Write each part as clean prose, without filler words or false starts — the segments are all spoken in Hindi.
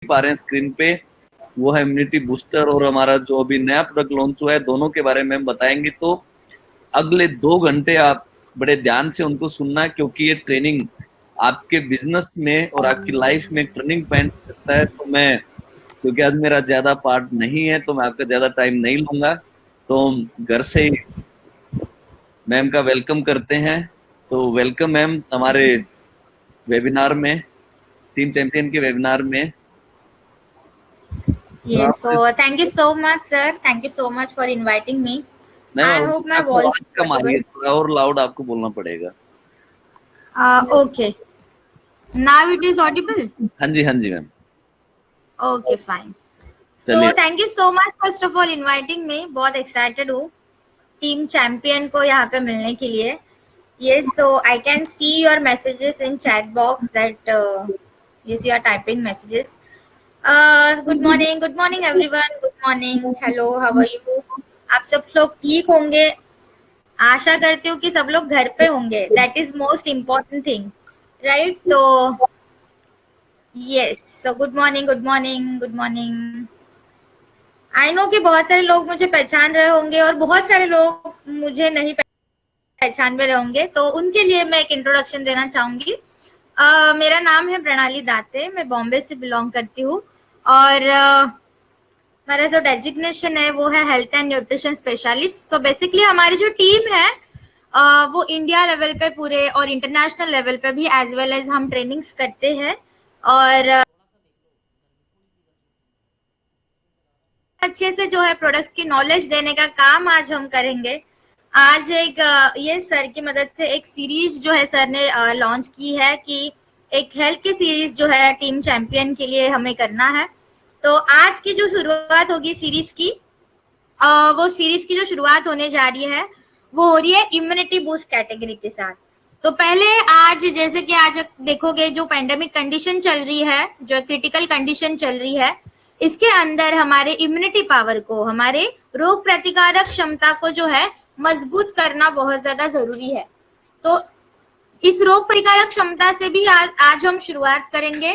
पा रहे हैं स्क्रीन पे, वो है इम्यूनिटी बूस्टर, और हमारा जो अभी नया प्रोडक्ट लॉन्च हुआ है, दोनों के बारे में हम बताएंगे। तो अगले 2 घंटे आप बड़े ध्यान से उनको सुनना, क्योंकि ये ट्रेनिंग आपके बिजनेस में और आपकी लाइफ में टर्निंग पॉइंट सकता है। तो मैं, क्योंकि आज मेरा ज्यादा पार्ट नहीं है, तो मैं आपका ज्यादा टाइम नहीं लूंगा, तो घर से ही मैम का वेलकम करते हैं। तो वेलकम मैम हमारे वेबिनार में, टीम चैंपियन के वेबिनार में। Yes, so thank you so much, sir. Thank you so much for inviting me. I hope my voice is कम आ रही है, audible. थोड़ा और लाउड आपको बोलना पड़ेगा। Okay. Now it is audible? हाँ जी, हाँ जी ma'am. Okay, fine. So thank you so much first of all inviting me. बहुत excited हूँ टीम चैंपियन को यहाँ पे मिलने के लिए। Yes, so I can see your messages in chat box that yes, you are typing messages. Good morning everyone. Good morning. Hello, how are you? आप सब लोग ठीक होंगे? आशा करती हूँ कि सब लोग घर पे होंगे. That is most important thing, right? तो yes, so good morning. I know कि बहुत सारे लोग मुझे पहचान रहे होंगे और बहुत सारे लोग मुझे नहीं पहचान में रहे होंगे, तो उनके लिए मैं एक इंट्रोडक्शन देना चाहूंगी। मेरा नाम है प्रणाली दाते, मैं बॉम्बे से बिलोंग करती हूँ और मेरा जो डेजिग्नेशन है वो है health and nutrition specialist. So basically हमारी जो टीम है वो इंडिया लेवल पे पूरे और इंटरनेशनल लेवल पे भी एज वेल एज हम ट्रेनिंग्स करते हैं और अच्छे से जो है प्रोडक्ट्स की नॉलेज देने का काम आज हम करेंगे। आज एक ये सर की मदद से एक सीरीज जो है सर ने लॉन्च की है कि एक हेल्थ की सीरीज जो है टीम चैंपियन के लिए हमें करना है। तो आज की जो शुरुआत होगी सीरीज की, वो सीरीज की जो शुरुआत होने जा रही है वो हो रही है इम्यूनिटी बूस्ट कैटेगरी के साथ। तो पहले आज जैसे कि आज देखोगे जो पेंडेमिक कंडीशन चल रही है, जो क्रिटिकल कंडीशन चल रही है, इसके अंदर हमारे इम्यूनिटी पावर को, हमारे रोग प्रतिकारक क्षमता को जो है मजबूत करना बहुत ज्यादा जरूरी है। तो इस रोग प्रतिकारक क्षमता से भी आज हम शुरुआत करेंगे।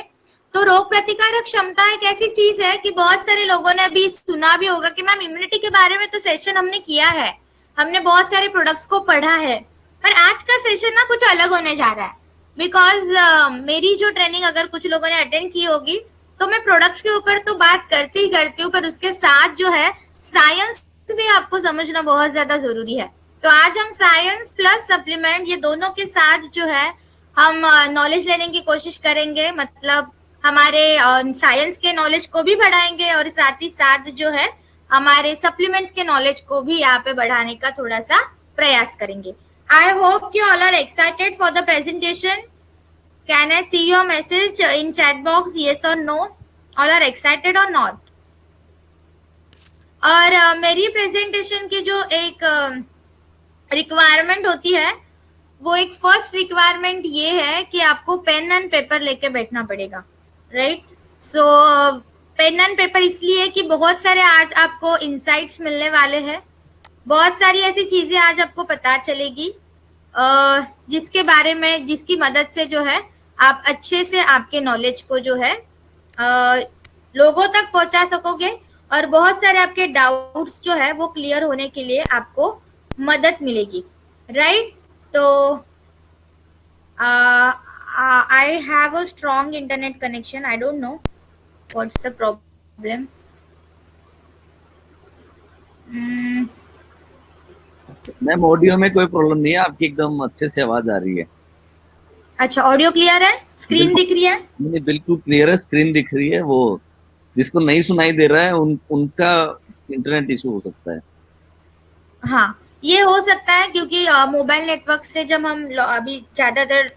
तो रोग प्रतिकारक क्षमता एक ऐसी चीज है कि बहुत सारे लोगों ने अभी सुना भी होगा कि मैम इम्यूनिटी के बारे में तो सेशन हमने किया है, हमने बहुत सारे प्रोडक्ट्स को पढ़ा है, पर आज का सेशन ना कुछ अलग होने जा रहा है। बिकॉज मेरी जो ट्रेनिंग अगर कुछ लोगों ने अटेंड की होगी तो मैं प्रोडक्ट्स के ऊपर तो बात करती ही करती हूँ, पर उसके साथ जो है साइंस भी आपको समझना बहुत ज्यादा जरूरी है। तो आज हम साइंस प्लस सप्लीमेंट ये दोनों के साथ जो है हम नॉलेज लेने की कोशिश करेंगे। मतलब हमारे साइंस के नॉलेज को भी बढ़ाएंगे और साथ ही साथ जो है हमारे सप्लीमेंट्स के नॉलेज को भी यहाँ पे बढ़ाने का थोड़ा सा प्रयास करेंगे। I hope you all are excited for the presentation. Can I see your message in chat box? Yes or no? All are excited or not? और मेरी प्रेजेंटेशन की जो एक रिक्वायरमेंट होती है वो एक फर्स्ट रिक्वायरमेंट ये है कि आपको पेन एंड पेपर लेके बैठना पड़ेगा, right? So pen and paper इसलिए कि बहुत सारे आज आपको इंसाइट्स मिलने वाले हैं, बहुत सारी ऐसी चीजें आज आपको पता चलेगी जिसके बारे में, जिसकी मदद से जो है आप अच्छे से आपके नॉलेज को जो है लोगों तक पहुंचा सकोगे और बहुत सारे आपके डाउट्स जो है वो क्लियर होने के लिए आपको मदद मिलेगी, राइट? तो I have a strong internet connection, I don't know what's the problem. Ma'am audio में कोई प्रॉब्लम नहीं है, आपकी एकदम अच्छे से आवाज आ रही है। अच्छा, ऑडियो क्लियर है? स्क्रीन दिख रही है? नहीं, बिल्कुल क्लियर है, स्क्रीन दिख रही है। वो जिसको नहीं सुनाई दे रहा है उनका इंटरनेट इशू हो सकता है। हाँ, ये हो सकता है क्योंकि मोबाइल नेटवर्क से जब हम अभी ज्यादातर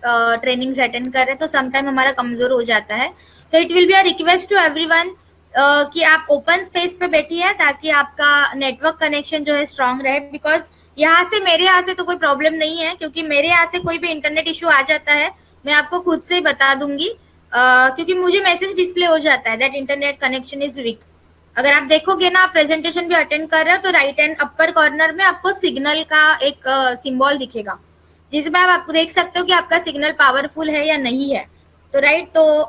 ट्रेनिंग्स अटेंड कर रहे हैं तो समटाइम हमारा कमजोर हो जाता है। तो it will be a request to everyone कि आप ओपन स्पेस पे बैठिए ताकि आपका नेटवर्क कनेक्शन जो है स्ट्रांग रहे। बिकॉज यहाँ से, मेरे यहाँ से तो कोई प्रॉब्लम नहीं है, क्योंकि मेरे यहाँ से कोई भी इंटरनेट इशू आ जाता है मैं आपको खुद से ही बता दूंगी, क्योंकि मुझे मैसेज डिस्प्ले हो जाता है that internet connection is weak. अगर आप देखोगे ना, आप प्रेजेंटेशन भी अटेंड कर रहे हो तो राइट हैंड अपर कॉर्नर में आपको सिग्नल का एक सिंबल दिखेगा जिसमें आप देख सकते हो कि आपका सिग्नल पावरफुल है या नहीं है। तो राइट, तो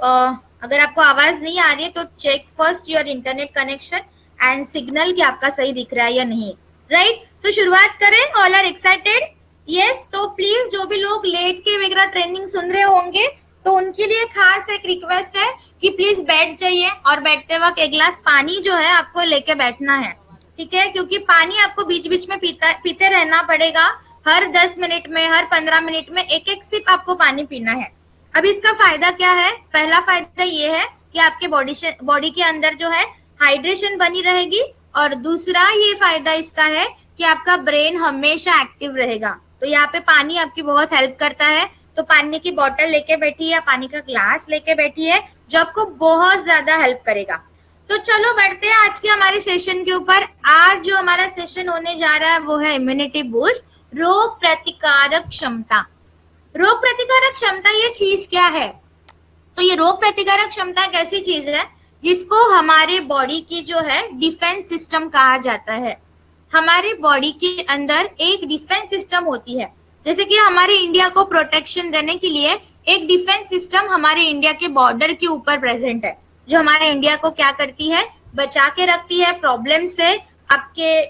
अगर आपको आवाज नहीं आ रही है तो check first your internet connection and signal कि आपका सही दिख रहा है या नहीं, राइट? तो शुरुआत करें, ऑल आर एक्साइटेड? यस, तो प्लीज जो भी लोग लेट के वगैरह ट्रेनिंग सुन रहे होंगे तो उनके लिए खास एक रिक्वेस्ट है कि प्लीज बैठ जाइए और बैठते वक्त एक गिलास पानी जो है आपको लेके बैठना है, ठीक है? क्योंकि पानी आपको बीच बीच में पीते रहना पड़ेगा। हर 10 मिनट में, हर 15 मिनट में एक एक सिप आपको पानी पीना है। अब इसका फायदा क्या है? पहला फायदा ये है कि आपके बॉडी के अंदर जो है हाइड्रेशन बनी रहेगी, और दूसरा ये फायदा इसका है कि आपका ब्रेन हमेशा एक्टिव रहेगा। तो यहाँ पे पानी आपकी बहुत हेल्प करता है। तो पानी की बोतल लेके बैठिए या पानी का ग्लास लेके बैठिए, जो आपको बहुत ज्यादा हेल्प करेगा। तो चलो बढ़ते हैं आज के हमारे सेशन के ऊपर। आज जो हमारा सेशन होने जा रहा है वो है इम्यूनिटी बूस्ट, रोग प्रतिकारक क्षमता। रोग प्रतिकारक क्षमता ये चीज क्या है? तो ये रोग प्रतिकारक क्षमता एक ऐसी चीज है जिसको हमारे बॉडी की जो है डिफेंस सिस्टम कहा जाता है। हमारे बॉडी के अंदर एक डिफेंस सिस्टम होती है, जैसे कि हमारे इंडिया को प्रोटेक्शन देने के लिए एक डिफेंस सिस्टम हमारे इंडिया के बॉर्डर के ऊपर प्रेजेंट है, जो हमारे इंडिया को क्या करती है? बचा के रखती है प्रॉब्लम से, आपके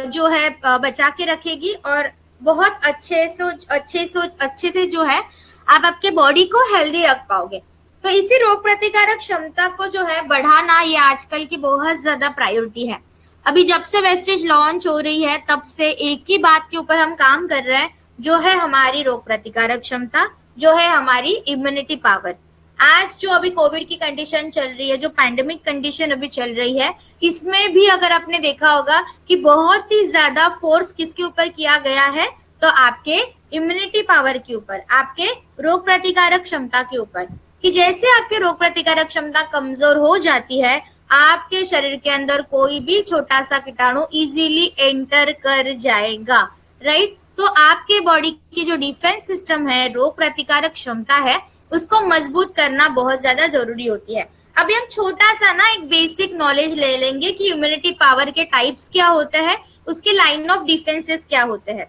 जो है बचा के रखेगी, और बहुत अच्छे से जो है आप आपके बॉडी को हेल्दी रख पाओगे। तो इसी रोग प्रतिकारक क्षमता को जो है बढ़ाना, ये आजकल की बहुत ज्यादा प्रायोरिटी है। अभी जब से वेस्टेज लॉन्च हो रही है तब से एक ही बात के ऊपर हम काम कर रहे हैं, जो है हमारी रोग प्रतिकारक क्षमता, जो है हमारी इम्यूनिटी पावर। आज जो अभी कोविड की कंडीशन चल रही है, जो पैंडेमिक कंडीशन अभी चल रही है, इसमें भी अगर आपने देखा होगा कि बहुत ही ज्यादा फोर्स किसके ऊपर किया गया है? तो आपके इम्यूनिटी पावर के ऊपर, आपके रोग प्रतिकारक क्षमता के ऊपर। कि जैसे आपके रोग प्रतिकारक क्षमता कमजोर हो जाती है, आपके शरीर के अंदर कोई भी छोटा सा कीटाणु इजीली एंटर कर जाएगा, राइट? तो आपके बॉडी की जो डिफेंस सिस्टम है, रोग प्रतिकारक क्षमता है, उसको मजबूत करना बहुत ज्यादा जरूरी होती है। अभी हम छोटा सा ना एक बेसिक नॉलेज ले लेंगे कि इम्यूनिटी पावर के टाइप्स क्या होते हैं, उसके लाइन ऑफ डिफेंसेस क्या होते हैं।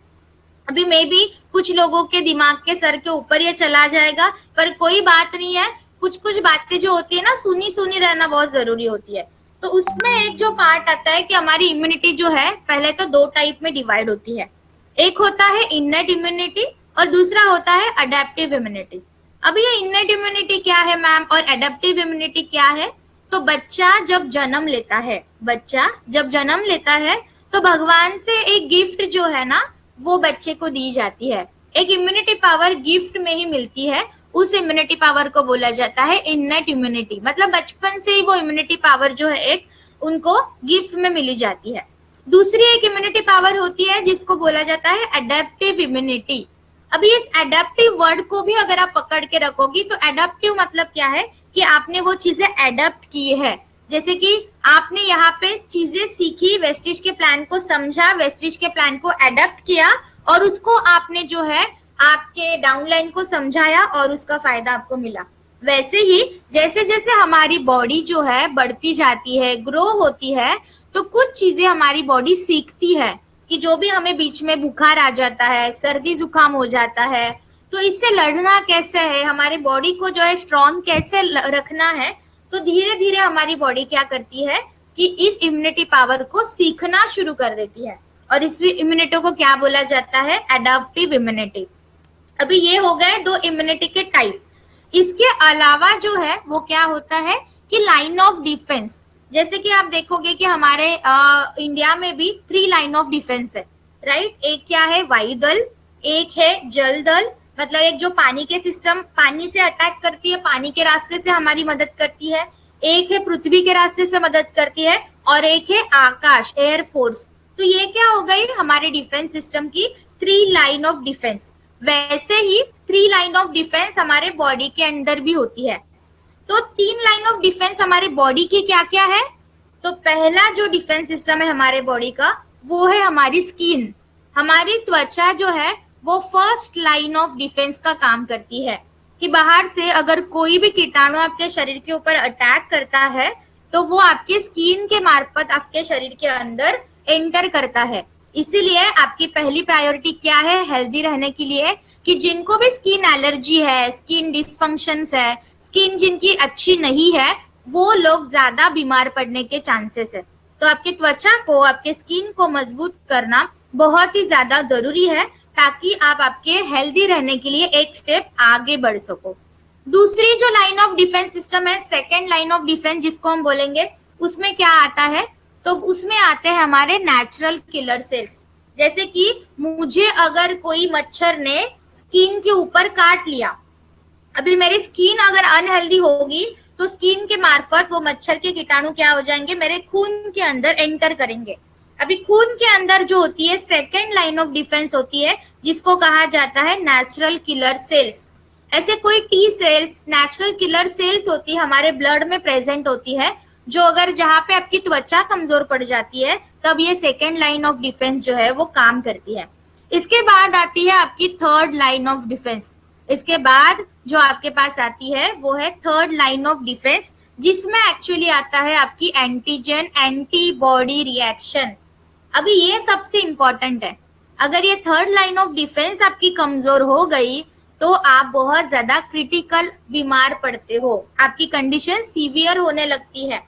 अभी मे बी कुछ लोगों के दिमाग के सर के ऊपर ये चला जाएगा, पर कोई बात नहीं है। कुछ बातें जो होती है ना, सुनी रहना बहुत जरूरी होती है। तो उसमें एक जो पार्ट आता है कि हमारी इम्यूनिटी जो है पहले तो 2 टाइप में डिवाइड होती है। एक होता है इननेट इम्यूनिटी और दूसरा होता है अडेप्टिव इम्यूनिटी। अभी ये इननेट इम्यूनिटी क्या है मैम, और एडेप्टिव इम्यूनिटी क्या है? तो बच्चा जब जन्म लेता है तो भगवान से एक गिफ्ट जो है ना, वो बच्चे को दी जाती है। एक इम्यूनिटी पावर गिफ्ट में ही मिलती है, उस इम्यूनिटी पावर को बोला जाता है इननेट इम्यूनिटी। मतलब बचपन से ही वो इम्यूनिटी पावर जो है एक उनको गिफ्ट में मिली जाती है। दूसरी एक इम्यूनिटी पावर होती है जिसको बोला जाता है एडेप्टिव इम्यूनिटी। अभी इस एडेप्टिव वर्ड को भी अगर आप पकड़ के रखोगी तो एडेप्टिव मतलब क्या है कि आपने वो चीजें एडेप्ट की है। जैसे कि आपने यहाँ पे चीजें सीखी, वेस्टिज के प्लान को समझा, वेस्टिज के प्लान को एडेप्ट किया और उसको आपने जो है आपके डाउनलाइन को समझाया और उसका फायदा आपको मिला। वैसे ही जैसे जैसे हमारी बॉडी जो है बढ़ती जाती है, ग्रो होती है, तो कुछ चीजें हमारी बॉडी सीखती है कि जो भी हमें बीच में बुखार आ जाता है, सर्दी जुकाम हो जाता है, तो इससे लड़ना कैसे है, हमारी बॉडी को जो है स्ट्रॉन्ग कैसे रखना है। तो धीरे धीरे हमारी बॉडी क्या करती है कि इस इम्यूनिटी पावर को सीखना शुरू कर देती है और इस इम्यूनिटी को क्या बोला जाता है? Adaptive immunity. अभी ये हो गए 2 इम्यूनिटी के टाइप। इसके अलावा जो है वो क्या होता है कि लाइन ऑफ डिफेंस। जैसे कि आप देखोगे कि हमारे इंडिया में भी 3 लाइन ऑफ डिफेंस है, राइट? एक क्या है? वायु दल, एक है जल दल, मतलब एक जो पानी के सिस्टम, पानी से अटैक करती है, पानी के रास्ते से हमारी मदद करती है। एक है पृथ्वी के रास्ते से मदद करती है और एक है आकाश, एयर फोर्स। तो ये क्या हो गई? हमारे डिफेंस सिस्टम की 3 लाइन ऑफ डिफेंस। वैसे ही 3 लाइन ऑफ डिफेंस हमारे बॉडी के अंदर भी होती है। तो 3 लाइन ऑफ डिफेंस हमारे बॉडी की क्या क्या है? तो पहला जो डिफेंस सिस्टम है हमारे बॉडी का, वो है हमारी स्किन। हमारी त्वचा जो है वो फर्स्ट लाइन ऑफ डिफेंस का काम करती है कि बाहर से अगर कोई भी कीटाणु आपके शरीर के ऊपर अटैक करता है तो वो आपके स्किन के मार्फत आपके शरीर के अंदर एंटर करता है। इसीलिए आपकी पहली प्रायोरिटी क्या है हेल्दी रहने के लिए? कि जिनको भी स्किन एलर्जी है, स्किन डिसफंक्शंस है, स्किन जिनकी अच्छी नहीं है वो लोग ज्यादा बीमार पड़ने के चांसेस है। तो आपकी त्वचा को, आपके स्किन को मजबूत करना बहुत ही ज्यादा जरूरी है ताकि आप आपके हेल्दी रहने के लिए एक स्टेप आगे बढ़ सको। दूसरी जो लाइन ऑफ डिफेंस सिस्टम है, सेकेंड लाइन ऑफ डिफेंस जिसको हम बोलेंगे, उसमें क्या आता है, तो उसमें आते हैं हमारे नेचुरल किलर सेल्स। जैसे कि मुझे अगर कोई मच्छर ने स्किन के ऊपर काट लिया, अभी मेरी स्किन अगर अनहेल्दी होगी तो स्किन के मार्फत वो मच्छर के कीटाणु क्या हो जाएंगे, मेरे खून के अंदर एंटर करेंगे। अभी खून के अंदर जो होती है सेकेंड लाइन ऑफ डिफेंस होती है जिसको कहा जाता है नेचुरल किलर सेल्स। ऐसे कोई T cells, natural killer cells होती है हमारे ब्लड में प्रेजेंट होती है, जो अगर जहां पे आपकी त्वचा कमजोर पड़ जाती है तब ये सेकेंड लाइन ऑफ डिफेंस जो है वो काम करती है। इसके बाद आती है आपकी थर्ड लाइन ऑफ डिफेंस। इसके बाद जो आपके पास आती है वो है थर्ड लाइन ऑफ डिफेंस, जिसमें एक्चुअली आता है आपकी एंटीजन एंटीबॉडी रिएक्शन। अभी ये सबसे इंपॉर्टेंट है। अगर ये थर्ड लाइन ऑफ डिफेंस आपकी कमजोर हो गई तो आप बहुत ज्यादा क्रिटिकल बीमार पड़ते हो, आपकी कंडीशन सीवियर होने लगती है।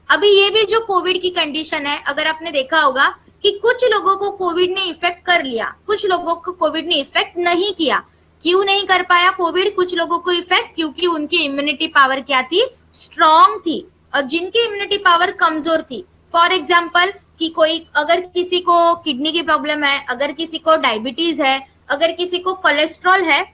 अभी ये भी जो कोविड की कंडीशन है, अगर आपने देखा होगा कि कुछ लोगों को कोविड ने इफेक्ट कर लिया, कुछ लोगों को कोविड ने इफेक्ट नहीं किया। क्यों नहीं कर पाया कोविड कुछ लोगों को इफेक्ट? क्योंकि उनकी इम्यूनिटी पावर क्या थी, स्ट्रॉन्ग थी। और जिनकी इम्यूनिटी पावर कमजोर थी, फॉर एग्जाम्पल कि कोई अगर किसी को किडनी की प्रॉब्लम है, अगर किसी को डायबिटीज है, अगर किसी को कोलेस्ट्रॉल है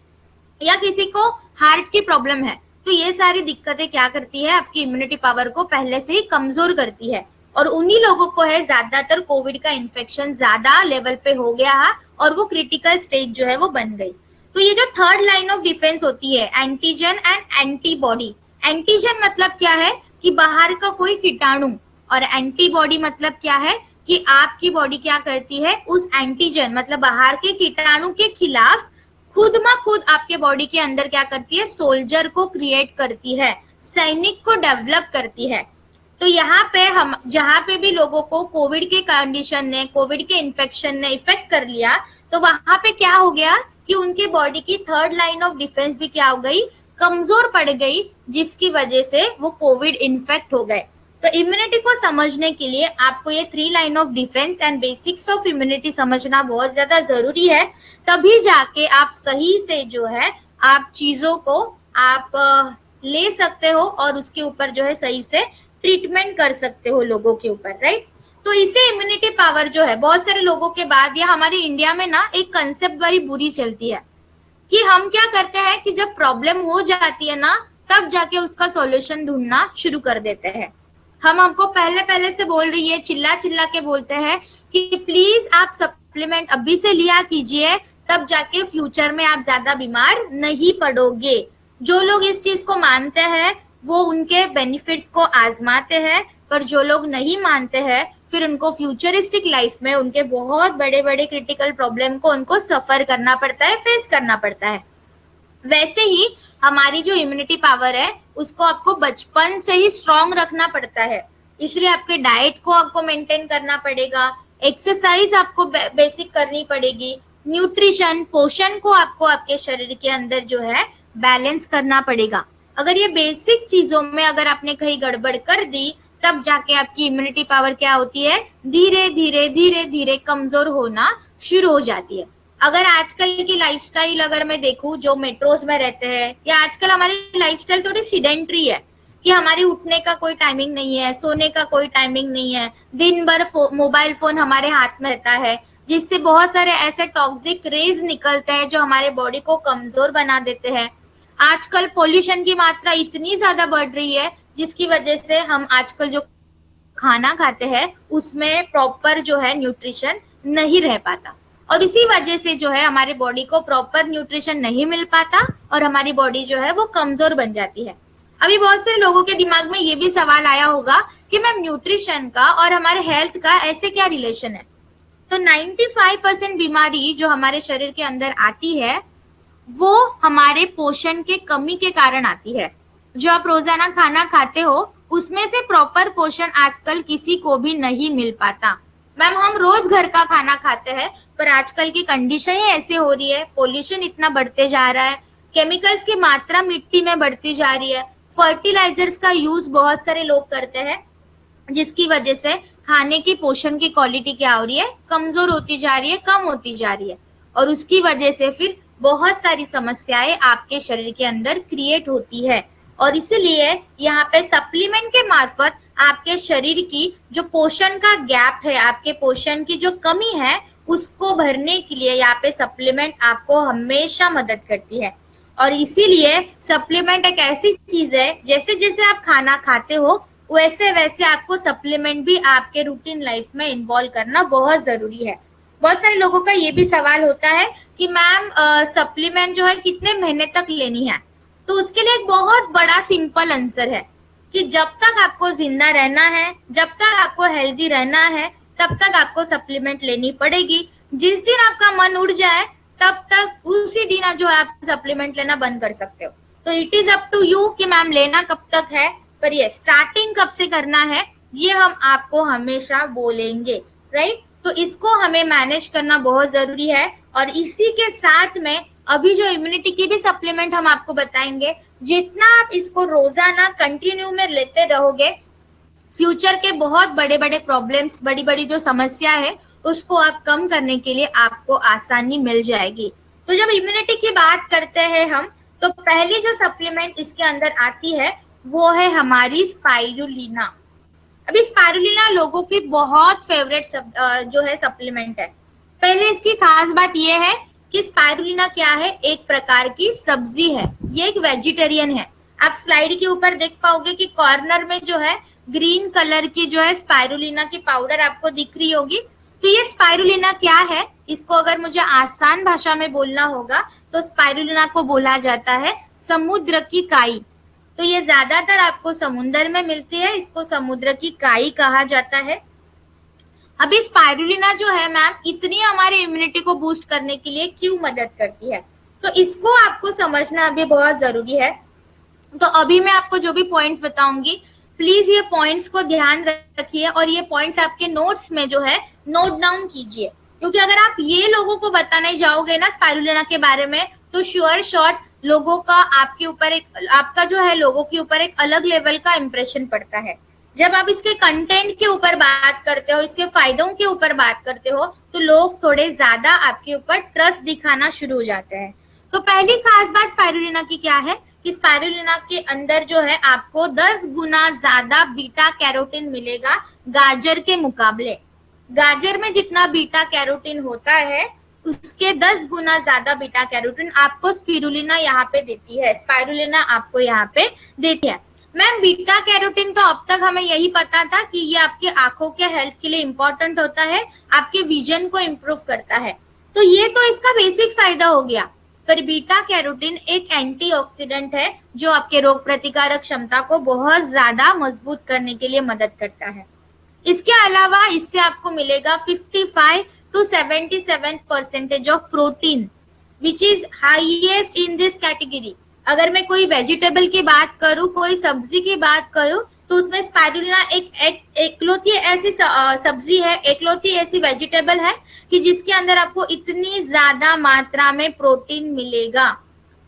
या किसी को हार्ट की प्रॉब्लम है, तो ये सारी दिक्कतें क्या करती है, आपकी इम्यूनिटी पावर को पहले से ही कमजोर करती है। और उन्हीं लोगों को है ज्यादातर कोविड का इन्फेक्शन ज्यादा लेवल पे हो गया है और वो क्रिटिकल स्टेज जो है वो बन गई। तो ये जो थर्ड लाइन ऑफ डिफेंस होती है एंटीजन एंड एंटीबॉडी। एंटीजन मतलब क्या है कि बाहर का कोई कीटाणु, और एंटीबॉडी मतलब क्या है कि आपकी बॉडी क्या करती है, उस एंटीजन मतलब बाहर के कीटाणु के खिलाफ खुद में खुद आपके बॉडी के अंदर क्या करती है, सोल्जर को क्रिएट करती है, सैनिक को डेवलप करती है। तो यहाँ पे हम जहाँ पे भी लोगों को कोविड के कंडीशन ने, कोविड के इन्फेक्शन ने इफेक्ट कर लिया, तो वहां पे क्या हो गया कि उनके बॉडी की थर्ड लाइन ऑफ डिफेंस भी क्या हो गई, कमजोर पड़ गई, जिसकी वजह से वो कोविड इन्फेक्ट हो गए। तो इम्यूनिटी को समझने के लिए आपको ये three line of defence and basics of immunity समझना बहुत ज्यादा जरूरी है। तभी जाके आप सही से जो है आप चीजों को आप ले सकते हो और उसके ऊपर जो है सही से ट्रीटमेंट कर सकते हो लोगों के ऊपर, राइट। तो इसे इम्यूनिटी पावर जो है बहुत सारे लोगों के बाद, या हमारे इंडिया में ना एक कंसेप्ट बड़ी बुरी चलती है कि हम क्या करते हैं कि जब प्रॉब्लम हो जाती है ना तब जाके उसका सॉल्यूशन ढूंढना शुरू कर देते हैं। हम हमको पहले से बोल रही है, चिल्ला चिल्ला के बोलते हैं कि प्लीज आप सप्लीमेंट अभी से लिया कीजिए, तब जाके फ्यूचर में आप ज्यादा बीमार नहीं पड़ोगे। जो लोग इस चीज को मानते हैं वो उनके बेनिफिट्स को आजमाते हैं, पर जो लोग नहीं मानते हैं फिर उनको फ्यूचरिस्टिक लाइफ में उनके बहुत बड़े बड़े क्रिटिकल प्रॉब्लम को उनको सफर करना पड़ता है, फेस करना पड़ता है। वैसे ही हमारी जो इम्यूनिटी पावर है उसको आपको बचपन से ही स्ट्रॉन्ग रखना पड़ता है, इसलिए आपके डाइट को आपको मेंटेन करना पड़ेगा, एक्सरसाइज आपको बेसिक करनी पड़ेगी, न्यूट्रिशन पोषण को आपको आपके शरीर के अंदर जो है बैलेंस करना पड़ेगा। अगर ये बेसिक चीजों में अगर आपने कहीं गड़बड़ कर दी तब जाके आपकी इम्यूनिटी पावर क्या होती है, धीरे धीरे धीरे धीरे कमजोर होना शुरू हो जाती है। अगर आजकल की लाइफस्टाइल अगर मैं देखूं जो मेट्रोज में रहते हैं, या आजकल हमारी लाइफस्टाइल थोड़ी सीडेंट्री है कि हमारी उठने का कोई टाइमिंग नहीं है, सोने का कोई टाइमिंग नहीं है, दिन भर मोबाइल फोन हमारे हाथ में रहता है, जिससे बहुत सारे ऐसे टॉक्सिक रेज निकलते हैं जो हमारे बॉडी को कमजोर बना देते हैं। आजकल पोल्यूशन की मात्रा इतनी ज्यादा बढ़ रही है जिसकी वजह से हम आजकल जो खाना खाते हैं उसमें प्रॉपर जो है न्यूट्रिशन नहीं रह पाता, और इसी वजह से जो है हमारे बॉडी को प्रॉपर न्यूट्रिशन नहीं मिल पाता और हमारी बॉडी जो है वो कमजोर बन जाती है। अभी बहुत सारे लोगों के दिमाग में ये भी सवाल आया होगा कि मैम न्यूट्रिशन का और हमारे हेल्थ का ऐसे क्या रिलेशन है। तो 95% बीमारी जो हमारे शरीर के अंदर आती है वो हमारे पोषण के कमी के कारण आती है। जो आप रोजाना खाना खाते हो उसमें से प्रॉपर पोषण आजकल किसी को भी नहीं मिल पाता। मैम हम रोज घर का खाना खाते हैं पर आजकल की कंडीशन ही ऐसे हो रही है, पोल्यूशन इतना बढ़ते जा रहा है, केमिकल्स की मात्रा मिट्टी में बढ़ती जा रही है, फर्टिलाइजर्स का यूज बहुत सारे लोग करते हैं, जिसकी वजह से खाने की पोषण की क्वालिटी क्या हो रही है, कमजोर होती जा रही है, कम होती जा रही है, और उसकी वजह से फिर बहुत सारी समस्याएं आपके शरीर के अंदर क्रिएट होती है। और इसीलिए यहाँ पे सप्लीमेंट के मार्फत आपके शरीर की जो पोषण का गैप है, आपके पोषण की जो कमी है, उसको भरने के लिए यहाँ पे सप्लीमेंट आपको हमेशा मदद करती है। और इसीलिए सप्लीमेंट एक ऐसी चीज है, जैसे जैसे आप खाना खाते हो वैसे वैसे आपको सप्लीमेंट भी आपके रूटीन लाइफ में इन्वॉल्व करना बहुत जरूरी है। बहुत सारे लोगों का ये भी सवाल होता है कि मैम सप्लीमेंट जो है कितने महीने तक लेनी है, तो उसके लिए एक बहुत बड़ा सिंपल आंसर है कि जब तक आपको जिंदा रहना है, जब तक आपको हेल्दी रहना है, तब तक आपको सप्लीमेंट लेनी पड़ेगी। जिस दिन आपका मन उड़ जाए तब तक उसी दिन जो है आप सप्लीमेंट लेना बंद कर सकते हो। तो it is up to you कि मैम लेना कब तक है, पर ये स्टार्टिंग कब से करना है ये हम आपको हमेशा बोलेंगे, राइट। तो इसको हमें मैनेज करना बहुत जरूरी है। और इसी के साथ में अभी जो इम्यूनिटी की भी सप्लीमेंट हम आपको बताएंगे, जितना आप इसको रोजाना कंटिन्यू में लेते रहोगे, फ्यूचर के बहुत बड़े बड़े प्रॉब्लम्स, बड़ी बड़ी जो समस्या है उसको आप कम करने के लिए आपको आसानी मिल जाएगी। तो जब इम्यूनिटी की बात करते हैं हम, तो पहली जो सप्लीमेंट इसके अंदर आती है वो है हमारी स्पाइरुलिना। अभी स्पाइरुलिना लोगों की बहुत फेवरेट जो है सप्लीमेंट है। पहले इसकी खास बात यह है कि स्पाइरुलिना क्या है, एक प्रकार की सब्जी है, ये एक वेजिटेरियन है। आप स्लाइड के ऊपर देख पाओगे कि कॉर्नर में जो है ग्रीन कलर की जो है स्पाइरुलिना की पाउडर आपको दिख रही होगी। तो ये स्पाइरुलिना क्या है, इसको अगर मुझे आसान भाषा में बोलना होगा तो स्पाइरुलिना को बोला जाता है समुद्र की काई। तो ये ज्यादातर आपको समुद्र में मिलती है, इसको समुद्र की काई कहा जाता है। अभी स्पाइरुलिना जो है मैम इतनी हमारे इम्यूनिटी को बूस्ट करने के लिए क्यों मदद करती है, तो इसको आपको समझना अभी बहुत जरूरी है। तो अभी मैं आपको जो भी पॉइंट्स बताऊंगी, प्लीज ये पॉइंट्स को ध्यान रखिए और ये पॉइंट्स आपके नोट्स में जो है नोट डाउन कीजिए, क्योंकि अगर आप ये लोगों को बताने जाओगे ना स्पाइरुलिना के बारे में, तो श्योर शॉट लोगों का आपके ऊपर आपका जो है लोगों के ऊपर एक अलग लेवल का इंप्रेशन पड़ता है। जब आप इसके कंटेंट के ऊपर बात करते हो, इसके फायदों के ऊपर बात करते हो, तो लोग थोड़े ज्यादा आपके ऊपर ट्रस्ट दिखाना शुरू हो जाते हैं। तो पहली खास बात स्पाइरुलिना की क्या है कि स्पाइरुलिना के अंदर जो है आपको 10 गुना ज्यादा बीटा कैरोटीन मिलेगा गाजर के मुकाबले। गाजर में जितना बीटा कैरोटीन होता है उसके 10 गुना ज्यादा बीटा कैरोटीन आपको स्पिरुलिना यहाँ पे देती है, स्पाइरुलिना आपको यहाँ पे देती है। मैम बीटा कैरोटीन तो अब तक हमें यही पता था कि ये आपके आंखों के हेल्थ के लिए इंपॉर्टेंट होता है, आपके विजन को इम्प्रूव करता है, तो ये तो इसका बेसिक फायदा हो गया। पर बीटा कैरोटीन एक एंटीऑक्सीडेंट है जो आपके रोग प्रतिकारक क्षमता को बहुत ज्यादा मजबूत करने के लिए मदद करता है। इसके अलावा इससे आपको मिलेगा 55 to 77% of protein which is highest in this category. अगर मैं कोई वेजिटेबल की बात करूं, कोई सब्जी की बात करूं, तो उसमें स्पाइरुलिना एकलौती ऐसी सब्जी है, एकलौती ऐसी वेजिटेबल है कि जिसके अंदर आपको इतनी ज्यादा मात्रा में प्रोटीन मिलेगा,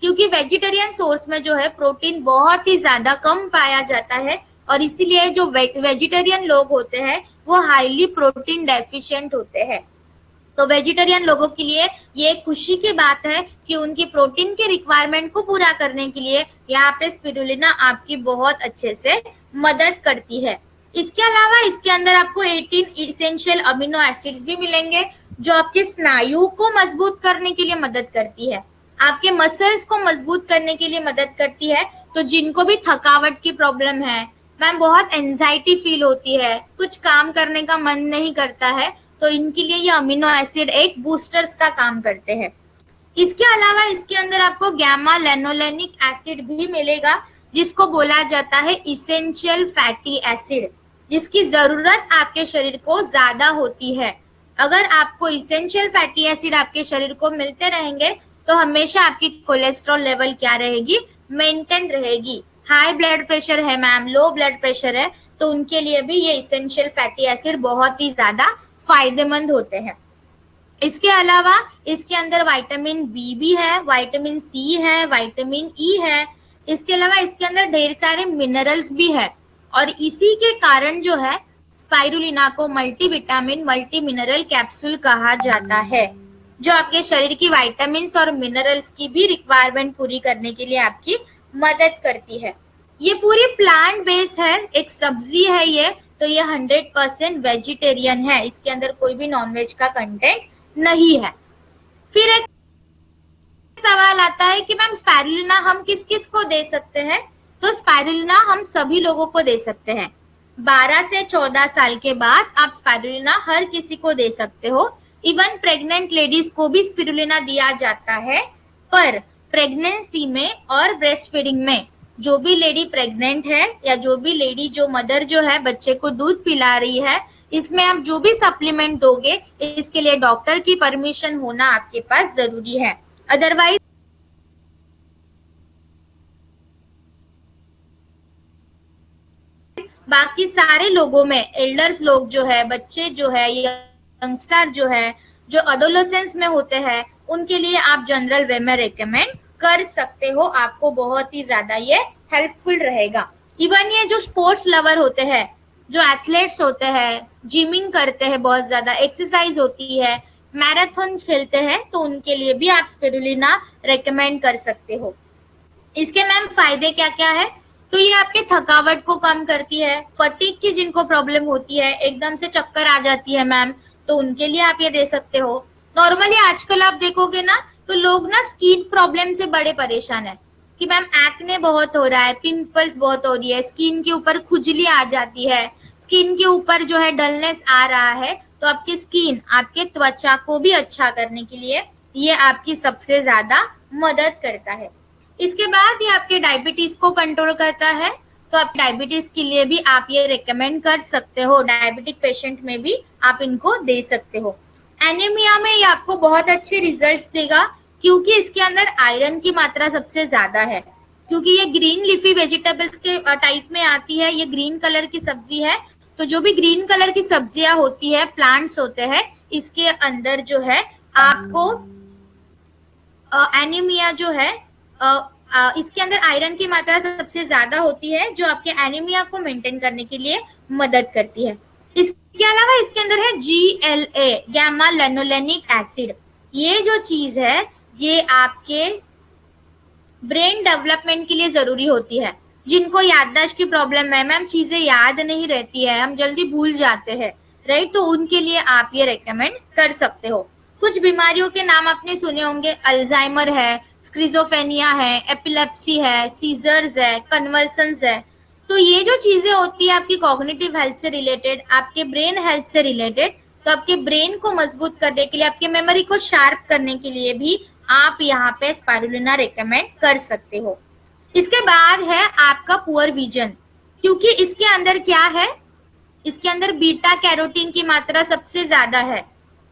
क्योंकि वेजिटेरियन सोर्स में जो है प्रोटीन बहुत ही ज्यादा कम पाया जाता है, और इसीलिए जो वेजिटेरियन लोग होते हैं वो हाईली प्रोटीन डेफिशिएंट होते हैं। तो वेजिटेरियन लोगों के लिए ये खुशी की बात है कि उनकी प्रोटीन के रिक्वायरमेंट को पूरा करने के लिए यहाँ पे स्पिरुलिना आपकी बहुत अच्छे से मदद करती है। इसके अलावा इसके अंदर आपको 18 इसेंशियल अमीनो एसिड्स भी मिलेंगे जो आपके स्नायु को मजबूत करने के लिए मदद करती है, आपके मसल्स को मजबूत करने के लिए मदद करती है। तो जिनको भी थकावट की प्रॉब्लम है, मैम बहुत एंजाइटी फील होती है, कुछ काम करने का मन नहीं करता है, तो इनके लिए ये अमीनो एसिड एक बूस्टर्स का काम करते हैं। इसके अलावा इसके अंदर आपको गैमा लेनोलेनिक एसिड भी मिलेगा जिसको बोला जाता है इसेंशियल फैटी एसिड, जिसकी जरूरत आपके शरीर को ज्यादा होती है। अगर आपको इसेंशियल फैटी एसिड आपके शरीर को मिलते रहेंगे तो हमेशा आपकी कोलेस्ट्रॉल लेवल क्या रहेगी, मेंटेन रहेगी। हाई ब्लड प्रेशर है मैम, लो ब्लड प्रेशर है, तो उनके लिए भी ये इसेंशियल फैटी एसिड बहुत ही ज्यादा फायदेमंद होते हैं। इसके अलावा इसके अंदर विटामिन बी भी है, विटामिन सी है, विटामिन ई है। इसके अलावा इसके अंदर ढेर सारे मिनरल्स भी है और इसी के कारण जो है स्पाइरुलिना को मल्टीविटामिन मल्टी मिनरल कैप्सूल कहा जाता है, जो आपके शरीर की विटामिन्स और मिनरल्स की भी रिक्वायरमेंट पूरी करने के लिए आपकी मदद करती है। ये पूरी प्लांट बेस्ड है, एक सब्जी है ये, तो ये 100% वेजिटेरियन है, इसके अंदर कोई भी नॉनवेज का कंटेंट नहीं है। फिर एक सवाल आता है कि मैम स्पाइरुलिना हम किस किस को दे सकते हैं? तो स्पाइरुलिना हम सभी लोगों को दे सकते हैं। 12 से 14 साल के बाद आप स्पाइरुलिना हर किसी को दे सकते हो। इवन प्रेग्नेंट लेडीज को भी स्पिरुलिना दिया जाता है, पर प्रेगनेंसी में और ब्रेस्ट फीडिंग में जो भी लेडी प्रेग्नेंट है या जो भी लेडी जो मदर जो है बच्चे को दूध पिला रही है, इसमें आप जो भी सप्लीमेंट दोगे इसके लिए डॉक्टर की परमिशन होना आपके पास जरूरी है। अदरवाइज बाकी सारे लोगों में एल्डर्स लोग जो है, बच्चे जो है, यंगस्टर जो है, जो एडोलेसेंस में होते हैं, उनके लिए आप जनरल वे में रेकमेंड कर सकते हो। आपको बहुत ही ज्यादा ये हेल्पफुल रहेगा। इवन ये जो स्पोर्ट्स लवर होते हैं, जो एथलेट्स होते हैं, जिमिंग करते हैं, बहुत ज्यादा एक्सरसाइज होती है, मैराथन खेलते हैं, तो उनके लिए भी आप स्पिरुलिना रेकमेंड कर सकते हो। इसके मैम फायदे क्या क्या है? तो ये आपके थकावट को कम करती है। फटीग की जिनको प्रॉब्लम होती है, एकदम से चक्कर आ जाती है मैम, तो उनके लिए आप ये दे सकते हो। नॉर्मली आजकल आप देखोगे ना, तो लोग ना स्किन प्रॉब्लम से बड़े परेशान है कि मैम एक्ने बहुत हो रहा है, पिंपल्स बहुत हो रही है, स्किन के ऊपर खुजली आ जाती है, स्किन के ऊपर जो है डलनेस आ रहा है। तो आपकी स्किन, आपके त्वचा को भी अच्छा करने के लिए ये आपकी सबसे ज्यादा मदद करता है। इसके बाद ये आपके डायबिटीज को कंट्रोल करता है, तो आप डायबिटीज के लिए भी आप ये रेकमेंड कर सकते हो। डायबिटिक पेशेंट में भी आप इनको दे सकते हो। एनीमिया में ये आपको बहुत अच्छे रिजल्ट्स देगा, क्योंकि इसके अंदर आयरन की मात्रा सबसे ज्यादा है। क्योंकि ये ग्रीन लीफी वेजिटेबल्स के टाइप में आती है, ये ग्रीन कलर की सब्जी है, तो जो भी ग्रीन कलर की सब्जियां होती है, प्लांट्स होते हैं, इसके अंदर जो है आपको एनीमिया जो है इसके अंदर आयरन की मात्रा सबसे ज्यादा होती है, जो आपके एनीमिया को मेंटेन करने के लिए मदद करती है। इसके अलावा इसके अंदर है GLA, गैमा लेनोलेनिक एसिड। ये जो चीज है ये आपके ब्रेन डेवलपमेंट के लिए जरूरी होती है। जिनको याददाश्त की प्रॉब्लम है मैम, चीजें याद नहीं रहती है, हम जल्दी भूल जाते हैं, राइट, तो उनके लिए आप ये रेकमेंड कर सकते हो। कुछ बीमारियों के नाम आपने सुने होंगे, अल्जाइमर है, स्क्रिजोफेनिया है, एपिलेप्सी है, सीजर्स है, कन्वल्सन्स है। तो ये जो चीजें होती है आपकी कॉग्निटिव हेल्थ से रिलेटेड, आपके ब्रेन हेल्थ से रिलेटेड, तो आपके ब्रेन को मजबूत करने के लिए, आपके मेमोरी को शार्प करने के लिए भी आप यहाँ पे स्पाइरुलिना रेकमेंड कर सकते हो। इसके बाद है आपका पुअर विजन, क्योंकि इसके अंदर क्या है, इसके अंदर बीटा कैरोटीन की मात्रा सबसे ज्यादा है।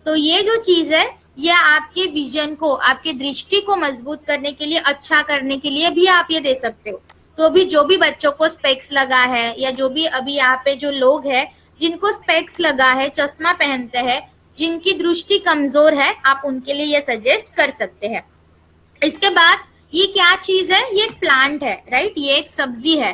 तो ये जो चीज है ये आपके विजन को, आपके दृष्टि को मजबूत करने के लिए, अच्छा करने के लिए भी आप ये दे सकते हो। तो भी जो भी बच्चों को स्पेक्स लगा है, या जो भी अभी यहाँ पे जो लोग हैं जिनको स्पेक्स लगा है, चश्मा पहनते हैं, जिनकी दृष्टि कमजोर है, आप उनके लिए ये सजेस्ट कर सकते हैं। इसके बाद ये क्या चीज है, ये प्लांट है, राइट, ये एक सब्जी है,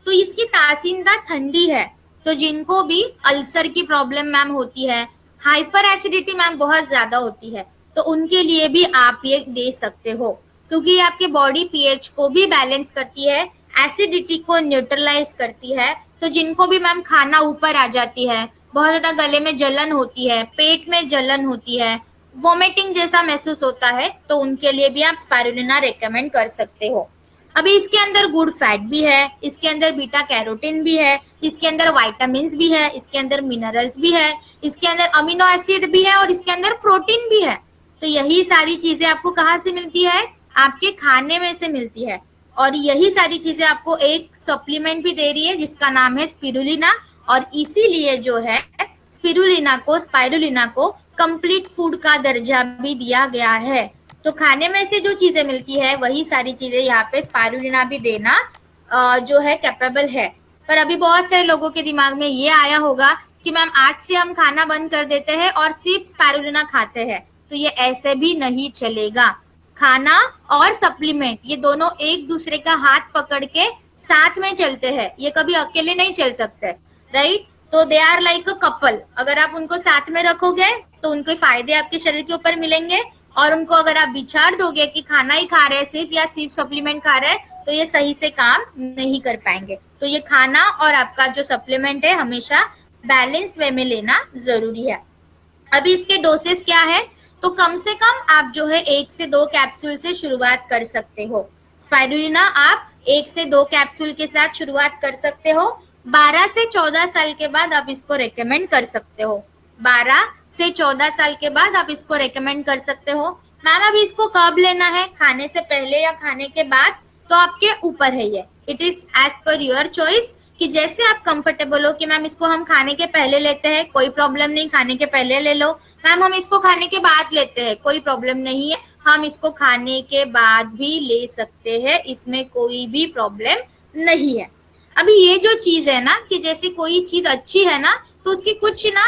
तो इसकी तासीनदा ठंडी है। तो जिनको भी अल्सर की प्रॉब्लम मैम होती है, हाइपर एसिडिटी मैम बहुत ज्यादा होती है, तो उनके लिए भी आप ये दे सकते हो, क्योंकि ये आपके बॉडी पीएच को भी बैलेंस करती है, एसिडिटी को न्यूट्रलाइज करती है। तो जिनको भी मैम खाना ऊपर आ जाती है, बहुत ज्यादा गले में जलन होती है, पेट में जलन होती है, वोमिटिंग जैसा महसूस होता है, तो उनके लिए भी आप स्पाइरुलिना रेकमेंड कर सकते हो। अभी इसके अंदर गुड फैट भी है, इसके अंदर बीटा कैरोटीन भी है, इसके अंदर विटामिन्स भी है, इसके अंदर मिनरल्स भी है, इसके अंदर अमीनो एसिड भी है और इसके अंदर प्रोटीन भी है। तो यही सारी चीजें आपको कहाँ से मिलती है, आपके खाने में से मिलती है, और यही सारी चीजें आपको एक सप्लीमेंट भी दे रही है जिसका नाम है स्पिरुलिना। और इसीलिए जो है स्पाइरुलिना को कंप्लीट फूड का दर्जा भी दिया गया है। तो खाने में से जो चीजें मिलती है वही सारी चीजें यहाँ पे स्पाइरुलिना भी देना जो है कैपेबल है। पर अभी बहुत सारे लोगों के दिमाग में ये आया होगा कि मैम आज से हम खाना बंद कर देते हैं और सिर्फ स्पाइरुलिना खाते हैं, तो ये ऐसे भी नहीं चलेगा। खाना और सप्लीमेंट ये दोनों एक दूसरे का हाथ पकड़ के साथ में चलते हैं, ये कभी अकेले नहीं चल सकते, राइट। तो they are like a couple, अगर आप उनको साथ में रखोगे तो उनके फायदे आपके शरीर के ऊपर मिलेंगे, और उनको अगर आप बिछाड़ दोगे कि खाना ही खा रहे हैं सिर्फ या सिर्फ सप्लीमेंट खा रहे हैं, तो ये सही से काम नहीं कर पाएंगे। तो ये खाना और आपका जो सप्लीमेंट है हमेशा बैलेंस वे में लेना जरूरी है। अभी इसके डोसेस क्या है, तो कम से कम आप जो है 1 से 2 कैप्सूल से शुरुआत कर सकते हो। स्पाइरुलिना आप 1 से 2 कैप्सूल के साथ शुरुआत कर सकते हो। 12 से 14 साल के बाद आप इसको रेकमेंड कर सकते हो। 12 से 14 साल के बाद आप इसको रेकमेंड कर सकते हो। मैम अभी इसको कब लेना है, खाने से पहले या खाने के बाद, तो आपके ऊपर है ये, it is as per your choice कि जैसे आप कंफर्टेबल हो कि मैम इसको हम खाने के पहले लेते हैं, कोई प्रॉब्लम नहीं, खाने के पहले ले लो। मैम हम इसको खाने के बाद लेते हैं, कोई प्रॉब्लम नहीं है, हम इसको खाने के बाद भी ले सकते हैं, इसमें कोई भी प्रॉब्लम नहीं है। अभी ये जो चीज है ना कि जैसे कोई चीज अच्छी है ना तो उसकी कुछ ना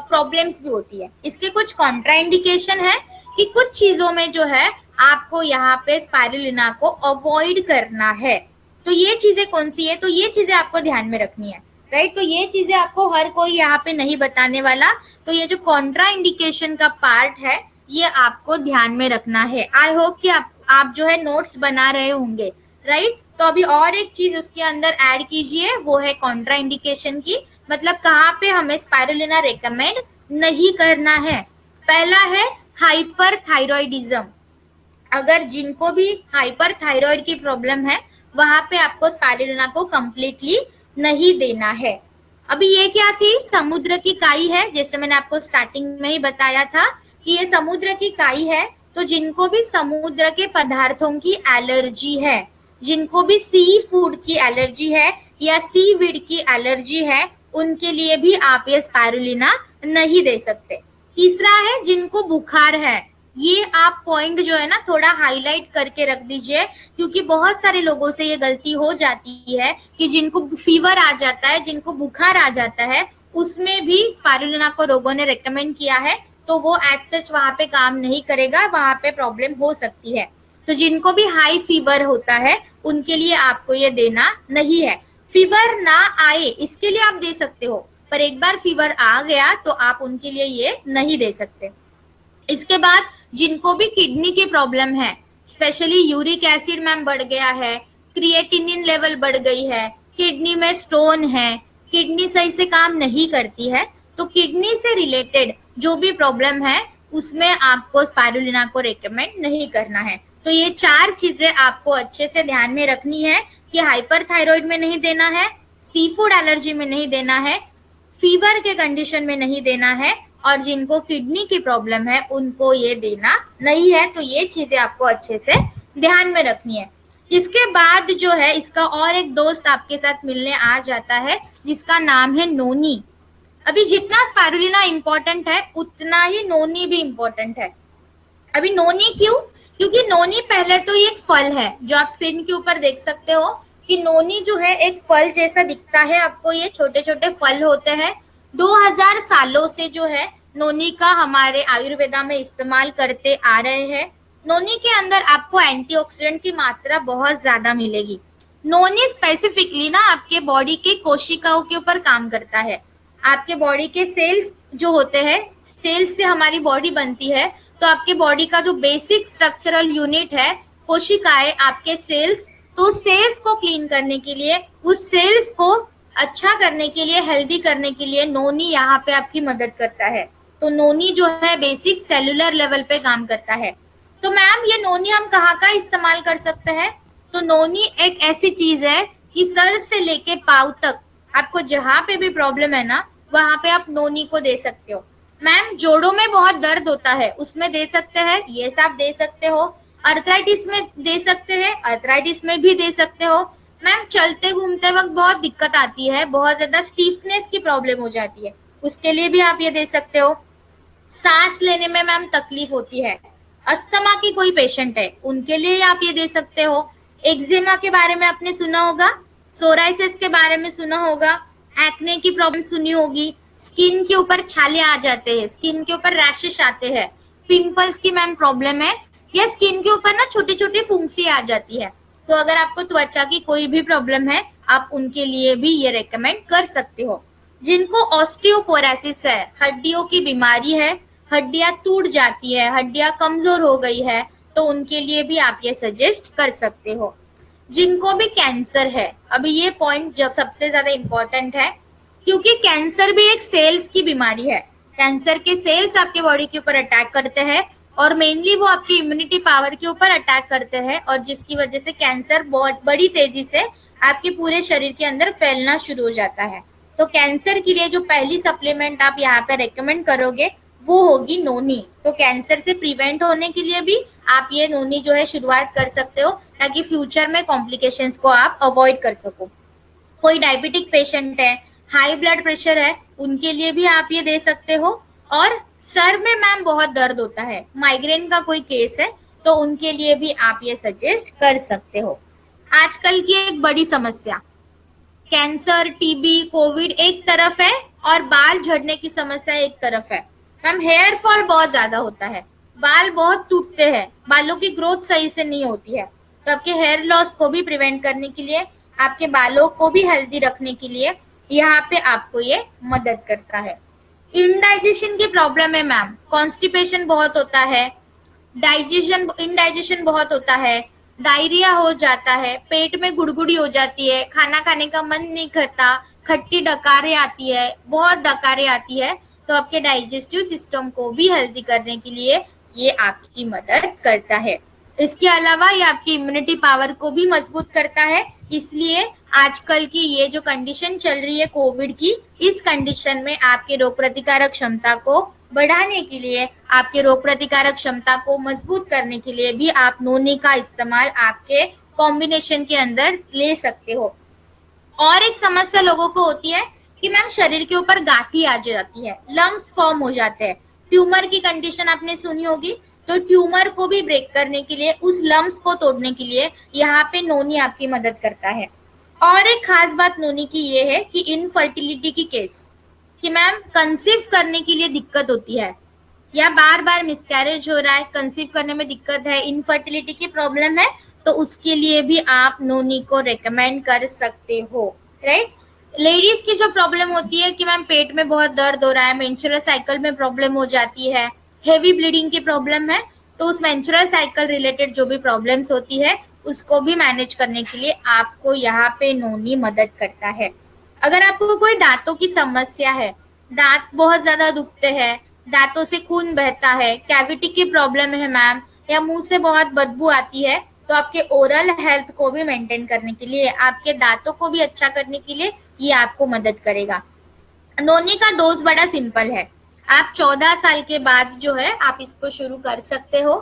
प्रॉब्लम्स भी होती है, इसके कुछ कॉन्ट्राइंडिकेशन है कि कुछ चीजों में जो है आपको यहाँ पे स्पाइरुलिना को अवॉइड करना है। तो ये चीजें कौन सी है, तो ये चीजें आपको ध्यान में रखनी है, राइट। तो ये चीजें आपको हर कोई यहाँ पे नहीं बताने वाला, तो ये जो कॉन्ट्रा इंडिकेशन का पार्ट है ये आपको ध्यान में रखना है। आई होप कि आप जो है नोट्स बना रहे होंगे, राइट। तो अभी और एक चीज उसके अंदर ऐड कीजिए, वो है कॉन्ट्रा इंडिकेशन की, मतलब कहाँ पे हमें स्पाइरुलिना रेकमेंड नहीं करना है। पहला है हाइपरथायरॉइडिज्म, अगर जिनको भी हाइपरथायरॉइड की प्रॉब्लम है वहां पे आपको स्पाइरुलिना को कंप्लीटली नहीं देना है। अभी ये क्या थी, समुद्र की काई है, जैसे मैंने आपको स्टार्टिंग में ही बताया था कि ये समुद्र की काई है। तो जिनको भी समुद्र के पदार्थों की एलर्जी है, जिनको भी सी फूड की एलर्जी है या सी वीड की एलर्जी है, उनके लिए भी आप ये स्पाइरुलिना नहीं दे सकते। तीसरा है जिनको बुखार है, ये आप पॉइंट जो है ना थोड़ा हाईलाइट करके रख दीजिए, क्योंकि बहुत सारे लोगों से ये गलती हो जाती है कि जिनको फीवर आ जाता है, जिनको बुखार आ जाता है, उसमें भी स्पाइरुलिना को लोगों ने रेकमेंड किया है, तो वो एज सच वहां पे काम नहीं करेगा, वहां पे प्रॉब्लम हो सकती है। तो जिनको भी हाई फीवर होता है उनके लिए आपको ये देना नहीं है। फीवर ना आए इसके लिए आप दे सकते हो, पर एक बार फीवर आ गया तो आप उनके लिए ये नहीं दे सकते। इसके बाद जिनको भी किडनी की प्रॉब्लम है, स्पेशली यूरिक एसिड मैम बढ़ गया है, क्रिएटिनिन लेवल बढ़ गई है, किडनी में स्टोन है, किडनी सही से काम नहीं करती है, तो किडनी से रिलेटेड जो भी प्रॉब्लम है उसमें आपको स्पाइरुलिना को रेकमेंड नहीं करना है। तो ये 4 चीजें आपको अच्छे से ध्यान में रखनी है कि हाइपरथायरॉइड में नहीं देना है, सी फूड एलर्जी में नहीं देना है, फीवर के कंडीशन में नहीं देना है, और जिनको किडनी की प्रॉब्लम है उनको ये देना नहीं है। तो ये चीजें आपको अच्छे से ध्यान में रखनी है। इसके बाद जो है इसका और एक दोस्त आपके साथ मिलने आ जाता है जिसका नाम है नोनी। अभी जितना स्पाइरुलिना इम्पोर्टेंट है उतना ही नोनी भी इम्पोर्टेंट है। अभी नोनी क्यों, क्योंकि नोनी पहले तो ये एक फल है, जो आप स्क्रीन के ऊपर देख सकते हो कि नोनी जो है एक फल जैसा दिखता है आपको, ये छोटे छोटे फल होते हैं। 2000 सालों से जो है नोनी का हमारे आयुर्वेदा में इस्तेमाल करते आ रहे हैं। नोनी के अंदर आपको एंटीऑक्सीडेंट की मात्रा बहुत ज्यादा मिलेगी। नोनी स्पेसिफिकली ना आपके बॉडी के कोशिकाओं के ऊपर काम करता है। आपके बॉडी के सेल्स जो होते हैं, सेल्स से हमारी बॉडी बनती है, तो आपके बॉडी का जो बेसिक स्ट्रक्चरल यूनिट है कोशिकाएं, आपके सेल्स, तो सेल्स को क्लीन करने के लिए, उस सेल्स को अच्छा करने के लिए, हेल्दी करने के लिए नोनी यहाँ पे आपकी मदद करता है। तो नोनी जो है बेसिक सेलुलर लेवल पे काम करता है। तो मैम ये नोनी हम कहाँ का इस्तेमाल कर सकते हैं, तो नोनी एक ऐसी चीज है कि सर से लेके पाँव तक आपको जहाँ पे भी प्रॉब्लम है ना वहां पे आप नोनी को दे सकते हो। मैम जोड़ों में बहुत दर्द होता है उसमें दे सकते हैं, ये सब दे सकते हो। अर्थराइटिस में दे सकते हैं, अर्थराइटिस में भी दे सकते हो। मैम चलते घूमते वक्त बहुत दिक्कत आती है, बहुत ज्यादा स्टीफनेस की प्रॉब्लम हो जाती है, उसके लिए भी आप ये दे सकते हो। सांस लेने में मैम तकलीफ होती है, अस्थमा की कोई पेशेंट है उनके लिए आप ये दे सकते हो। एक्जिमा के बारे में आपने सुना होगा, सोराइसिस के बारे में सुना होगा, एक्ने की प्रॉब्लम सुनी होगी, स्किन के ऊपर छाले आ जाते हैं, स्किन के ऊपर रैशेस आते हैं, पिंपल्स की मैम प्रॉब्लम है, या स्किन के ऊपर ना छोटी छोटी फुंसी आ जाती है, तो अगर आपको त्वचा की कोई भी प्रॉब्लम है आप उनके लिए भी ये रेकमेंड कर सकते हो। जिनको ऑस्टियोपोरोसिस है, हड्डियों की बीमारी है, हड्डियां टूट जाती है, हड्डियां कमजोर हो गई है, तो उनके लिए भी आप ये सजेस्ट कर सकते हो। जिनको भी कैंसर है, अभी ये पॉइंट जब सबसे ज्यादा इम्पोर्टेंट है, क्योंकि कैंसर भी एक सेल्स की बीमारी है। कैंसर के सेल्स आपके बॉडी के ऊपर अटैक करते हैं और मेनली वो आपकी इम्यूनिटी पावर के ऊपर अटैक करते हैं, और जिसकी वजह से कैंसर बहुत बड़ी तेजी से आपके पूरे शरीर के अंदर फैलना शुरू हो जाता है। तो कैंसर के लिए जो पहली सप्लीमेंट आप यहाँ पे रेकमेंड करोगे वो होगी नोनी। तो कैंसर से प्रिवेंट होने के लिए भी आप ये नोनी जो है शुरुआत कर सकते हो, ताकि फ्यूचर में कॉम्प्लिकेशंस को आप अवॉइड कर सको। कोई डायबिटिक पेशेंट है, हाई ब्लड प्रेशर है, उनके लिए भी आप ये दे सकते हो। और सर में मैम बहुत दर्द होता है, माइग्रेन का कोई केस है, तो उनके लिए भी आप ये सजेस्ट कर सकते हो। आजकल की एक बड़ी समस्या कैंसर, टीबी, कोविड एक तरफ है और बाल झड़ने की समस्या एक तरफ है। मैम हेयर फॉल बहुत ज्यादा होता है, बाल बहुत टूटते हैं, बालों की ग्रोथ सही से नहीं होती है। तो आपके हेयर लॉस को भी प्रिवेंट करने के लिए, आपके बालों को भी हेल्दी रखने के लिए यहाँ पे आपको ये मदद करता है। इनडाइजेशन की प्रॉब्लम है मैम, कॉन्स्टिपेशन बहुत होता है, इनडाइजेशन बहुत होता है, डायरिया हो जाता है, पेट में गुड़गुड़ी हो जाती है, खाना खाने का मन नहीं करता, खट्टी डकारें आती है, बहुत डकारें आती है, तो आपके डाइजेस्टिव सिस्टम को भी हेल्दी करने के लिए ये आपकी मदद करता है। इसके अलावा ये आपकी इम्यूनिटी पावर को भी मजबूत करता है। इसलिए आजकल की ये जो कंडीशन चल रही है कोविड की, इस कंडीशन में आपके रोग प्रतिकारक क्षमता को बढ़ाने के लिए, आपके रोग प्रतिकारक क्षमता को मजबूत करने के लिए भी आप नोनी का इस्तेमाल आपके कॉम्बिनेशन के अंदर ले सकते हो। और एक समस्या लोगों को होती है कि मैम शरीर के ऊपर गांठी आ जाती है, लम्स फॉर्म हो जाते हैं, ट्यूमर की कंडीशन आपने सुनी होगी। तो ट्यूमर को भी ब्रेक करने के लिए, उस लम्स को तोड़ने के लिए यहाँ पे नोनी आपकी मदद करता है। और एक खास बात नोनी की ये है कि इनफर्टिलिटी की केस, कि मैम कंसीव करने के लिए दिक्कत होती है या बार बार मिसकैरेज हो रहा है, कंसीव करने में दिक्कत है, इनफर्टिलिटी की प्रॉब्लम है, तो उसके लिए भी आप नोनी को रेकमेंड कर सकते हो, राइट। लेडीज की जो प्रॉब्लम होती है कि मैम पेट में बहुत दर्द हो रहा है, मेंस्ट्रुअल साइकिल में प्रॉब्लम हो जाती है, हेवी ब्लीडिंग की प्रॉब्लम है, तो उस मेंस्ट्रुअल साइकिल रिलेटेड जो भी प्रॉब्लम्स होती है उसको भी मैनेज करने के लिए आपको यहाँ पे नोनी मदद करता है। अगर आपको कोई दांतों की समस्या है, दांत बहुत ज्यादा दुखते हैं, दांतों से खून बहता है, कैविटी की प्रॉब्लम है मैम, या मुंह से बहुत बदबू आती है, तो आपके ओरल हेल्थ को भी मेंटेन करने के लिए, आपके दांतों को भी अच्छा करने के लिए ये आपको मदद करेगा। नोनी का डोज बड़ा सिंपल है, आप 14 साल के बाद जो है आप इसको शुरू कर सकते हो।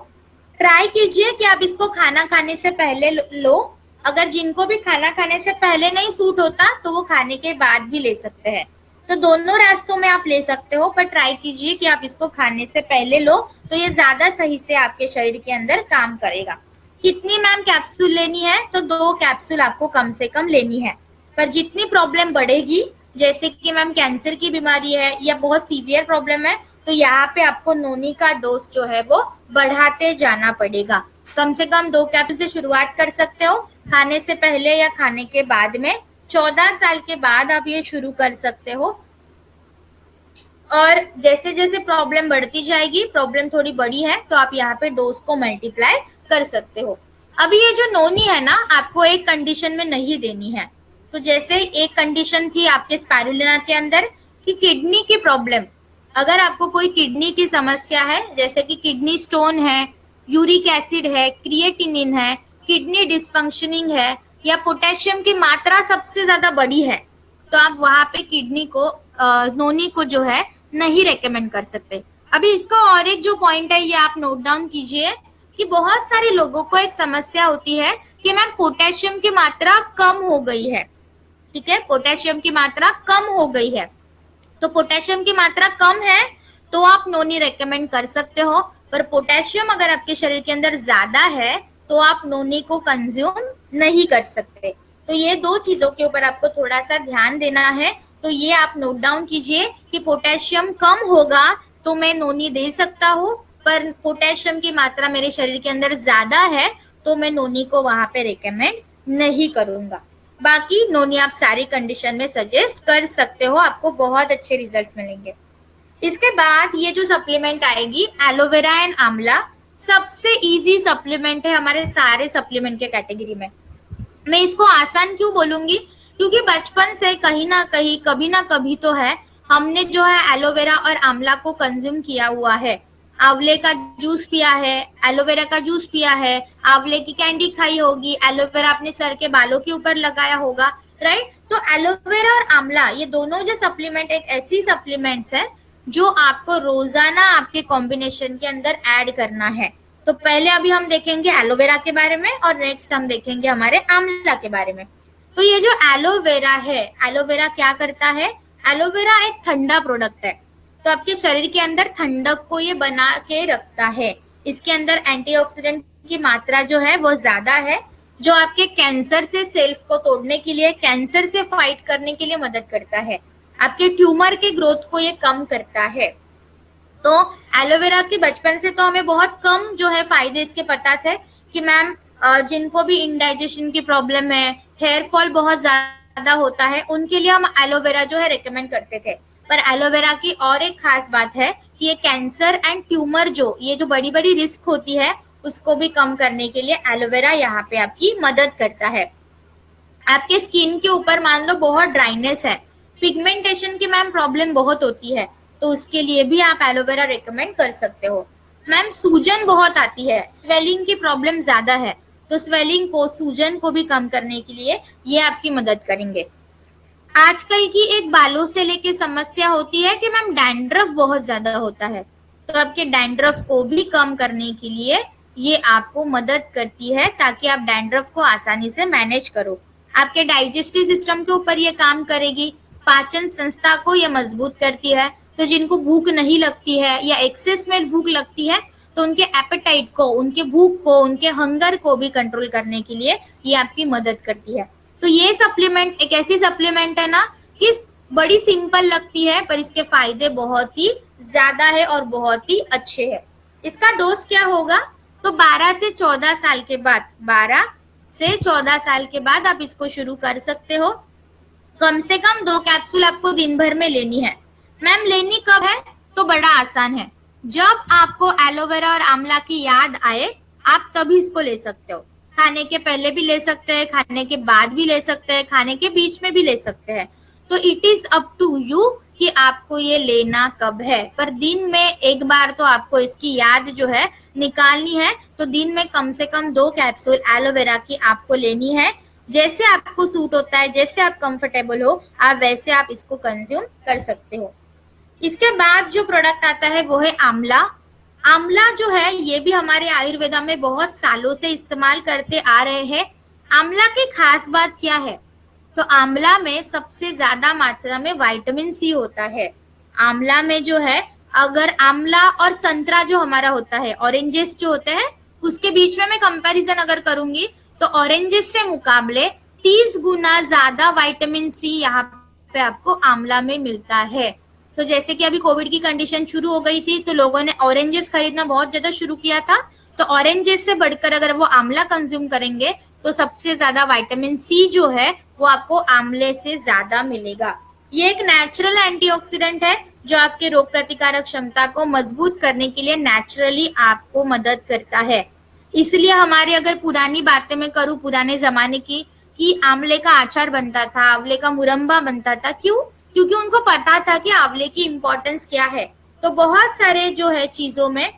ट्राई कीजिए कि आप इसको खाना खाने से पहले लो। अगर जिनको भी खाना खाने से पहले नहीं सूट होता तो वो खाने के बाद भी ले सकते हैं, तो दोनों रास्तों में आप ले सकते हो, पर ट्राई कीजिए कि आप इसको खाने से पहले लो, तो ये ज्यादा सही से आपके शरीर के अंदर काम करेगा। कितनी मैम कैप्सूल लेनी है, तो 2 कैप्सूल आपको कम से कम लेनी है। पर जितनी प्रॉब्लम बढ़ेगी, जैसे कि मैम कैंसर की बीमारी है या बहुत सीवियर प्रॉब्लम है, तो यहाँ पे आपको नोनी का डोज जो है वो बढ़ाते जाना पड़ेगा। कम से कम 2 कैप्सूल से शुरुआत कर सकते हो, खाने से पहले या खाने के बाद में। 14 साल के बाद आप ये शुरू कर सकते हो, और जैसे जैसे प्रॉब्लम बढ़ती जाएगी, प्रॉब्लम थोड़ी बड़ी है, तो आप यहाँ पे डोज को मल्टीप्लाई कर सकते हो। अभी ये जो नोनी है ना, आपको एक कंडीशन में नहीं देनी है। तो जैसे एक कंडीशन थी आपके स्पाइरुलिना के अंदर कि किडनी की प्रॉब्लम, अगर आपको कोई किडनी की समस्या है, जैसे कि किडनी स्टोन है, यूरिक एसिड है, क्रिएटिनिन है, किडनी डिसफंक्शनिंग है, या पोटेशियम की मात्रा सबसे ज्यादा बड़ी है, तो आप वहां पे किडनी को नोनी को जो है नहीं रेकमेंड कर सकते। अभी इसका और एक जो पॉइंट है ये आप नोट डाउन कीजिए कि बहुत सारे लोगों को एक समस्या होती है कि मैम पोटेशियम की मात्रा कम हो गई है, ठीक है, पोटेशियम की मात्रा कम हो गई है। तो पोटेशियम की मात्रा कम है तो आप नोनी रेकमेंड कर सकते हो, पर पोटेशियम अगर आपके शरीर के अंदर ज्यादा है तो आप नोनी को कंज्यूम नहीं कर सकते। तो ये 2 चीजों के ऊपर आपको थोड़ा सा ध्यान देना है। तो ये आप नोट डाउन कीजिए कि पोटेशियम कम होगा तो मैं नोनी दे सकता हूँ, पर पोटेशियम की मात्रा मेरे शरीर के अंदर ज्यादा है तो मैं नोनी को वहां पे रिकमेंड नहीं करूंगा। बाकी नोनी आप सारी कंडीशन में सजेस्ट कर सकते हो, आपको बहुत अच्छे रिजल्ट्स मिलेंगे। इसके बाद ये जो सप्लीमेंट आएगी एलोवेरा एंड आंवला, सबसे इजी सप्लीमेंट है हमारे सारे सप्लीमेंट के कैटेगरी में। मैं इसको आसान क्यों बोलूंगी, क्योंकि बचपन से कहीं ना कहीं कभी ना कभी तो है हमने जो है एलोवेरा और आंवला को कंज्यूम किया हुआ है। आंवले का जूस पिया है, एलोवेरा का जूस पिया है, आंवले की कैंडी खाई होगी, एलोवेरा अपने सर के बालों के ऊपर लगाया होगा, राइट। तो एलोवेरा और आंवला ये दोनों जो सप्लीमेंट एक ऐसी सप्लीमेंट्स है जो आपको रोजाना आपके कॉम्बिनेशन के अंदर ऐड करना है। तो पहले अभी हम देखेंगे एलोवेरा के बारे में और नेक्स्ट हम देखेंगे हमारे आंवला के बारे में। तो ये जो एलोवेरा है, एलोवेरा क्या करता है, एलोवेरा एक ठंडा प्रोडक्ट है, तो आपके शरीर के अंदर ठंडक को ये बना के रखता है। इसके अंदर एंटीऑक्सीडेंट की मात्रा जो है वो ज्यादा है, जो आपके कैंसर से सेल्स को तोड़ने के लिए, कैंसर से फाइट करने के लिए मदद करता है। आपके ट्यूमर के ग्रोथ को ये कम करता है। तो एलोवेरा के बचपन से तो हमें बहुत कम जो है फायदे इसके पता थे कि मैम जिनको भी इंडाइजेशन की प्रॉब्लम है, हेयर फॉल बहुत ज्यादा होता है, उनके लिए हम एलोवेरा जो है रिकमेंड करते थे। पर एलोवेरा की और एक खास बात है कि ये कैंसर एंड ट्यूमर जो ये जो बड़ी बड़ी रिस्क होती है उसको भी कम करने के लिए एलोवेरा यहाँ पे आपकी मदद करता है। आपके स्किन के ऊपर मान लो बहुत ड्राइनेस है, पिगमेंटेशन की मैम प्रॉब्लम बहुत होती है, तो उसके लिए भी आप एलोवेरा रिकमेंड कर सकते हो। मैम सूजन बहुत आती है, स्वेलिंग की प्रॉब्लम ज्यादा है, तो स्वेलिंग को, सूजन को भी कम करने के लिए ये आपकी मदद करेंगे। आजकल की एक बालों से लेके समस्या होती है कि मैम डैंड्रफ बहुत ज्यादा होता है, तो आपके डैंड्रफ को भी कम करने के लिए ये आपको मदद करती है ताकि आप डैंड्रफ को आसानी से मैनेज करो। आपके डाइजेस्टिव सिस्टम के ऊपर ये काम करेगी, पाचन संस्था को ये मजबूत करती है। तो जिनको भूख नहीं लगती है या एक्सेस में भूख लगती है तो उनके एपेटाइट को, उनके भूख को, उनके हंगर को भी कंट्रोल करने के लिए ये आपकी मदद करती है। तो ये सप्लीमेंट एक ऐसी सप्लीमेंट है ना कि बड़ी सिंपल लगती है पर इसके फायदे बहुत ही ज्यादा है और बहुत ही अच्छे हैं। इसका डोज क्या होगा, तो 12 से 14 साल के बाद, 12 से 14 साल के बाद आप इसको शुरू कर सकते हो। कम से कम 2 कैप्सूल आपको दिन भर में लेनी है। मैम लेनी कब है, तो बड़ा आसान है, जब आपको एलोवेरा और आंवला की याद आए आप तभी इसको ले सकते हो। खाने के पहले भी ले सकते हैं, खाने के बाद भी ले सकते हैं, खाने के बीच में भी ले सकते हैं। तो it is up to you कि आपको ये लेना कब है, पर दिन में एक बार तो आपको इसकी याद जो है निकालनी है। तो दिन में कम से कम 2 कैप्सूल एलोवेरा की आपको लेनी है। जैसे आपको सूट होता है, जैसे आप कंफर्टेबल हो, आप वैसे आप इसको कंज्यूम कर सकते हो। इसके बाद जो प्रोडक्ट आता है वो है आंवला। आंवला जो है ये भी हमारे आयुर्वेदा में बहुत सालों से इस्तेमाल करते आ रहे हैं। आंवला की खास बात क्या है, तो आंवला में सबसे ज्यादा मात्रा में विटामिन सी होता है। आंवला में जो है, अगर आंवला और संतरा जो हमारा होता है, ऑरेंजेस जो होते हैं, उसके बीच में मैं कंपैरिजन अगर करूंगी तो ऑरेंजेस से मुकाबले 30 गुना ज्यादा विटामिन सी यहाँ पे आपको आंवला में मिलता है। तो जैसे कि अभी कोविड की कंडीशन शुरू हो गई थी तो लोगों ने ऑरेंजेस खरीदना बहुत ज्यादा शुरू किया था, तो ऑरेंजेस से बढ़कर अगर वो आंवला कंज्यूम करेंगे तो सबसे ज्यादा विटामिन सी जो है वो आपको आंवले से ज्यादा मिलेगा। ये एक नेचुरल एंटीऑक्सीडेंट है जो आपके रोग प्रतिकारक क्षमता को मजबूत करने के लिए नेचुरली आपको मदद करता है। इसलिए हमारे अगर पुरानी बातें मैं करूँ, पुराने जमाने की, कि आंवले का अचार बनता था, आंवले का मुरब्बा बनता था, क्यों? क्योंकि उनको पता था कि आंवले की इम्पोर्टेंस क्या है। तो बहुत सारे जो है चीजों में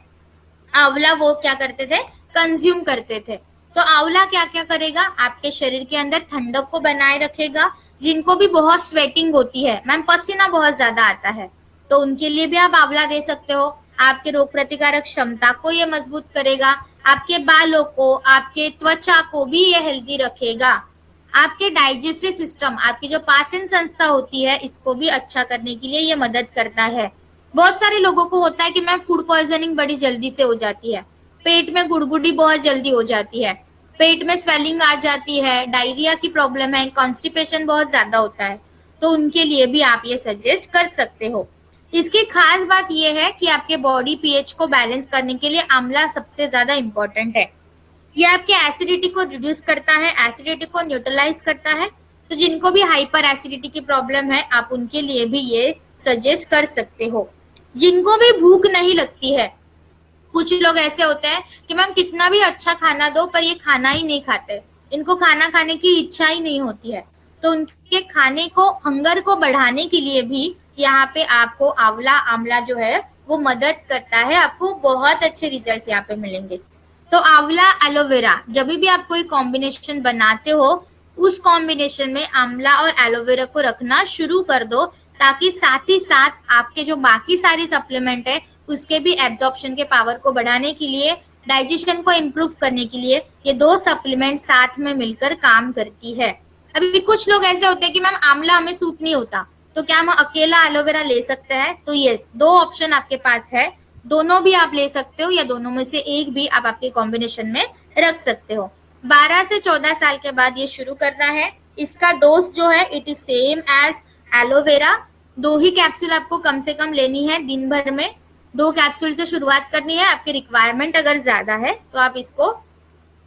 आंवला वो क्या करते थे, कंज्यूम करते थे। तो आंवला क्या क्या करेगा, आपके शरीर के अंदर ठंडक को बनाए रखेगा। जिनको भी बहुत स्वेटिंग होती है, मैम पसीना बहुत ज्यादा आता है, तो उनके लिए भी आप आंवला दे सकते हो। आपके रोग प्रतिकारक क्षमता को ये मजबूत करेगा, आपके बालों को, आपके त्वचा को भी ये हेल्दी रखेगा। आपके डाइजेस्टिव सिस्टम, आपकी जो पाचन संस्था होती है, इसको भी अच्छा करने के लिए ये मदद करता है। बहुत सारे लोगों को होता है कि मैम फूड पॉइजनिंग बड़ी जल्दी से हो जाती है, पेट में गुड़गुड़ी बहुत जल्दी हो जाती है, पेट में स्वेलिंग आ जाती है, डायरिया की प्रॉब्लम है, कॉन्स्टिपेशन बहुत ज्यादा होता है, तो उनके लिए भी आप ये सजेस्ट कर सकते हो। इसकी खास बात यह है कि आपके बॉडी पीएच को बैलेंस करने के लिए आंवला सबसे ज्यादा इंपॉर्टेंट है। ये आपके एसिडिटी को रिड्यूस करता है, एसिडिटी को न्यूट्रलाइज करता है। तो जिनको भी हाइपर एसिडिटी की प्रॉब्लम है आप उनके लिए भी ये सजेस्ट कर सकते हो। जिनको भी भूख नहीं लगती है, कुछ लोग ऐसे होते हैं कि मैम कितना भी अच्छा खाना दो पर ये खाना ही नहीं खाते, इनको खाना खाने की इच्छा ही नहीं होती है। तो उनके खाने को, हंगर को बढ़ाने के लिए भी यहाँ पे आपको आंवला जो है वो मदद करता है। आपको बहुत अच्छे रिजल्ट्स यहाँ पे मिलेंगे। तो आंवला एलोवेरा, जब भी आप कोई कॉम्बिनेशन बनाते हो उस कॉम्बिनेशन में आंवला और एलोवेरा को रखना शुरू कर दो, ताकि साथ ही साथ आपके जो बाकी सारी सप्लीमेंट है उसके भी एब्जॉर्प्शन के पावर को बढ़ाने के लिए, डाइजेशन को इम्प्रूव करने के लिए ये दो सप्लीमेंट साथ में मिलकर काम करती है। अभी कुछ लोग ऐसे होते हैं कि मैम आंवला हमें सूट नहीं होता, तो क्या हम अकेला एलोवेरा ले सकते हैं? तो यस, दो ऑप्शन आपके पास है, दोनों भी आप ले सकते हो या दोनों में से एक भी आप आपके कॉम्बिनेशन में रख सकते हो। 12 से 14 साल के बाद ये शुरू करना है। इसका डोज जो है it is same as aloe vera. 2 ही कैप्सूल आपको कम से कम लेनी है दिन भर में। 2 कैप्सूल से शुरुआत करनी है। आपकी रिक्वायरमेंट अगर ज्यादा है तो आप इसको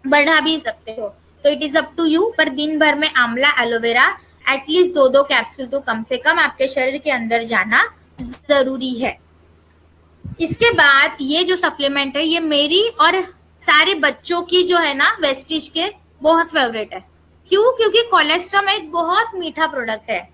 बढ़ा भी सकते हो, तो it is up to you. पर दिन भर में आंवला एलोवेरा एटलीस्ट 2 कैप्सूल तो कम से कम आपके शरीर के अंदर जाना जरूरी है। इसके बाद ये जो सप्लीमेंट है ये मेरी और सारे बच्चों की जो है ना वेस्टीज के बहुत फेवरेट है। क्यों? क्योंकि कोलेस्ट्रम एक बहुत मीठा प्रोडक्ट है,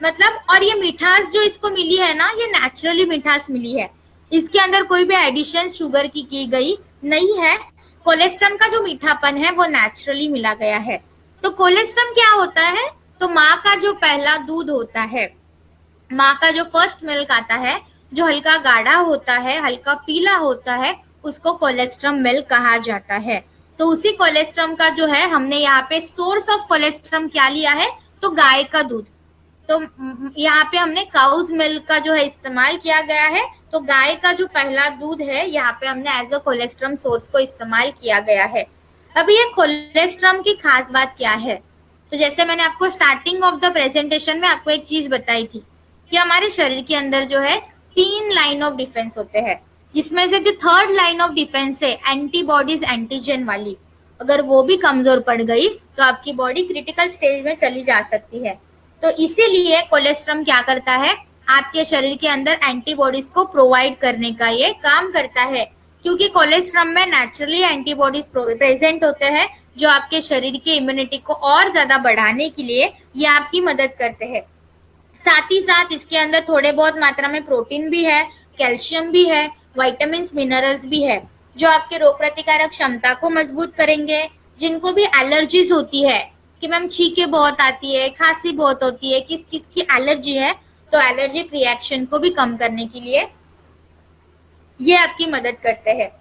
मतलब, और ये मिठास जो इसको मिली है ना, ये नेचुरली मिठास मिली है। इसके अंदर कोई भी एडिशन शुगर की गई नहीं है। कोलेस्ट्रम का जो मीठापन है वो नेचुरली मिला गया है। तो कोलेस्ट्रम क्या होता है? तो माँ का जो पहला दूध होता है, माँ का जो फर्स्ट मिल्क आता है, जो हल्का गाढ़ा होता है, हल्का पीला होता है, उसको कोलेस्ट्रम मिल्क कहा जाता है। तो उसी कोलेस्ट्रम का जो है, हमने यहाँ पे सोर्स ऑफ कोलेस्ट्रम क्या लिया है? तो गाय का दूध। तो यहाँ पे हमने काउज मिल्क का जो है इस्तेमाल किया गया है। तो गाय का जो पहला दूध है यहाँ पे हमने एज अ कोलेस्ट्रम सोर्स को इस्तेमाल किया गया है। अभी ये कोलेस्ट्रम की खास बात क्या है? तो जैसे मैंने आपको स्टार्टिंग ऑफ द प्रेजेंटेशन में आपको एक चीज बताई थी कि हमारे शरीर के अंदर जो है 3 लाइन ऑफ डिफेंस होते हैं, जिसमें से जो 3rd लाइन ऑफ डिफेंस है एंटीबॉडीज एंटीजन वाली, अगर वो भी कमजोर पड़ गई तो आपकी बॉडी क्रिटिकल स्टेज में चली जा सकती है। तो इसीलिए कोलेस्ट्रम क्या करता है? आपके शरीर के अंदर एंटीबॉडीज को प्रोवाइड करने का ये काम करता है, क्योंकि कोलेस्ट्रम में नेचुरली एंटीबॉडीज प्रेजेंट होते हैं जो आपके शरीर की इम्यूनिटी को और ज्यादा बढ़ाने के लिए ये आपकी मदद करते हैं। साथ ही साथ इसके अंदर थोड़े बहुत मात्रा में प्रोटीन भी है, कैल्शियम भी है, विटामिन मिनरल्स भी है, जो आपके रोग प्रतिकारक क्षमता को मजबूत करेंगे। जिनको भी एलर्जीज होती है कि मैम छींके बहुत आती है, खांसी बहुत होती है, किस चीज की एलर्जी है, तो एलर्जिक रिएक्शन को भी कम करने के लिए ये आपकी मदद करते हैं।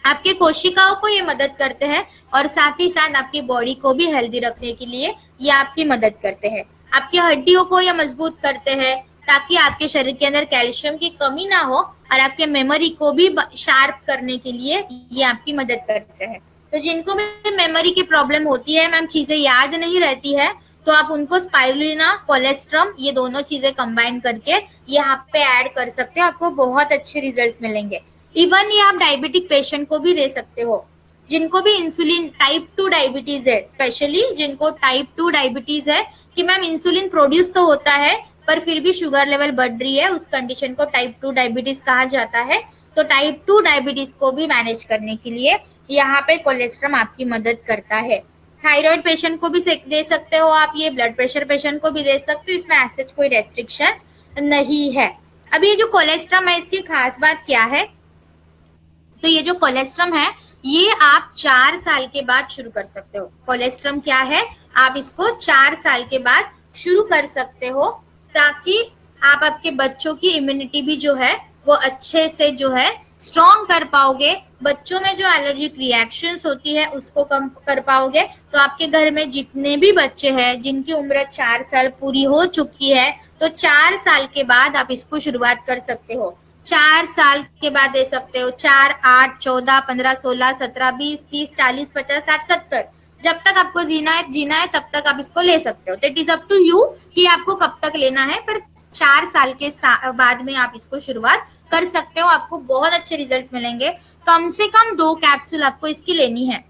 आपके कोशिकाओं को ये मदद करते हैं और साथ ही साथ आपकी बॉडी को भी हेल्दी रखने के लिए ये आपकी मदद करते हैं। आपकी हड्डियों को ये मजबूत करते हैं ताकि आपके शरीर के अंदर कैल्शियम की कमी ना हो, और आपके मेमोरी को भी शार्प करने के लिए ये आपकी मदद करते हैं। तो जिनको भी मेमोरी की प्रॉब्लम होती है, मैम चीजें याद नहीं रहती है, तो आप उनको स्पाइरुलिना, कोलेस्ट्रम, ये दोनों चीजें कंबाइन करके यहाँ पे ऐड कर सकते हो। आपको बहुत अच्छे रिजल्ट्स मिलेंगे। इवन ये आप डायबिटिक पेशेंट को भी दे सकते हो, जिनको भी इंसुलिन टाइप 2 डायबिटीज है, स्पेशली जिनको टाइप 2 डायबिटीज है कि मैम इंसुलिन प्रोड्यूस तो होता है पर फिर भी शुगर लेवल बढ़ रही है, उस कंडीशन को टाइप 2 डायबिटीज कहा जाता है। तो टाइप 2 डायबिटीज को भी मैनेज करने के लिए यहाँ पे कोलेस्ट्रम आपकी मदद करता है। थायराइड पेशेंट को भी दे सकते हो आप, ये ब्लड प्रेशर पेशेंट को भी दे सकते हो, इसमें ऐसे कोई रेस्ट्रिक्शंस नहीं है। अब ये जो कोलेस्ट्रम है इसकी खास बात क्या है? तो ये जो कोलेस्ट्रम है ये आप 4 साल के बाद शुरू कर सकते हो। कोलेस्ट्रम क्या है? आप इसको 4 साल के बाद शुरू कर सकते हो, ताकि आप आपके बच्चों की इम्यूनिटी भी जो है वो अच्छे से जो है स्ट्रॉन्ग कर पाओगे। बच्चों में जो एलर्जिक रिएक्शंस होती है उसको कम कर पाओगे। तो आपके घर में जितने भी बच्चे हैं जिनकी उम्र 4 साल पूरी हो चुकी है, तो 4 साल के बाद आप इसको शुरुआत कर सकते हो। 4 साल के बाद दे सकते हो, 4, 8, 14, 15, 16, 17, 20, 30, 40, 50, 60, 70, जब तक आपको जीना है तब तक आप इसको ले सकते हो। तो it is up to you कि आपको कब तक लेना है, पर 4 साल के बाद में आप इसको शुरुआत कर सकते हो, आपको बहुत अच्छे रिजल्ट्स मिलेंगे। कम से कम 2 कैप्सूल आपको इसकी लेनी है,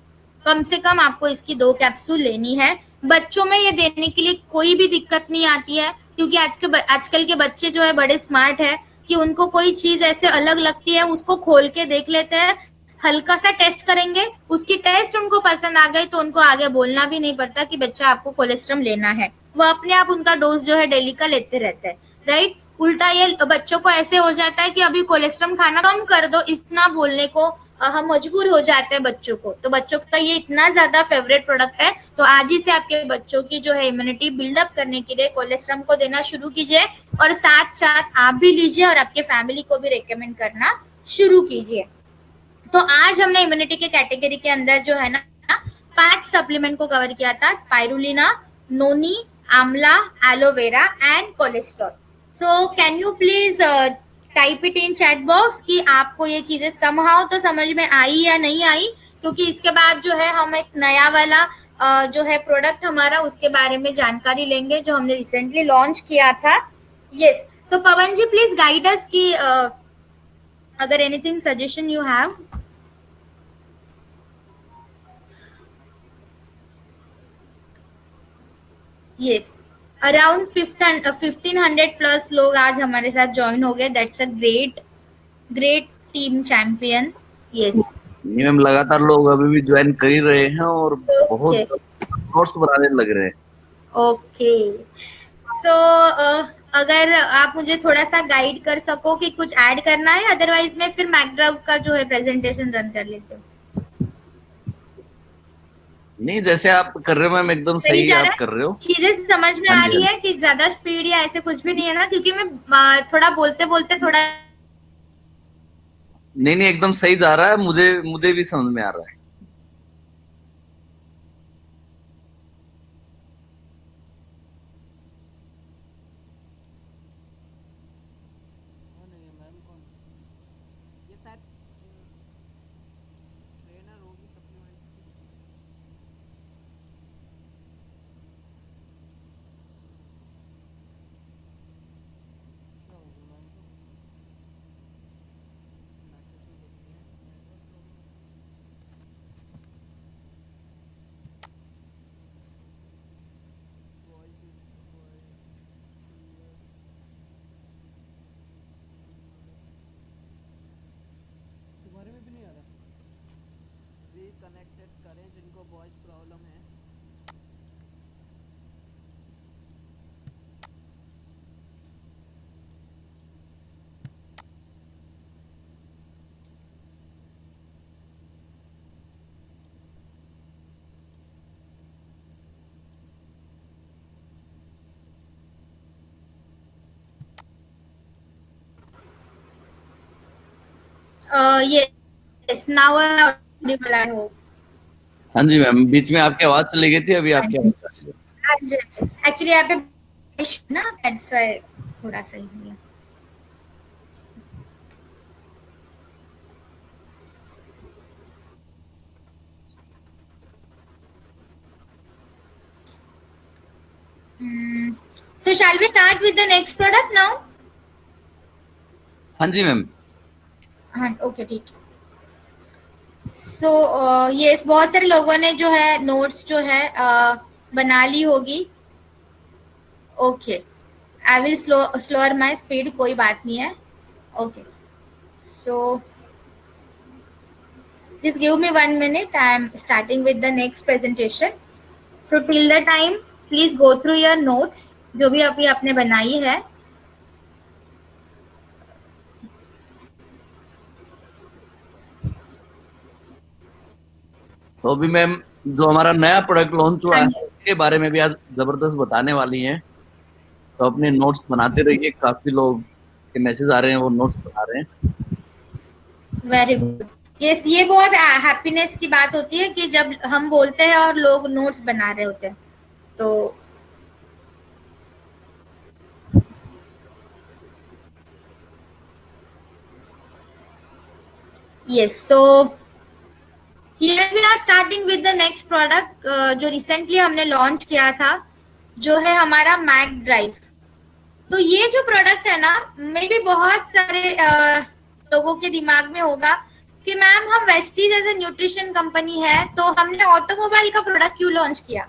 कम से कम आपको इसकी 2 कैप्सूल लेनी है। बच्चों में ये देने के लिए कोई भी दिक्कत नहीं आती है, क्योंकि आजकल के बच्चे जो है बड़े स्मार्ट है कि उनको कोई चीज ऐसे अलग लगती है उसको खोल के देख लेते हैं, हल्का सा टेस्ट करेंगे, उसकी टेस्ट उनको पसंद आ गई तो उनको आगे बोलना भी नहीं पड़ता कि बच्चा आपको कोलेस्ट्रम लेना है, वो अपने आप उनका डोज जो है डेली का लेते रहते हैं, राइट। उल्टा ये बच्चों को ऐसे हो जाता है कि अभी कोलेस्ट्रम खाना कम कर दो, इतना बोलने को हम मजबूर हो जाते हैं बच्चों को। तो बच्चों का ये इतना ज्यादा फेवरेट प्रोडक्ट है, तो आज ही से आपके बच्चों की जो है इम्यूनिटी बिल्डअप करने के लिए कोलेस्ट्रम को देना शुरू कीजिए, और साथ साथ आप भी लीजिए और आपके फैमिली को भी रेकमेंड करना शुरू कीजिए। तो आज हमने इम्यूनिटी के कैटेगरी के अंदर जो है ना 5 सप्लीमेंट को कवर किया था, स्पाइरुलिना, नोनी, आंवला, aloe vera and cholesterol. So can you please type it in chat box कि आपको ये चीजें समहाउ तो समझ में आई या नहीं आई, क्योंकि इसके बाद जो है हम एक नया वाला जो है प्रोडक्ट हमारा उसके बारे में जानकारी लेंगे जो हमने रिसेंटली लॉन्च किया था। Yes, so Pawan ji please guide us कि अगर anything suggestion you have. Yes, around 1500 plus लोग आज हमारे साथ ज्वाइन हो गए, that's a great team champion. Yes ma'am, लगातार लोग अभी भी ज्वाइन कर ही रहे हैं और बहुत कोर्स बनाने लग रहे हैं। ओके, सो अगर आप मुझे थोड़ा सा गाइड कर सको कि कुछ ऐड करना है, अदरवाइज मैं फिर मैकड्रव का जो है प्रेजेंटेशन रन कर लेती हूँ। नहीं, जैसे आप कर रहे हो मैम, एकदम सही आप कर रहे हो। चीजें समझ में आ रही है कि ज्यादा स्पीड या ऐसे कुछ भी नहीं है ना, क्योंकि मैं थोड़ा बोलते बोलते थोड़ा नहीं, एकदम सही जा रहा है, मुझे भी समझ में आ रहा है। कनेक्टेड करें जिनको वॉइस प्रॉब्लम है। Yes, now audible I hope. हाँ जी मैम, बीच में आपकी आवाज चली गई थी, अभी आपकी आवाज आ रही है। हाँ जी, एक्चुअली यहाँ पे ना दैट्स व्हाई थोड़ा सा ही हुआ। So shall we start with the next product now? हाँ जी मैम। हाँ, ओके ठीक है। सो यस, बहुत सारे लोगों ने जो है नोट्स जो है बना ली होगी। Okay, I will slower my speed, कोई बात नहीं है। Okay, so just give me 1 minute, I am starting with the next presentation. So till the time please go through your notes जो भी अभी आपने बनाई है। तो अभी मैम जो हमारा नया प्रोडक्ट लॉन्च हुआ है उसके बारे में भी आज जबरदस्त बताने वाली हैं, तो अपने नोट्स बनाते रहिए। काफी लोग के मैसेज आ रहे हैं, वो नोट्स बना रहे हैं। Very good. यस, ये बहुत हैप्पीनेस की बात होती है कि जब हम बोलते हैं और लोग नोट्स बना रहे होते हैं। तो yes, so here we are starting with the next product जो रिसेंटली हमने लॉन्च किया था, जो है हमारा मैक ड्राइव। तो ये जो प्रोडक्ट है ना, मे भी बहुत सारे लोगों के दिमाग में होगा कि मैम हम Vestige as a nutrition company है तो हमने ऑटोमोबाइल का प्रोडक्ट क्यों लॉन्च किया।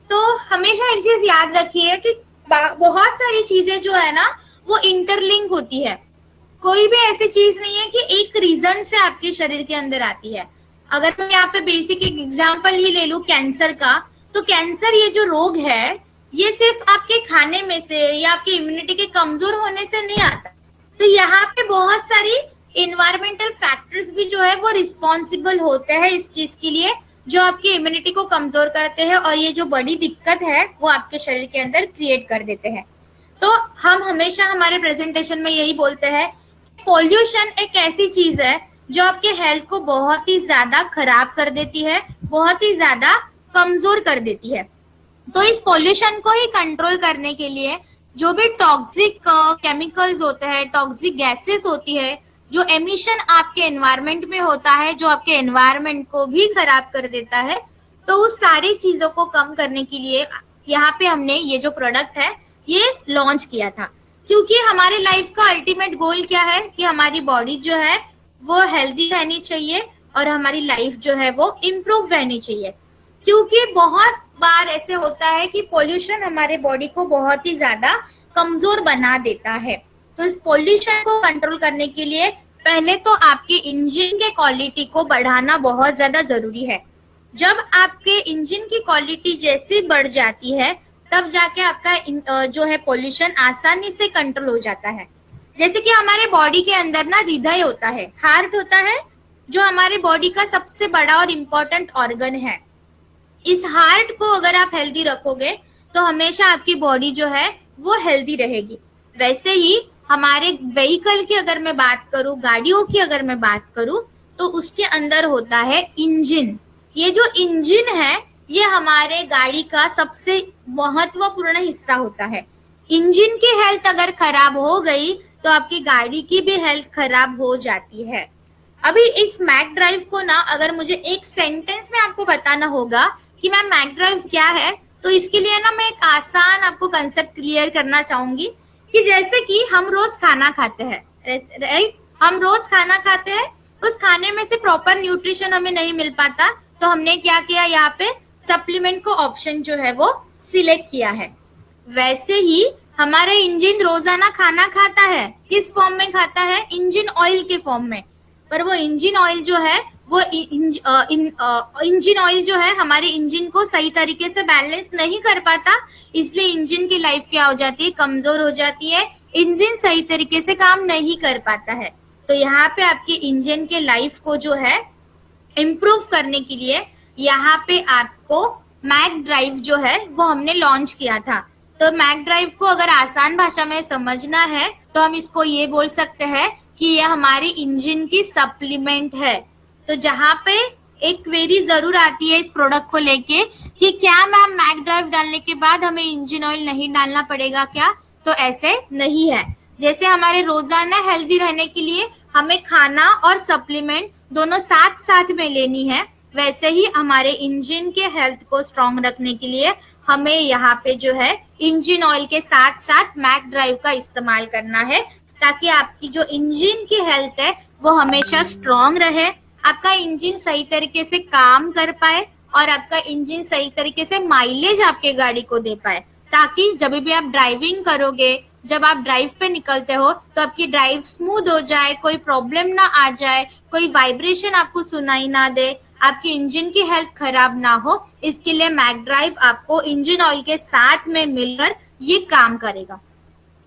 तो हमेशा एक चीज याद रखिए कि बहुत सारी चीजें जो है ना वो इंटरलिंक होती है। कोई भी ऐसी चीज नहीं है कि एक रीजन से आपके शरीर के अंदर आती है। अगर मैं यहाँ पे बेसिक एक एग्जांपल ही ले लूं कैंसर का, तो कैंसर ये जो रोग है ये सिर्फ आपके खाने में से या आपकी इम्यूनिटी के कमजोर होने से नहीं आता। तो यहाँ पे बहुत सारी इन्वायरमेंटल फैक्टर्स भी जो है वो रिस्पॉन्सिबल होते हैं इस चीज के लिए, जो आपकी इम्यूनिटी को कमजोर करते हैं और ये जो बड़ी दिक्कत है वो आपके शरीर के अंदर क्रिएट कर देते हैं। तो हम हमेशा हमारे प्रेजेंटेशन में यही बोलते हैं, पोल्यूशन एक ऐसी चीज है जो आपके हेल्थ को बहुत ही ज्यादा खराब कर देती है, बहुत ही ज्यादा कमजोर कर देती है। तो इस पोल्यूशन को ही कंट्रोल करने के लिए जो भी टॉक्सिक केमिकल्स होते हैं, टॉक्सिक गैसेस होती है, जो एमिशन आपके एनवायरनमेंट में होता है, जो आपके एनवायरनमेंट को भी खराब कर देता है, तो उस सारी चीजों को कम करने के लिए यहाँ पे हमने ये जो प्रोडक्ट है ये लॉन्च किया था। क्योंकि हमारे लाइफ का अल्टीमेट गोल क्या है कि हमारी बॉडी जो है वो हेल्दी रहनी चाहिए और हमारी लाइफ जो है वो इम्प्रूव रहनी चाहिए। क्योंकि बहुत बार ऐसे होता है कि पोल्यूशन हमारे बॉडी को बहुत ही ज्यादा कमजोर बना देता है। तो इस पोल्यूशन को कंट्रोल करने के लिए पहले तो आपके इंजन के क्वालिटी को बढ़ाना बहुत ज्यादा जरूरी है। जब आपके इंजन की क्वालिटी जैसे बढ़ जाती है तब जाके आपका जो है पोल्यूशन आसानी से कंट्रोल हो जाता है। जैसे कि हमारे बॉडी के अंदर ना हृदय होता है, हार्ट होता है, जो हमारे बॉडी का सबसे बड़ा और इम्पोर्टेंट ऑर्गन है। इस हार्ट को अगर आप हेल्दी रखोगे तो हमेशा आपकी बॉडी जो है वो हेल्दी रहेगी। वैसे ही हमारे व्हीकल की अगर मैं बात करूं, गाड़ियों की अगर मैं बात करूं, तो उसके अंदर होता है इंजन। ये जो इंजन है ये हमारे गाड़ी का सबसे महत्वपूर्ण हिस्सा होता है। इंजन की हेल्थ अगर खराब हो गई तो आपकी गाड़ी की भी हेल्थ खराब हो जाती है। अभी इस मैक ड्राइव को ना अगर मुझे एक सेंटेंस में आपको बताना होगा कि मैम मैक ड्राइव क्या है, तो इसके लिए ना मैं एक आसान आपको कंसेप्ट क्लियर करना चाहूंगी कि जैसे कि हम रोज खाना खाते हैं, राइट, हम रोज खाना खाते हैं, उस खाने में से प्रॉपर न्यूट्रिशन हमें नहीं मिल पाता, तो हमने क्या किया, यहाँ पे सप्लीमेंट को ऑप्शन जो है वो सिलेक्ट किया है। वैसे ही हमारा इंजन रोजाना खाना खाता है, किस फॉर्म में खाता है, इंजन ऑयल के फॉर्म में। पर वो इंजन ऑयल जो है वो इंजन ऑयल जो है हमारे इंजन को सही तरीके से बैलेंस नहीं कर पाता, इसलिए इंजन की लाइफ क्या हो जाती है, कमजोर हो जाती है, इंजन सही तरीके से काम नहीं कर पाता है। तो यहाँ पे आपके इंजन के लाइफ को जो है इम्प्रूव करने के लिए यहाँ पे आपको मैक ड्राइव जो है वो हमने लॉन्च किया था। तो मैक ड्राइव को अगर आसान भाषा में समझना है तो हम इसको ये बोल सकते हैं कि ये हमारी इंजन की सप्लीमेंट है। तो जहाँ पे एक क्वेरी जरूर आती है इस प्रोडक्ट को लेके कि क्या मैम मैक ड्राइव डालने के बाद हमें इंजन ऑयल नहीं डालना पड़ेगा क्या, तो ऐसे नहीं है। जैसे हमारे रोजाना हेल्दी रहने के लिए हमें खाना और सप्लीमेंट दोनों साथ साथ में लेनी है, वैसे ही हमारे इंजन के हेल्थ को स्ट्रॉन्ग रखने के लिए हमें यहाँ पे जो है इंजन ऑयल के साथ साथ मैक ड्राइव का इस्तेमाल करना है, ताकि आपकी जो इंजन की हेल्थ है वो हमेशा स्ट्रॉन्ग रहे, आपका इंजन सही तरीके से काम कर पाए और आपका इंजन सही तरीके से माइलेज आपके गाड़ी को दे पाए, ताकि जब भी आप ड्राइविंग करोगे, जब आप ड्राइव पे निकलते हो तो आपकी ड्राइव स्मूथ हो जाए, कोई प्रॉब्लम ना आ जाए, कोई वाइब्रेशन आपको सुनाई ना दे, आपकी इंजन की हेल्थ खराब ना हो। इसके लिए मैक ड्राइव आपको इंजन ऑयल के साथ में मिलकर ये काम करेगा।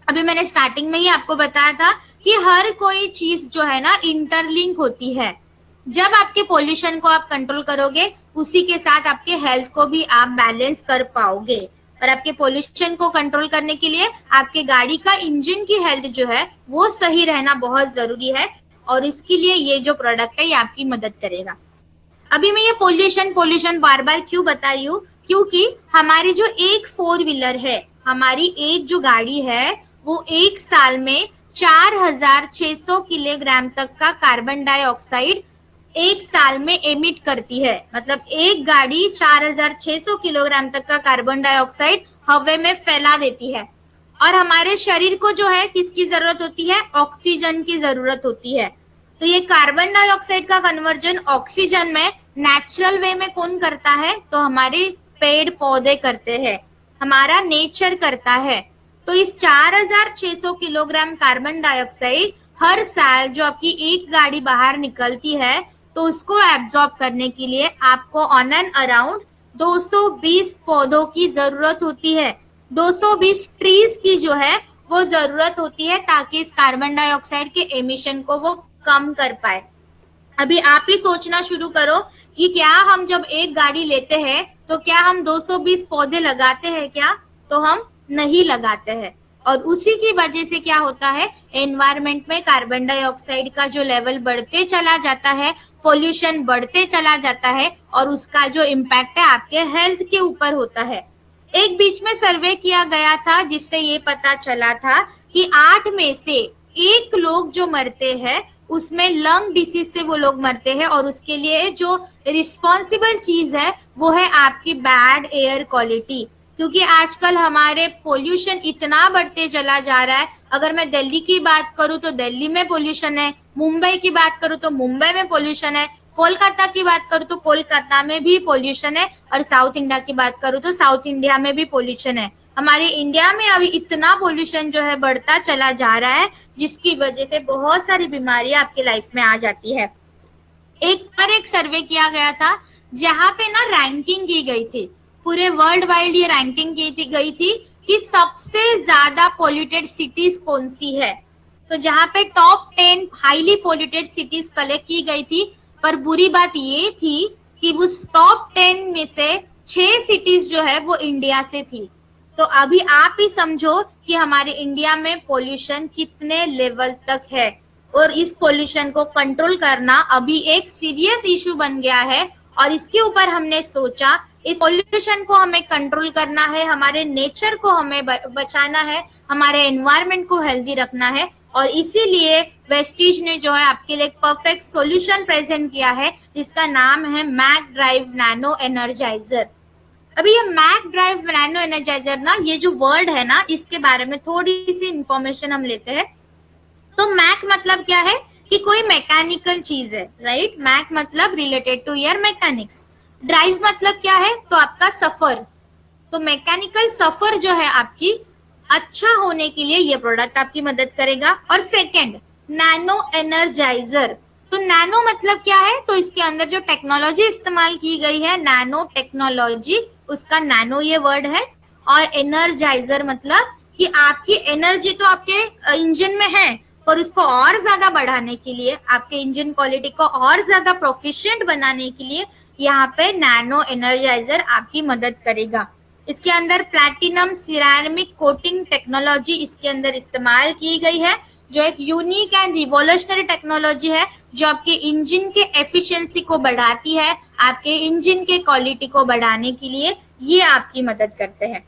अभी मैंने स्टार्टिंग में ही आपको बताया था कि हर कोई चीज जो है ना इंटरलिंक होती है। जब आपके पोल्यूशन को आप कंट्रोल करोगे उसी के साथ आपके हेल्थ को भी आप बैलेंस कर पाओगे। और आपके पोल्यूशन को कंट्रोल करने के लिए आपके गाड़ी का इंजन की हेल्थ जो है वो सही रहना बहुत जरूरी है, और इसके लिए ये जो प्रोडक्ट है ये आपकी मदद करेगा। अभी मैं ये पोल्यूशन बार बार क्यों बता रही हूँ, क्योंकि हमारी जो एक 4 व्हीलर है, हमारी एक जो गाड़ी है वो एक साल में 4600 किलोग्राम तक का कार्बन डाइऑक्साइड एक साल में एमिट करती है। मतलब एक गाड़ी 4600 किलोग्राम तक का कार्बन डाइऑक्साइड हवा में फैला देती है। और हमारे शरीर को जो है किसकी जरूरत होती है, ऑक्सीजन की जरूरत होती है। तो ये कार्बन डाइऑक्साइड का कन्वर्जन ऑक्सीजन में नेचुरल वे में कौन करता है, तो हमारे पेड़ पौधे करते हैं, हमारा नेचर करता है। तो इस 4600 किलोग्राम कार्बन डाइऑक्साइड हर साल जो आपकी एक गाड़ी बाहर निकलती है, तो उसको एब्जॉर्ब करने के लिए आपको ऑन एंड अराउंड 220 पौधों की जरूरत होती है, 220 ट्रीज की जो है वो जरूरत होती है, ताकि इस कार्बन डाइऑक्साइड के एमिशन को वो कम कर पाए। अभी आप ही सोचना शुरू करो कि क्या हम जब एक गाड़ी लेते हैं तो क्या हम 220 पौधे लगाते हैं क्या, तो हम नहीं लगाते हैं। और उसी की वजह से क्या होता है, एनवायरमेंट में कार्बन डाइऑक्साइड का जो लेवल बढ़ते चला जाता है, पोल्यूशन बढ़ते चला जाता है, और उसका जो इम्पैक्ट है आपके हेल्थ के ऊपर होता है। एक बीच में सर्वे किया गया था जिससे ये पता चला था कि 8 में से 1 लोग जो मरते हैं उसमें लंग डिसीज से वो लोग मरते हैं, और उसके लिए जो रिस्पॉन्सिबल चीज है वो है आपकी बैड एयर क्वालिटी। क्योंकि आजकल हमारे पोल्यूशन इतना बढ़ते चला जा रहा है। अगर मैं दिल्ली की बात करूं तो दिल्ली में पोल्यूशन है, मुंबई की बात करूं तो मुंबई में पोल्यूशन है, कोलकाता की बात करूं तो कोलकाता में भी पोल्यूशन है, और साउथ इंडिया की बात करूं तो साउथ इंडिया में भी पोल्यूशन है। हमारे इंडिया में अभी इतना पोल्यूशन जो है बढ़ता चला जा रहा है, जिसकी वजह से बहुत सारी बीमारियां आपकी लाइफ में आ जाती है। एक सर्वे किया गया था जहां पे ना रैंकिंग की गई थी, पूरे वर्ल्ड वाइड ये रैंकिंग की गई थी कि सबसे ज्यादा पोल्यूटेड सिटीज कौन सी है। तो जहां पे top 10 highly polluted cities collect की गई थी, पर बुरी बात ये थी कि उस टॉप 10 में से 6 सिटीज जो है वो इंडिया से थी। तो अभी आप ही समझो कि हमारे इंडिया में पोल्यूशन कितने लेवल तक है, और इस पोल्यूशन को कंट्रोल करना अभी एक सीरियस इशू बन गया है। और इसके ऊपर हमने सोचा इस पोल्यूशन को हमें कंट्रोल करना है, हमारे नेचर को हमें बचाना है, हमारे एनवायरनमेंट को हेल्दी रखना है, और इसीलिए वेस्टीज ने जो है आपके लिए एक परफेक्ट सॉल्यूशन प्रेजेंट किया है, जिसका नाम है मैक ड्राइव नैनो एनर्जाइजर। अभी ये मैक ड्राइव नैनो एनर्जाइजर ना, ये जो वर्ड है ना, इसके बारे में थोड़ी सी इंफॉर्मेशन हम लेते हैं। तो मैक मतलब क्या है कि कोई मैकेनिकल चीज है, राइट। मैक मतलब related to your mechanics. Drive मतलब क्या है, तो आपका सफर। तो मैकेनिकल सफर जो है आपकी अच्छा होने के लिए ये प्रोडक्ट आपकी मदद करेगा। और सेकंड, नैनो एनर्जाइजर। तो नैनो मतलब क्या है, तो इसके अंदर जो टेक्नोलॉजी इस्तेमाल की गई है, नैनो टेक्नोलॉजी, उसका नैनो ये वर्ड है। और एनर्जाइजर मतलब कि आपकी एनर्जी तो आपके इंजन में है, और उसको और ज्यादा बढ़ाने के लिए, आपके इंजन क्वालिटी को और ज्यादा प्रोफिशिएंट बनाने के लिए यहाँ पे नैनो एनर्जाइजर आपकी मदद करेगा। इसके अंदर प्लैटिनम सिरेमिक कोटिंग टेक्नोलॉजी इसके अंदर इस्तेमाल की गई है, जो एक यूनिक एंड रिवॉल्यूशनरी टेक्नोलॉजी है, जो आपके इंजन के एफिशिएंसी को बढ़ाती है, आपके इंजन के क्वालिटी को बढ़ाने के लिए ये आपकी मदद करते हैं।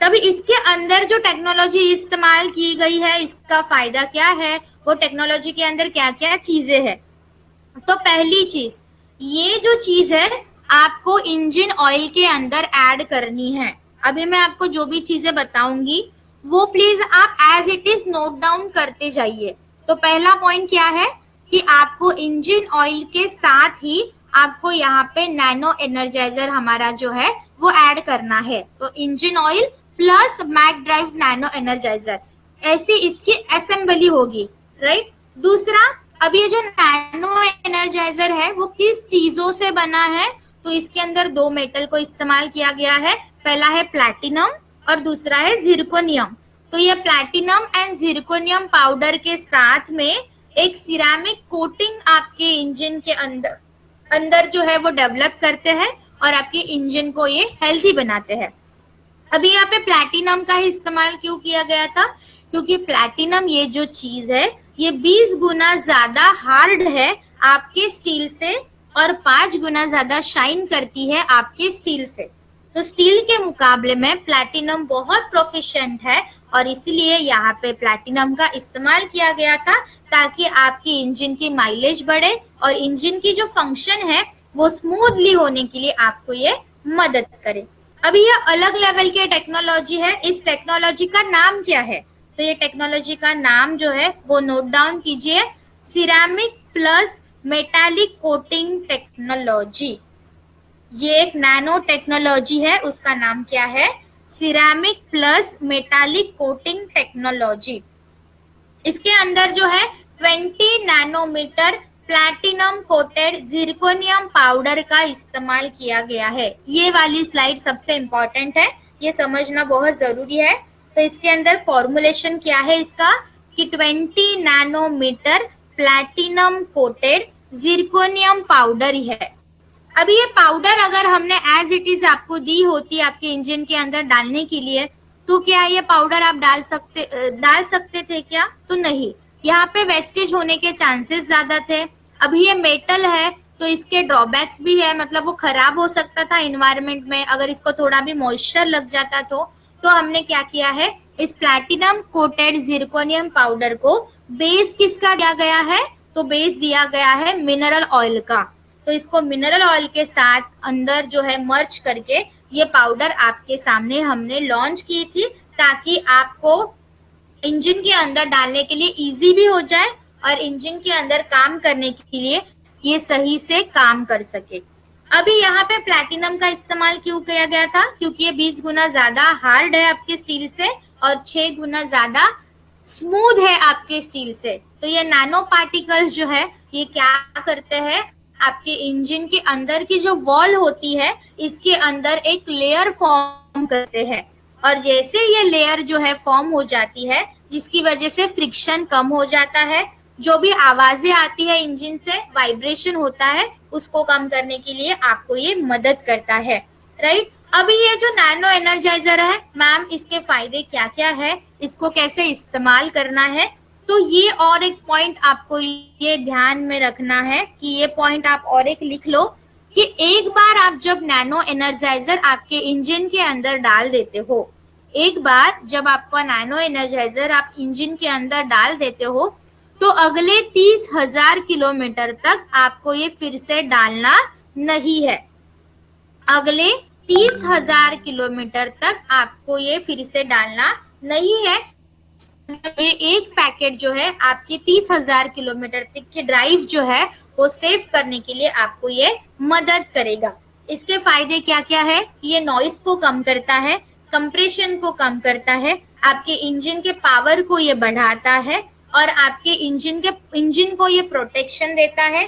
तभी इसके अंदर जो टेक्नोलॉजी इस्तेमाल की गई है, इसका फायदा क्या है, वो टेक्नोलॉजी के अंदर क्या क्या चीजें हैं। तो पहली चीज, ये जो चीज है आपको इंजन ऑयल के अंदर ऐड करनी है। अभी मैं आपको जो भी चीजें बताऊंगी वो प्लीज आप as it is note down करते जाइए। तो पहला पॉइंट क्या है कि आपको इंजन ऑयल के साथ ही आपको यहाँ पे नैनो एनर्जाइजर हमारा जो है वो ऐड करना है। तो engine oil plus mac drive nano energizer, ऐसी इसकी असेंबली होगी, राइट। दूसरा, अब ये जो नैनो एनर्जाइजर है वो किस चीजों से बना है, तो इसके अंदर 2 मेटल को इस्तेमाल किया गया है। पहला है प्लैटिनम और दूसरा है जिरकोनियम। तो ये प्लैटिनम एंड जिरकोनियम पाउडर के साथ में एक सिरेमिक कोटिंग आपके इंजन के अंदर जो है वो डेवलप करते हैं, और आपके इंजन को ये हेल्थी बनाते हैं। अभी यहाँ पे प्लैटिनम का ही इस्तेमाल क्यों किया गया था, क्योंकि प्लैटिनम ये जो चीज है ये 20 गुना ज्यादा हार्ड है आपके स्टील से, और 5 गुना ज्यादा शाइन करती है आपके स्टील से। तो स्टील के मुकाबले में प्लैटिनम बहुत प्रोफिशिएंट है, और इसलिए यहाँ पे प्लैटिनम का इस्तेमाल किया गया था, ताकि आपकी इंजन की माइलेज बढ़े और इंजन की जो फंक्शन है वो स्मूथली होने के लिए आपको ये मदद करे। अभी ये अलग लेवल की टेक्नोलॉजी है। इस टेक्नोलॉजी का नाम क्या है? तो ये टेक्नोलॉजी का नाम जो है वो नोट डाउन कीजिए, ceramic plus metallic coating technology. ये एक नैनो टेक्नोलॉजी है, उसका नाम क्या है? Ceramic plus metallic coating technology. इसके अंदर जो है 20 nanometre platinum coated zirconium powder का इस्तेमाल किया गया है। ये वाली स्लाइड सबसे इंपॉर्टेंट है, ये समझना बहुत जरूरी है। तो इसके अंदर फॉर्मुलेशन क्या है इसका कि 20 nanometre platinum coated zirconium powder ही है। अभी ये पाउडर अगर हमने एज इट इज आपको दी होती आपके इंजन के अंदर डालने के लिए, तो क्या ये पाउडर आप डाल सकते थे क्या? तो नहीं, यहाँ पे वेस्टेज होने के चांसेस ज्यादा थे। अभी ये मेटल है तो इसके ड्रॉबैक्स भी है, मतलब वो खराब हो सकता था एनवायरनमेंट में अगर इसको थोड़ा भी मॉइस्चर लग जाता तो हमने क्या किया है, इस प्लैटिनम कोटेड जिरकोनियम पाउडर को बेस किसका दिया गया है? तो बेस दिया गया है मिनरल ऑयल का। तो इसको मिनरल ऑयल के साथ अंदर जो है मर्ज करके ये पाउडर आपके सामने हमने लॉन्च की थी, ताकि आपको इंजन के अंदर डालने के लिए इजी भी हो जाए और इंजन के अंदर काम करने के लिए ये सही से काम कर सके। अभी यहाँ पे प्लैटिनम का इस्तेमाल क्यों किया गया था? क्योंकि ये 20 गुना ज्यादा हार्ड है आपके स्टील से और 6 गुना ज्यादा स्मूथ है आपके स्टील से। तो ये नैनो पार्टिकल्स जो है ये क्या करते हैं, आपके इंजन के अंदर की जो वॉल होती है इसके अंदर एक लेयर फॉर्म करते हैं, और जैसे ये लेयर जो है फॉर्म हो जाती है जिसकी वजह से फ्रिक्शन कम हो जाता है, जो भी आवाजें आती है इंजन से वाइब्रेशन होता है उसको कम करने के लिए आपको ये मदद करता है, राइट। अभी ये जो नैनो एनर्जाइजर है मैम, इसके फायदे क्या क्या है, इसको कैसे इस्तेमाल करना है, तो ये और एक पॉइंट आपको ये ध्यान में रखना है कि ये पॉइंट आप और एक लिख लो कि एक बार आप जब नैनो एनर्जाइजर आपके इंजन के अंदर डाल देते हो, एक बार जब आपका नैनो एनर्जाइजर आप इंजन के अंदर डाल देते हो तो अगले 30,000 किलोमीटर तक आपको ये फिर से डालना नहीं है। अगले 30,000 किलोमीटर तक आपको ये फिर से डालना नहीं है। ये एक पैकेट जो है आपकी 30,000 किलोमीटर तक की ड्राइव जो है वो सेव करने के लिए आपको ये मदद करेगा। इसके फायदे क्या क्या है? ये नॉइस को कम करता है, कंप्रेशन को कम करता है, आपके इंजन के पावर को ये बढ़ाता है और आपके इंजन को ये प्रोटेक्शन देता है।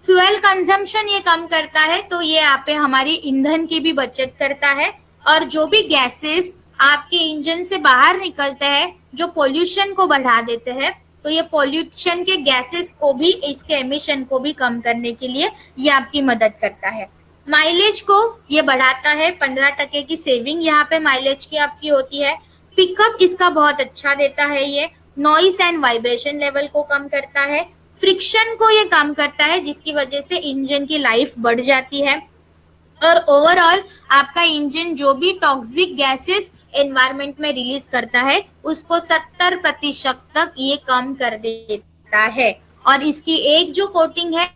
फ्यूल कंजम्पशन ये कम करता है, तो ये आप पे हमारी ईंधन की भी बचत करता है। और जो भी गैसेस आपके इंजन से बाहर निकलते हैं जो पोल्यूशन को बढ़ा देते हैं, तो ये पोल्यूशन के गैसेस को भी, इसके एमिशन को भी कम करने के लिए ये आपकी मदद करता है। माइलेज को ये बढ़ाता है, 15% की सेविंग यहाँ पे माइलेज की आपकी होती है। पिकअप इसका बहुत अच्छा देता है, ये नॉइस एंड वाइब्रेशन लेवल को कम करता है, फ्रिक्शन को ये कम करता है जिसकी वजह से इंजन की लाइफ बढ़ जाती है, और ओवरऑल आपका इंजन जो भी टॉक्सिक गैसेस एनवायरनमेंट में रिलीज करता है उसको 70% तक ये कम कर देता है। और इसकी एक जो कोटिंग है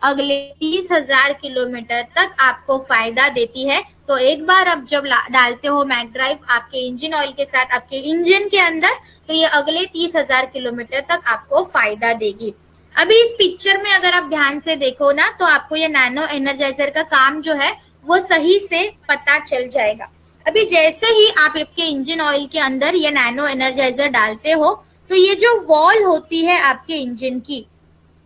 अगले 30,000 किलोमीटर तक आपको फायदा देती है। तो एक बार अब जब डालते हो मैक ड्राइव आपके इंजन ऑयल के साथ आपके इंजन के अंदर, तो ये अगले 30,000 किलोमीटर तक आपको फायदा देगी। अभी इस पिक्चर में अगर आप ध्यान से देखो ना, तो आपको ये नैनो एनर्जाइजर का काम जो है वो सही से पता चल जाएगा। अभी जैसे ही आप आपके इंजन ऑयल के अंदर ये नैनो एनर्जाइजर डालते हो, तो ये जो वॉल होती है आपके इंजन की,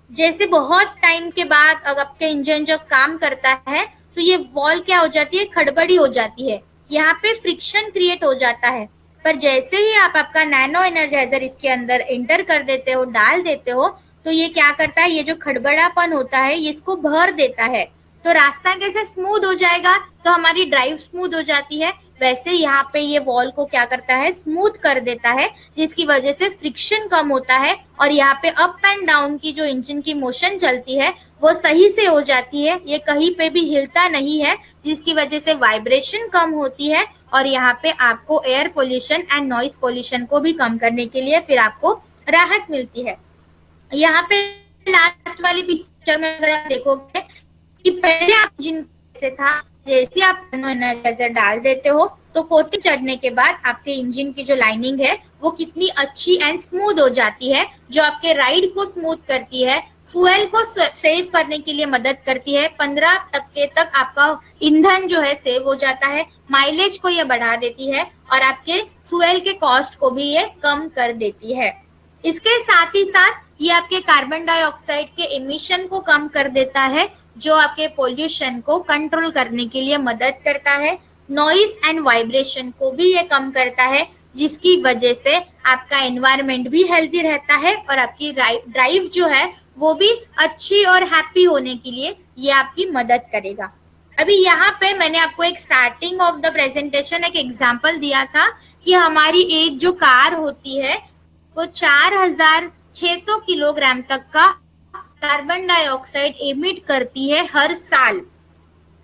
जैसे बहुत टाइम के बाद अगर आपके इंजन जब काम करता है तो ये वॉल क्या हो जाती है, खड़बड़ी हो जाती है, यहाँ पे फ्रिक्शन क्रिएट हो जाता है। पर जैसे ही आप आपका नैनो एनर्जाइजर इसके अंदर एंटर कर देते हो, डाल देते हो, तो ये क्या करता है, ये जो खड़बड़ापन होता है इसको भर देता है। तो रास्ता कैसे स्मूथ हो जाएगा, तो हमारी ड्राइव स्मूथ हो जाती है। वैसे यहाँ पे ये वॉल को क्या करता है, स्मूथ कर देता है, जिसकी वजह से फ्रिक्शन कम होता है और यहाँ पे अप एंड डाउन की जो इंजन की मोशन चलती है वो सही से हो जाती है, ये कहीं पे भी हिलता नहीं है, जिसकी वजह से वाइब्रेशन कम होती है और यहाँ पे आपको air pollution and noise pollution को भी कम करने के लिए फिर आपको राहत मिलती है। यहाँ पे लास्ट वाली पिक्चर में अगर आप देखोगे कि पहले आप इंजन कैसे था, जैसे आप नैनो एनर्जाइजर डाल देते हो तो कोटिंग चढ़ने के बाद आपके इंजन की जो लाइनिंग है वो कितनी अच्छी एंड स्मूथ हो जाती है, जो आपके राइड को स्मूथ करती है, फ्यूल को सेव करने के लिए मदद करती है। 15% तक आपका ईंधन जो है सेव हो जाता है, माइलेज को ये बढ़ा देती है और आपके फ्यूल के कॉस्ट को भी ये कम कर देती है। इसके साथ ही साथ ये आपके कार्बन डाइऑक्साइड के एमिशन को कम कर देता है, जो आपके पोल्यूशन को कंट्रोल करने के लिए मदद करता है। नॉइस एंड वाइब्रेशन को भी ये कम करता है, जिसकी वजह से आपका एनवायरनमेंट भी हेल्दी रहता है और आपकी ड्राइव जो है वो भी अच्छी और हैप्पी होने के लिए ये आपकी मदद करेगा। अभी यहाँ पे मैंने आपको एक स्टार्टिंग ऑफ द प्रेजेंटेशन एक एग्जांपल दिया था कि हमारी एक जो कार होती है वो 4600 किलोग्राम तक का कार्बन डाइऑक्साइड एमिट करती है हर साल,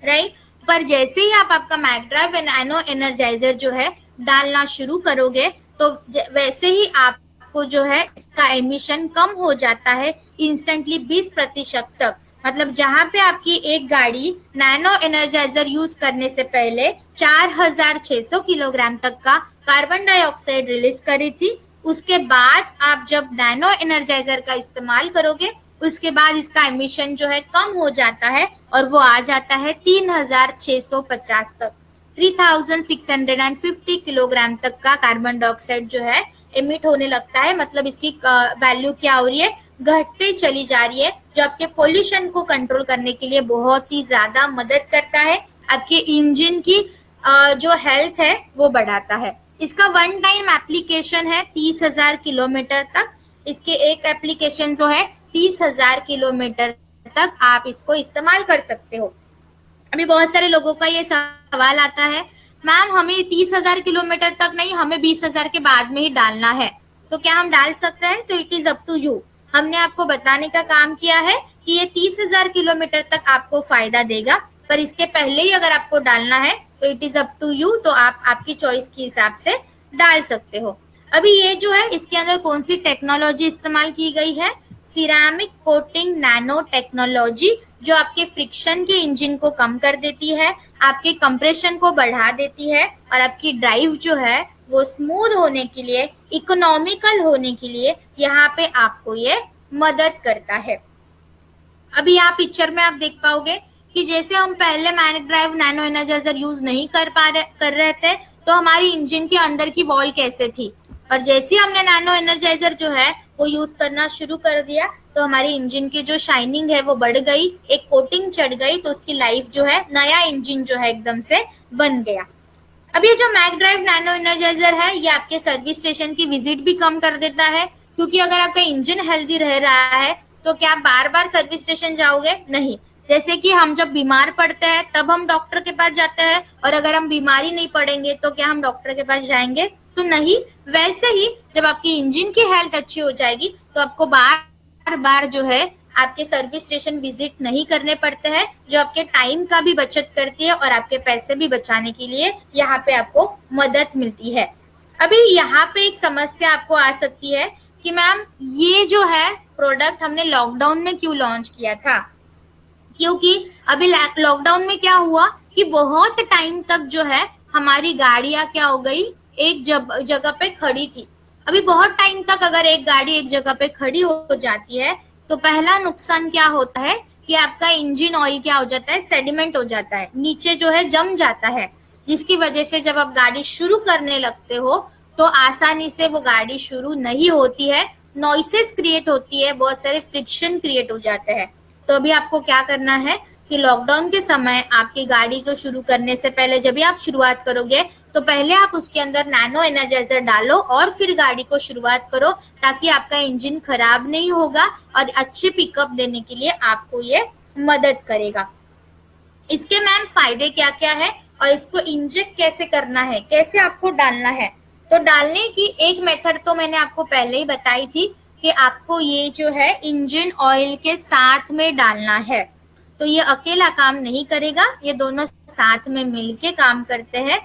राइट। पर जैसे ही आप आपका मैगड्राइव नैनो एनर्जाइजर जो है डालना शुरू करोगे तो वैसे ही आपको जो है इसका एमिशन कम हो जाता है इंस्टेंटली 20% तक। मतलब जहां पे आपकी एक गाड़ी नैनो एनर्जाइजर यूज करने से पहले 4600 किलोग्राम तक का कार्बन डाइऑक्साइड रिलीज करी थी, उसके बाद आप जब नैनो एनर्जाइजर का इस्तेमाल करोगे उसके बाद इसका एमिशन जो है कम हो जाता है और वो आ जाता है 3650 तक, 3650 किलोग्राम तक का कार्बन डाइऑक्साइड जो है एमिट होने लगता है। मतलब इसकी वैल्यू क्या हो रही है, घटते चली जा रही है, जो आपके पोल्यूशन को कंट्रोल करने के लिए बहुत ही ज्यादा मदद करता है। आपके इंजन की जो हेल्थ है वो बढ़ाता है। इसका वन टाइम एप्लीकेशन है 30,000 किलोमीटर तक। इसके एक एप्लीकेशन जो है 30,000 किलोमीटर तक आप इसको इस्तेमाल कर सकते हो। अभी बहुत सारे लोगों का ये सवाल आता है, मैम हमें 30,000 किलोमीटर तक नहीं, हमें 20,000 के बाद में ही डालना है, तो क्या हम डाल सकते हैं? तो it is up to you. हमने आपको बताने का काम किया है कि ये 30,000 किलोमीटर तक आपको फायदा देगा, पर इसके पहले ही अगर आपको डालना है तो it is up to you, तो आप आपकी चॉइस के हिसाब से डाल सकते हो। अभी ये जो है इसके अंदर कौन सी टेक्नोलॉजी इस्तेमाल की गई है? सिरामिक कोटिंग नैनो टेक्नोलॉजी, जो आपके फ्रिक्शन के इंजन को कम कर देती है, आपके कंप्रेशन को बढ़ा देती है और आपकी ड्राइव जो है वो स्मूथ होने के लिए, इकोनॉमिकल होने के लिए यहाँ पे आपको ये मदद करता है। अभी यहाँ पिक्चर में आप देख पाओगे कि जैसे हम पहले मैगड्राइव नैनो एनर्जाइजर यूज नहीं कर रहे थे तो हमारी इंजन के अंदर की वॉल कैसे थी, और जैसे हमने नैनो एनर्जाइजर जो है वो यूज करना शुरू कर दिया तो हमारी इंजन की जो शाइनिंग है वो बढ़ गई, एक कोटिंग चढ़ गई, तो उसकी लाइफ जो है, नया इंजन जो है एकदम से बन गया। अब ये जो मैगड्राइव नैनो एनर्जाइजर है ये आपके सर्विस स्टेशन की विजिट भी कम कर देता है, क्योंकि अगर आपका इंजन हेल्दी रह रहा है तो क्या आप बार बार सर्विस स्टेशन जाओगे? नहीं। जैसे कि हम जब बीमार पड़ते हैं तब हम डॉक्टर के पास जाते हैं, और अगर हम बीमारी नहीं पड़ेंगे तो क्या हम डॉक्टर के पास जाएंगे? तो नहीं। वैसे ही जब आपकी इंजन की हेल्थ अच्छी हो जाएगी तो आपको बार बार जो है आपके सर्विस स्टेशन विजिट नहीं करने पड़ते हैं, जो आपके टाइम का भी बचत करती है और आपके पैसे भी बचाने के लिए यहाँ पे आपको मदद मिलती है। अभी यहाँ पे एक समस्या आपको आ सकती है कि मैम ये जो है प्रोडक्ट हमने लॉकडाउन में क्यों लॉन्च किया था? क्योंकि अभी लॉकडाउन में क्या हुआ कि बहुत टाइम तक जो है हमारी गाड़ियां क्या हो गई, एक जगह पे खड़ी थी। अभी बहुत टाइम तक अगर एक गाड़ी एक जगह पे खड़ी हो जाती है तो पहला नुकसान क्या होता है कि आपका इंजन ऑयल क्या हो जाता है, सेडिमेंट हो जाता है, नीचे जो है जम जाता है, जिसकी वजह से जब आप गाड़ी शुरू करने लगते हो तो आसानी से वो गाड़ी शुरू नहीं होती है, नॉइसेस क्रिएट होती है, बहुत सारे फ्रिक्शन क्रिएट हो जाते हैं। तो अभी आपको क्या करना है कि लॉकडाउन के समय आपकी गाड़ी को शुरू करने से पहले जब भी आप शुरुआत करोगे तो पहले आप उसके अंदर नैनो एनर्जाइजर डालो और फिर गाड़ी को शुरुआत करो, ताकि आपका इंजन खराब नहीं होगा और अच्छे पिकअप देने के लिए आपको ये मदद करेगा। इसके मैम फायदे क्या क्या है और इसको इंजेक्ट कैसे करना है, कैसे आपको डालना है? तो डालने की एक मेथड तो मैंने आपको पहले ही बताई थी कि आपको ये जो है इंजन ऑयल के साथ में डालना है। तो ये अकेला काम नहीं करेगा, ये दोनों साथ में मिलके काम करते हैं।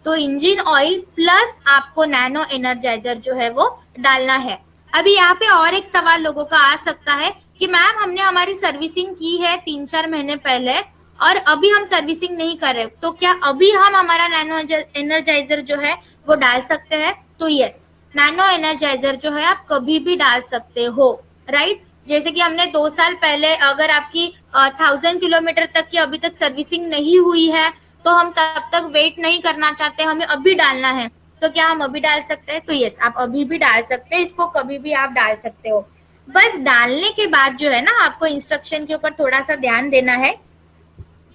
तो इंजन ऑयल प्लस आपको नैनो एनर्जाइजर जो है वो डालना है। अभी यहाँ पे और एक सवाल लोगों का आ सकता है कि मैम हमने हमारी सर्विसिंग की है 3-4 महीने पहले और अभी हम सर्विसिंग नहीं कर रहे, तो क्या अभी हम हमारा नैनो एनर्जाइजर जो है वो डाल सकते हैं? तो यस, नैनो एनर्जाइजर जो है आप कभी भी डाल सकते हो, राइट। जैसे कि हमने 2 साल पहले, अगर आपकी 1000 किलोमीटर तक की अभी तक सर्विसिंग नहीं हुई है, तो हम तब तक वेट नहीं करना चाहते, हमें अभी डालना है, तो क्या हम अभी डाल सकते हैं? तो यस, आप अभी भी डाल सकते हैं, इसको कभी भी आप डाल सकते हो। बस डालने के बाद जो है ना, आपको इंस्ट्रक्शन के ऊपर थोड़ा सा ध्यान देना है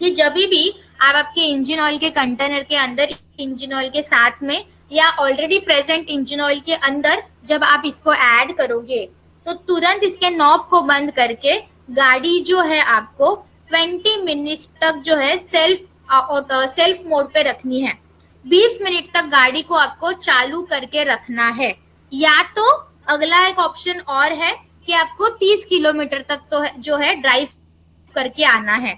कि जब भी आप आपके इंजन ऑयल के कंटेनर के अंदर, इंजन ऑयल के साथ में या ऑलरेडी प्रेजेंट इंजन ऑयल के अंदर जब आप इसको ऐड करोगे, तो तुरंत इसके नॉब को बंद करके गाड़ी जो है आपको 20 मिनट तक जो है सेल्फ मोड पे रखनी है। 20 मिनट तक गाड़ी को आपको चालू करके रखना है। या तो अगला एक ऑप्शन और है कि आपको 30 किलोमीटर तक तो जो है ड्राइव करके आना है।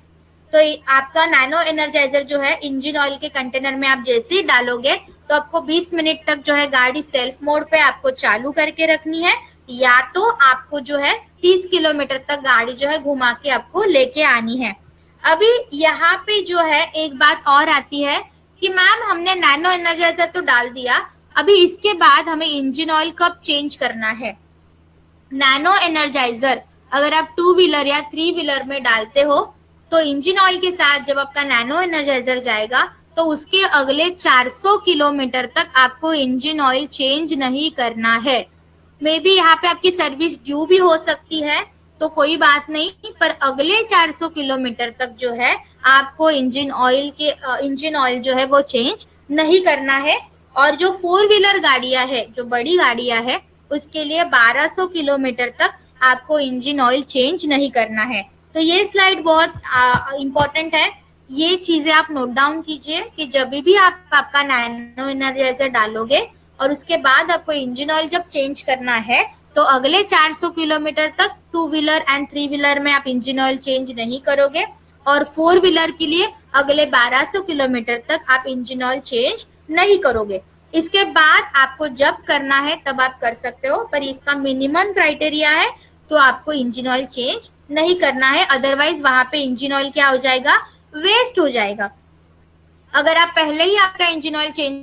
तो आपका नैनो एनर्जाइजर जो है इंजन ऑयल के कंटेनर में आप जैसे ही डालोगे, तो आपको 20 मिनट तक जो है गाड़ी सेल्फ मोड पे आपको चालू करके रखनी है, या तो आपको जो है 30 किलोमीटर तक गाड़ी जो है घुमा के आपको लेके आनी है। अभी यहाँ पे जो है एक बात और आती है कि मैम हमने नैनो एनर्जाइजर तो डाल दिया, अभी इसके बाद हमें इंजन ऑयल कब चेंज करना है? नैनो एनर्जाइजर अगर आप 2 व्हीलर या 3 व्हीलर में डालते हो, तो इंजन ऑयल के साथ जब आपका नैनो एनर्जाइजर जाएगा, तो उसके अगले 400 किलोमीटर तक आपको इंजन ऑयल चेंज नहीं करना है। मे बी यहाँ पे आपकी सर्विस ड्यू भी हो सकती है, तो कोई बात नहीं, पर अगले 400 किलोमीटर तक जो है आपको इंजन ऑयल जो है वो चेंज नहीं करना है। और जो 4 व्हीलर गाड़ियां है, जो बड़ी गाड़ियां है, उसके लिए 1200 किलोमीटर तक आपको इंजन ऑयल चेंज नहीं करना है। तो ये स्लाइड बहुत इंपॉर्टेंट है, ये चीजें आप नोट डाउन कीजिए कि जब भी आप आपका नैनो एनर्जाइजर डालोगे और उसके बाद आपको इंजन ऑयल जब चेंज करना है, तो अगले 400 किलोमीटर तक 2 व्हीलर एंड 3 व्हीलर में आप इंजन ऑयल चेंज नहीं करोगे, और 4 व्हीलर के लिए अगले 1200 किलोमीटर तक आप इंजन ऑयल चेंज नहीं करोगे। इसके बाद आपको जब करना है तब आप कर सकते हो, पर इसका मिनिमम क्राइटेरिया है, तो आपको इंजन ऑयल चेंज नहीं करना है, अदरवाइज वहां पे इंजन ऑयल क्या हो जाएगा? वेस्ट हो जाएगा। अगर आप पहले ही आपका engine oil change,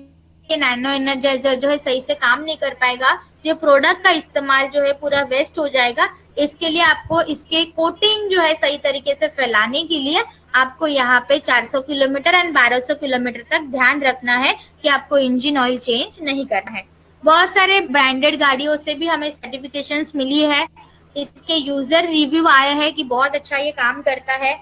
nano energiser जो है सही से काम नहीं कर पाएगा, जो प्रोडक्ट का इस्तेमाल जो है पूरा वेस्ट हो जाएगा। इसके लिए आपको इसके कोटिंग जो है सही तरीके से फैलाने के लिए आपको यहाँ पे 400 किलोमीटर एंड 1200 किलोमीटर तक ध्यान रखना है कि आपको इंजन ऑयल चेंज नहीं करना है। बहुत सारे ब्रांडेड गाड़ियों से भी हमें सर्टिफिकेशंस मिली है, इसके यूजर रिव्यू आया है कि बहुत अच्छा ये काम करता है,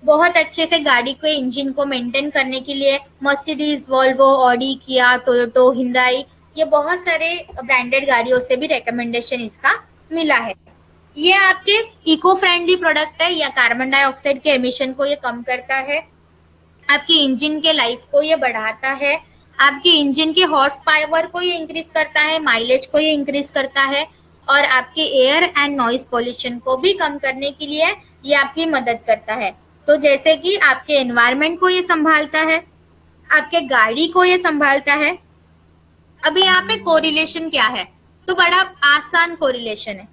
बहुत अच्छे से गाड़ी को, इंजन को मेंटेन करने के लिए मर्सिडीज, वोल्वो, ऑडी, किया, टोयोटो, हिंदाई, ये बहुत सारे ब्रांडेड गाड़ियों से भी रिकमेंडेशन इसका मिला है। ये आपके इको फ्रेंडली प्रोडक्ट है, या कार्बन डाइऑक्साइड के एमिशन को ये कम करता है, आपकी इंजन के लाइफ को ये बढ़ाता है, आपके इंजन के हॉर्स पावर को ये इंक्रीज करता है, माइलेज को ये इंक्रीज करता है, और आपके एयर एंड नॉइज पॉल्यूशन को भी कम करने के लिए ये आपकी मदद करता है। तो जैसे कि आपके एनवायरनमेंट को ये संभालता है, आपके गाड़ी को ये संभालता है। अभी यहाँ पे कोरिलेशन क्या है? तो बड़ा आसान कोरिलेशन है।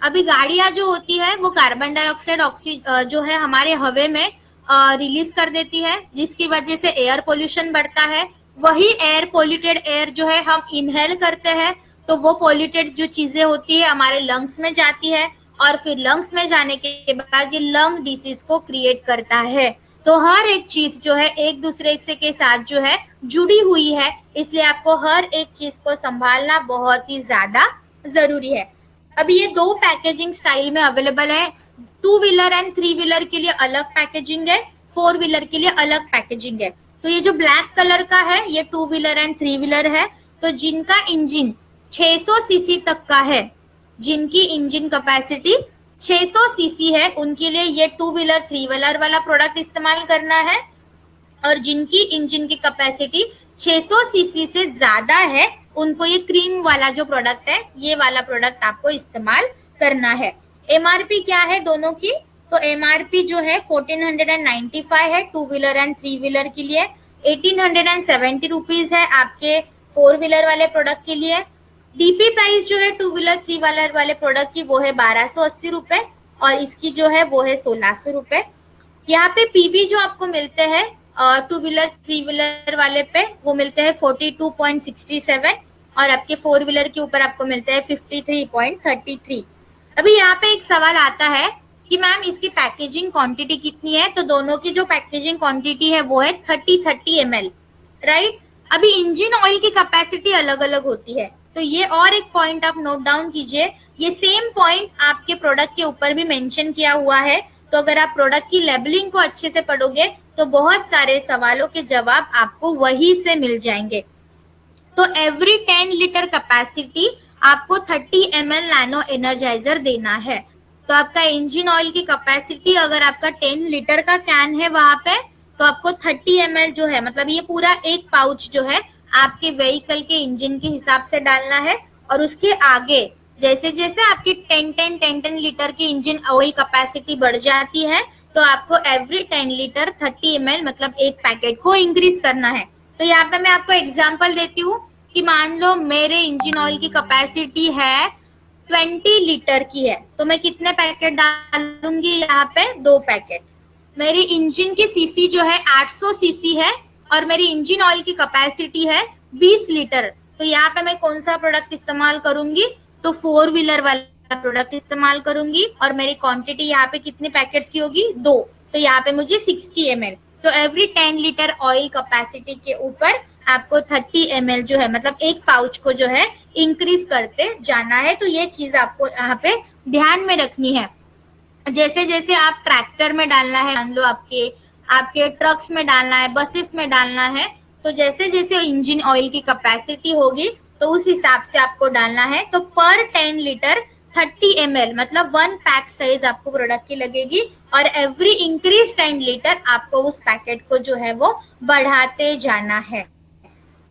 अभी गाड़ियां जो होती है वो कार्बन डाइऑक्साइड जो है हमारे हवा में रिलीज कर देती है, जिसकी वजह से एयर पोल्यूशन बढ़ता है। वही एयर, पोल्यूटेड एयर जो है हम इनहेल करते हैं, तो वो पोल्यूटेड जो चीजें होती है हमारे लंग्स में जाती है, और फिर लंग्स में जाने के बाद ये लंग डिसीज को क्रिएट करता है। तो हर एक चीज जो है एक दूसरे से के साथ जो है जुड़ी हुई है, इसलिए आपको हर एक चीज को संभालना बहुत ही ज्यादा जरूरी है। अभी ये 2 पैकेजिंग स्टाइल में अवेलेबल है, 2 व्हीलर एंड 3 व्हीलर के लिए अलग पैकेजिंग है, 4 व्हीलर के लिए अलग पैकेजिंग है। तो ये जो ब्लैक कलर का है ये 2 व्हीलर एंड 3 व्हीलर है। तो जिनका इंजन 600 सीसी तक का है, जिनकी इंजन कैपेसिटी 600 सीसी है, उनके लिए ये 2 व्हीलर 3 व्हीलर वाला प्रोडक्ट इस्तेमाल करना है, और जिनकी इंजन की कैपेसिटी 600 सीसी से ज्यादा है, उनको ये क्रीम वाला जो प्रोडक्ट है, ये वाला प्रोडक्ट आपको इस्तेमाल करना है। एमआरपी क्या है दोनों की? तो एमआरपी जो है 1495 है 2 व्हीलर एंड 3 व्हीलर के लिए, 1870 रुपीज है आपके 4 व्हीलर वाले प्रोडक्ट के लिए। डीपी प्राइस जो है 2 व्हीलर 3 व्हीलर वाले प्रोडक्ट की वो है 1280 रुपए, और इसकी जो है वो है 1600 रुपए। यहाँ पे पीवी जो आपको मिलते हैं टू व्हीलर थ्री व्हीलर वाले पे वो मिलते हैं 42.67 और आपके फोर व्हीलर के ऊपर आपको मिलते हैं 53.33। अभी यहाँ पे एक सवाल आता है कि मैम इसकी पैकेजिंग क्वांटिटी कितनी है, तो दोनों की जो पैकेजिंग क्वांटिटी है वो है 30 ml, राइट। अभी इंजन ऑयल की कैपेसिटी अलग अलग होती है, तो ये और एक पॉइंट आप नोट डाउन कीजिए। ये सेम पॉइंट आपके प्रोडक्ट के ऊपर भी मेंशन किया हुआ है, तो अगर आप प्रोडक्ट की लेबलिंग को अच्छे से पढ़ोगे तो बहुत सारे सवालों के जवाब आपको वही से मिल जाएंगे। तो एवरी 10 लीटर कैपेसिटी आपको 30 ml नैनो एनर्जाइजर देना है। तो आपका इंजन ऑयल की कैपेसिटी अगर आपका 10 लीटर का कैन है वहां पे, तो आपको 30 ml जो है, मतलब ये पूरा एक पाउच जो है आपके व्हीकल के इंजन के हिसाब से डालना है। और उसके आगे जैसे जैसे आपकी 10 लीटर की इंजन ऑयल कैपेसिटी बढ़ जाती है, तो आपको एवरी 10 लीटर 30 ml मतलब एक पैकेट को इंक्रीज करना है। तो यहाँ पे मैं आपको एग्जांपल देती हूँ कि मान लो मेरे इंजन ऑयल की कैपेसिटी है 20 लीटर की है, तो मैं कितने पैकेट डालूंगी, यहाँ पे 2 पैकेट। मेरी इंजन की सीसी जो है 800 सीसी है और मेरी इंजन ऑयल की कैपेसिटी है 20 लीटर, तो यहाँ पे मैं कौन सा प्रोडक्ट इस्तेमाल करूंगी, तो फोर व्हीलर वाला प्रोडक्ट इस्तेमाल करूंगी। और मेरी क्वांटिटी यहाँ पे कितने पैकेट्स की होगी, 2, तो यहाँ पे मुझे 60 ml। तो एवरी 10 लीटर ऑयल कैपेसिटी के ऊपर आपको 30 ml जो है, मतलब एक पाउच को जो है इंक्रीज करते जाना है। तो ये चीज आपको यहाँ पे ध्यान में रखनी है। जैसे जैसे आप ट्रैक्टर में डालना है, मान लो आपके ट्रक्स में डालना है, बसेस में डालना है, तो जैसे जैसे इंजन ऑयल की कैपेसिटी होगी तो उस हिसाब से आपको डालना है। तो पर 10 लीटर 30 ml मतलब 1 पैक साइज आपको प्रोडक्ट की लगेगी और एवरी इंक्रीज 10 लीटर आपको उस पैकेट को जो है वो बढ़ाते जाना है।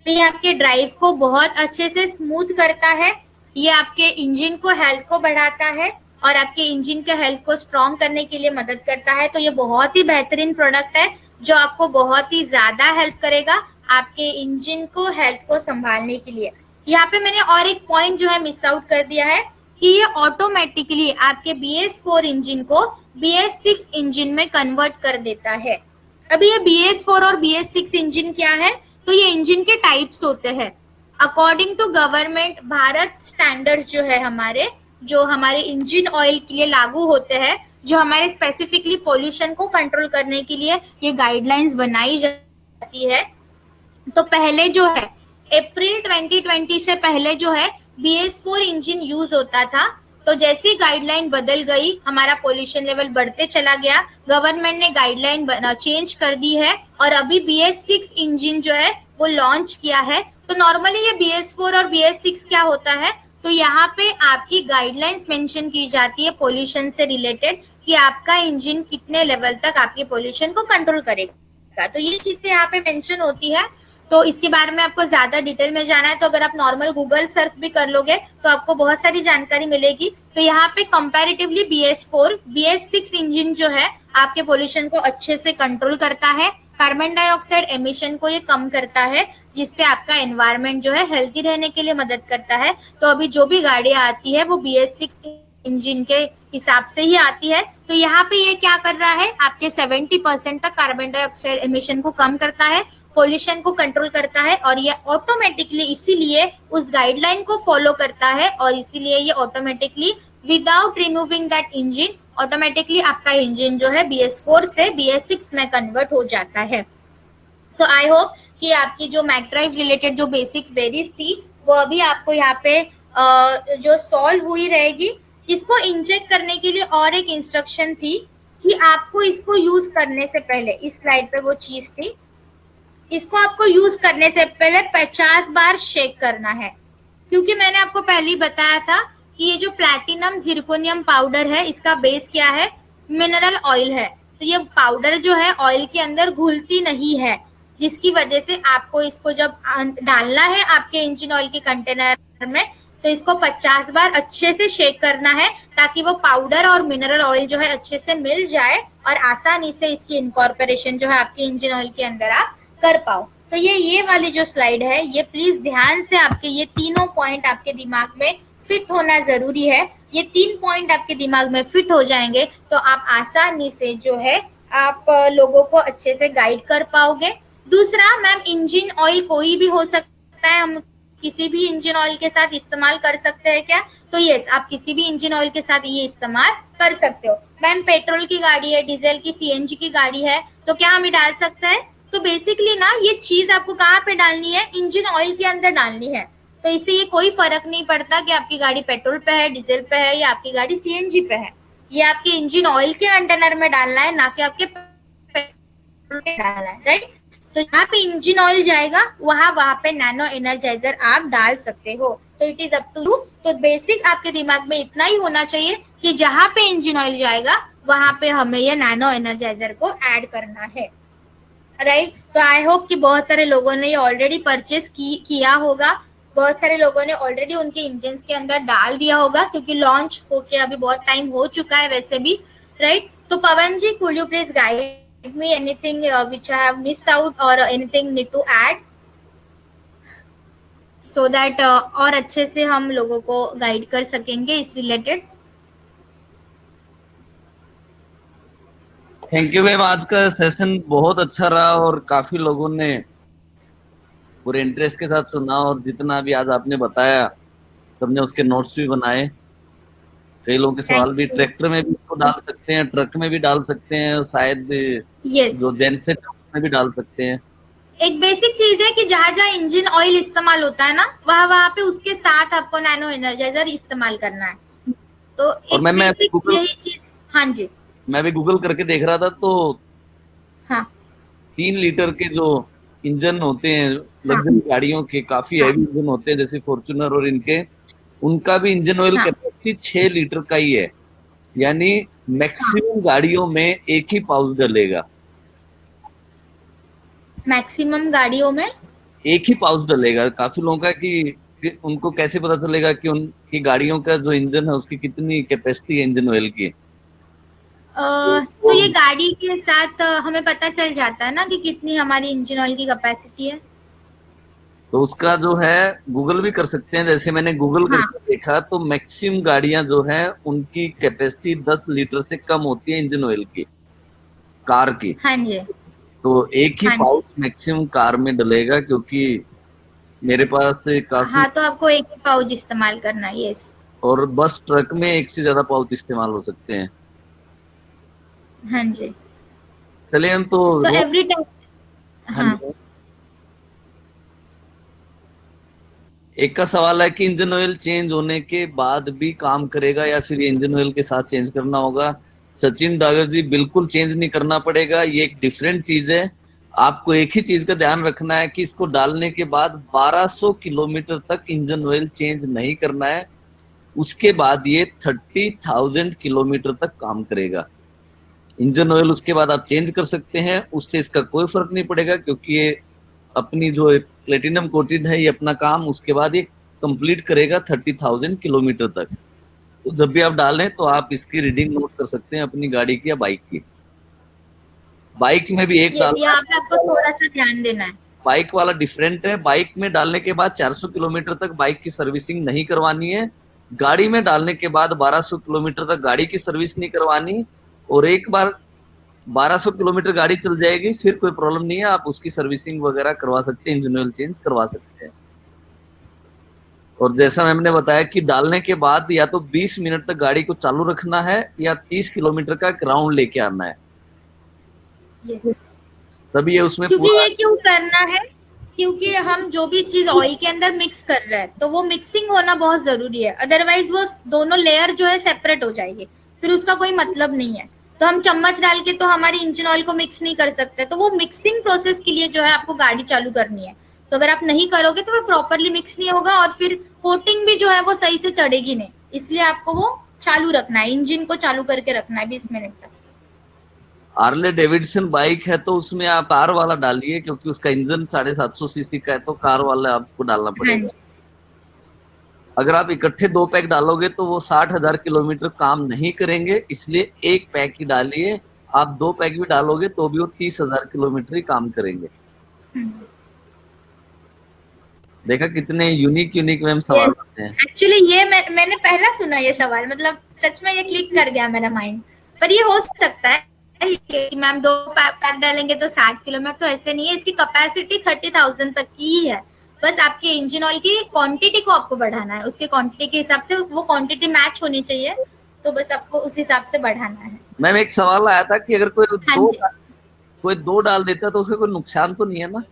तो ये आपके ड्राइव को बहुत अच्छे से स्मूथ करता है, ये आपके इंजन को हेल्थ को बढ़ाता है और आपके इंजन के हेल्थ को स्ट्रॉन्ग करने के लिए मदद करता है। तो ये बहुत ही बेहतरीन प्रोडक्ट है जो आपको बहुत ही ज्यादा हेल्प करेगा आपके इंजन को हेल्थ को संभालने के लिए। यहाँ पे मैंने और एक पॉइंट जो है मिस आउट कर दिया है कि ये ऑटोमेटिकली आपके BS4 इंजन को BS6 इंजन में कन्वर्ट कर देता है। अभी ये BS4 और BS6 इंजन क्या है, तो ये इंजन के टाइप्स होते हैं। According to government Bharat standards जो हमारे इंजन ऑयल के लिए लागू होते हैं, जो हमारे स्पेसिफिकली पोल्यूशन को कंट्रोल करने के लिए ये गाइडलाइंस बनाई जाती है। तो पहले जो है अप्रैल 2020 से पहले जो है BS4 इंजन यूज होता था। तो जैसी गाइडलाइन बदल गई, हमारा पोल्यूशन लेवल बढ़ते चला गया, गवर्नमेंट ने गाइडलाइन चेंज कर दी है और अभी BS6 इंजन जो है वो लॉन्च किया है। तो नॉर्मली ये BS4 और BS6 क्या होता है, तो यहाँ पे आपकी गाइडलाइंस मेंशन की जाती है पोल्यूशन से रिलेटेड कि आपका इंजन कितने लेवल तक आपके पोल्यूशन को कंट्रोल करेगा। तो ये चीजें यहाँ पे मेंशन होती है। तो इसके बारे में आपको ज्यादा डिटेल में जाना है तो अगर आप नॉर्मल गूगल सर्च भी कर लोगे तो आपको बहुत सारी जानकारी मिलेगी। तो यहाँ पे कंपैरेटिवली BS4 BS6 इंजन जो है आपके पोल्यूशन को अच्छे से कंट्रोल करता है, कार्बन डाइऑक्साइड एमिशन को ये कम करता है, जिससे आपका एनवायरनमेंट जो है हेल्थी रहने के लिए मदद करता है। तो अभी जो भी गाड़ियां आती है वो BS6 इंजन के हिसाब से ही आती है। तो यहाँ पे ये क्या कर रहा है, आपके 70% तक कार्बन डाइऑक्साइड एमिशन को कम करता है, पोल्यूशन को कंट्रोल करता है और ये ऑटोमेटिकली इसीलिए उस गाइडलाइन को फॉलो करता है और इसीलिए ये automatically without removing that engine automatically आपका इंजन जो है BS4 से BS6 में कन्वर्ट हो जाता है। सो आई होप कि आपकी जो मैकड्राइव रिलेटेड जो बेसिक वेरीज थी वो अभी आपको यहाँ पे जो सॉल्व हुई रहेगी। इसको इंजेक्ट करने के लिए और एक इंस्ट्रक्शन थी कि आपको इसको यूज करने से पहले, इस स्लाइड पे वो चीज थी, इसको आपको यूज करने से पहले 50 बार शेक करना है, क्योंकि मैंने आपको पहले ही बताया था कि ये जो प्लैटिनम जिरकोनियम पाउडर है इसका बेस क्या है, मिनरल ऑयल है। तो ये पाउडर जो है ऑयल के अंदर घुलती नहीं है, जिसकी वजह से आपको इसको जब डालना है आपके इंजन ऑयल के कंटेनर में तो इसको 50 बार अच्छे से शेक करना है ताकि वो पाउडर और मिनरल ऑयल जो है अच्छे से मिल जाए और आसानी से इसकी इनकॉर्पोरेशन जो है आपके इंजन ऑयल के अंदर आप कर पाओ। तो ये वाली जो स्लाइड है ये प्लीज ध्यान से आपके ये तीनों पॉइंट आपके दिमाग में फिट होना जरूरी है। ये 3 पॉइंट आपके दिमाग में फिट हो जाएंगे तो आप आसानी से जो है आप लोगों को अच्छे से गाइड कर पाओगे। दूसरा मैम, इंजन ऑयल कोई भी हो सकता है, हम किसी भी इंजन ऑयल के साथ इस्तेमाल कर सकते हैं क्या? तो यस, आप किसी भी इंजन ऑयल के साथ ये इस्तेमाल कर सकते हो। मैम पेट्रोल की गाड़ी है, डीजल की, सीएनजी की गाड़ी है, तो क्या हम ये डाल सकते हैं? तो बेसिकली ना ये चीज आपको कहाँ पे डालनी है? इंजन ऑयल के अंदर डालनी है। तो इससे ये कोई फर्क नहीं पड़ता कि आपकी गाड़ी पेट्रोल पे है, डीजल पे है या आपकी गाड़ी सीएनजी पे है। ये आपके इंजन ऑयल के कंटेनर में डालना है, ना कि आपके पेट्रोल में डालना है, राइट? तो जहाँ पे इंजन ऑयल जाएगा वहां पे नैनो एनर्जाइजर आप डाल सकते हो। तो it is up to you. तो बेसिक आपके दिमाग में इतना ही होना चाहिए कि जहाँ पे इंजन ऑयल जाएगा वहां पे हमें ये नैनो एनर्जाइजर को ऐड करना है, राइट? तो आई होप कि बहुत सारे लोगों ने ये ऑलरेडी परचेस किया होगा, बहुत सारे लोगों ने ऑलरेडी उनके इंजन के अंदर डाल दिया होगा, क्योंकि लॉन्च होके अभी बहुत टाइम हो चुका है वैसे भी, राइट? तो Pavan ji, could you please guide me anything which I have missed out or anything need to add so that और अच्छे से हम लोगों को गाइड कर सकेंगे इस रिलेटेड। थैंक यू मैम, आज का सेशन बहुत अच्छा रहा और काफी लोगों ने पूरे इंटरेस्ट के साथ सुना, और जितना भी आज आपने बताया सबने उसके नोट्स भी बनाए। कई लोगों के सवाल भी, ट्रैक्टर में भी इसको डाल सकते हैं, ट्रक में भी डाल सकते हैं, और शायद जो जेनसेट में भी डाल सकते हैं। एक बेसिक चीज है कि जहाँ जहाँ इंजन ऑयल इस्तेमाल होता है ना, वहाँ पे उसके साथ आपको नैनो एनर्जाइजर इस्तेमाल करना है। तो और मैं यही चीज, हाँ जी, मैं भी गूगल करके देख रहा था, तो हाँ 3 लीटर के जो इंजन होते हैं लग्जरी गाड़ियों के, काफी हैवी इंजन होते हैं जैसे फॉर्च्यूनर और इनके, उनका भी इंजन ऑयल कैपेसिटी 6 लीटर का ही है। यानी मैक्सिमम गाड़ियों में एक ही पाउच डलेगा। मैक्सिमम गाड़ियों में एक ही पाउच डलेगा। काफी लोगों का कि उनको कैसे पता चलेगा कि उनकी गाड़ियों का जो इंजन है उसकी कितनी कैपेसिटी है इंजन ऑयल की? तो ये गाड़ी के साथ हमें पता चल जाता है ना कि कितनी हमारी इंजन ऑयल की कैपेसिटी है। तो उसका जो है गूगल भी कर सकते हैं। जैसे मैंने गूगल करके देखा तो मैक्सिमम गाड़ियां जो है उनकी कैपेसिटी 10 लीटर से कम होती है इंजन ऑयल की, कार की। हाँ जी। तो एक ही पाउच मैक्सिमम कार में डलेगा, क्योंकि मेरे पास काफी, हाँ, तो आपको एक ही पाउच इस्तेमाल करना है। यस। और बस ट्रक में एक से ज्यादा पाउच इस्तेमाल हो सकते हैं। हाँ जी। चलिए हम तो एवरी टाइम, हाँ। एक का सवाल है कि इंजन ऑयल चेंज होने के बाद भी काम करेगा या फिर इंजन ऑयल के साथ चेंज करना होगा? सचिन डागर जी, बिल्कुल चेंज नहीं करना पड़ेगा, ये एक डिफरेंट चीज है। आपको एक ही चीज का ध्यान रखना है कि इसको डालने के बाद 1200 किलोमीटर तक इंजन ऑयल चेंज नहीं करना है। उसके बाद ये 30,000 किलोमीटर तक काम करेगा। इंजन ऑयल उसके बाद आप चेंज कर सकते हैं, उससे इसका कोई फर्क नहीं पड़ेगा, क्योंकि ये अपनी जो प्लेटिनम कोटेड है, ये अपना काम उसके बाद ये कंप्लीट करेगा 30,000 किलोमीटर तक। तो जब भी आप डालें तो आप इसकी रीडिंग नोट कर सकते हैं अपनी गाड़ी की या बाइक की। बाइक में भी एक डालना, यहाँ पे आपको थोड़ा सा ध्यान देना है। बाइक वाला डिफरेंट है। बाइक में डालने के बाद 400 किलोमीटर तक बाइक की सर्विसिंग नहीं करवानी है। गाड़ी में डालने के बाद 1200 किलोमीटर तक गाड़ी की सर्विस नहीं करवानी, और एक बार 1200 किलोमीटर गाड़ी चल जाएगी फिर कोई प्रॉब्लम नहीं है, आप उसकी सर्विसिंग वगैरह करवा सकते हैं, इंजन ऑयल चेंज करवा सकते हैं। और जैसा मैंने बताया कि डालने के बाद या तो 20 मिनट तक गाड़ी को चालू रखना है या 30 किलोमीटर का राउंड लेके आना है। तभी ये उसमें क्योंकि ये क्यों करना है? क्योंकि हम जो भी चीज ऑयल के अंदर मिक्स कर रहे हैं तो वो मिक्सिंग होना बहुत जरूरी है, अदरवाइज वो दोनों लेयर जो है सेपरेट हो जाएगी, फिर उसका कोई मतलब नहीं है। तो हम चम्मच डाल के तो हमारी इंजन ऑयल को मिक्स नहीं कर सकते, तो वो मिक्सिंग प्रोसेस के लिए जो है आपको गाड़ी चालू करनी है। तो अगर आप नहीं करोगे तो वो प्रॉपरली मिक्स नहीं होगा और फिर कोटिंग भी जो है वो सही से चढ़ेगी नहीं, इसलिए आपको वो चालू रखना है, इंजन को चालू करके रखना है 20 मिनट तक। हार्ले डेविडसन बाइक है तो उसमें आप कार वाला डालिए, क्योंकि उसका इंजन 750 सीसी का है, तो कार वाला आपको डालना पड़ेगा। अगर आप इकट्ठे 2 पैक डालोगे तो वो 60,000 किलोमीटर काम नहीं करेंगे, इसलिए 1 पैक ही डालिए। आप 2 पैक भी डालोगे तो भी वो 30,000 किलोमीटर ही काम करेंगे। देखा कितने यूनिक मैम सवाल होते हैं। एक्चुअली ये मैंने पहला सुना ये सवाल, मतलब सच में ये क्लिक कर गया मेरा माइंड। पर ये हो सकता है ही है कि मैम 2 पैक डालेंगे तो 60 किलोमीटर, तो ऐसे नहीं है। इसकी कैपेसिटी 30,000 तक की ही है। बस आपके इंजन ऑयल की क्वांटिटी को आपको बढ़ाना है, उसके क्वांटिटी के हिसाब से वो क्वांटिटी मैच होनी चाहिए, तो बस आपको उस हिसाब से बढ़ाना है। मैम एक सवाल आया था कि अगर हाँ जी। कोई दो डाल देता है तो उसका कोई नुकसान तो नहीं है ना?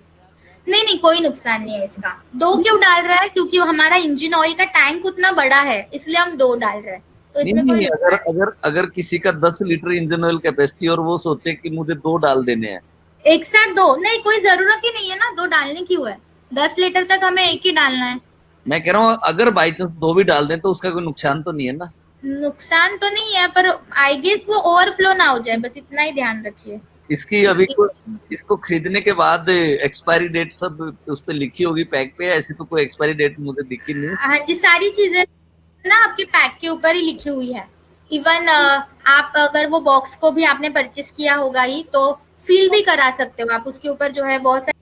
नहीं नहीं, कोई नुकसान नहीं है इसका। 2 क्यों डाल रहा है? क्योंकि हमारा इंजन ऑयल का टैंक उतना बड़ा है, इसलिए हम 2 डाल रहे हैं, तो नहीं इसमें नहीं कोई नहीं, नुकसान अगर अगर अगर किसी का 10 लीटर इंजन ऑयल कैपेसिटी और वो सोचे कि मुझे 2 डाल देने हैं, एक साथ 2 नहीं, कोई जरूरत ही नहीं है ना 2 डालने की। है 10 लीटर तक हमें एक ही डालना है। मैं कह रहा हूँ अगर बाई चांस 2 भी डाल दें तो उसका कोई नुकसान तो नहीं है ना? नुकसान तो नहीं है, पर आई गेस वो ओवरफ्लो ना हो जाए, बस इतना ही ध्यान रखिए। इसकी अभी इसको खरीदने के बाद एक्सपायरी डेट सब उस पे लिखी होगी पैक पे, ऐसी तो कोई एक्सपायरी डेट मुझे दिखी नहीं। हाँ जी, सारी चीजें ना आपके पैक के ऊपर ही लिखी हुई है। इवन आप अगर वो बॉक्स को भी आपने परचेस किया होगा ही, तो फील भी करा सकते हो आप। उसके ऊपर जो है बहुत सारी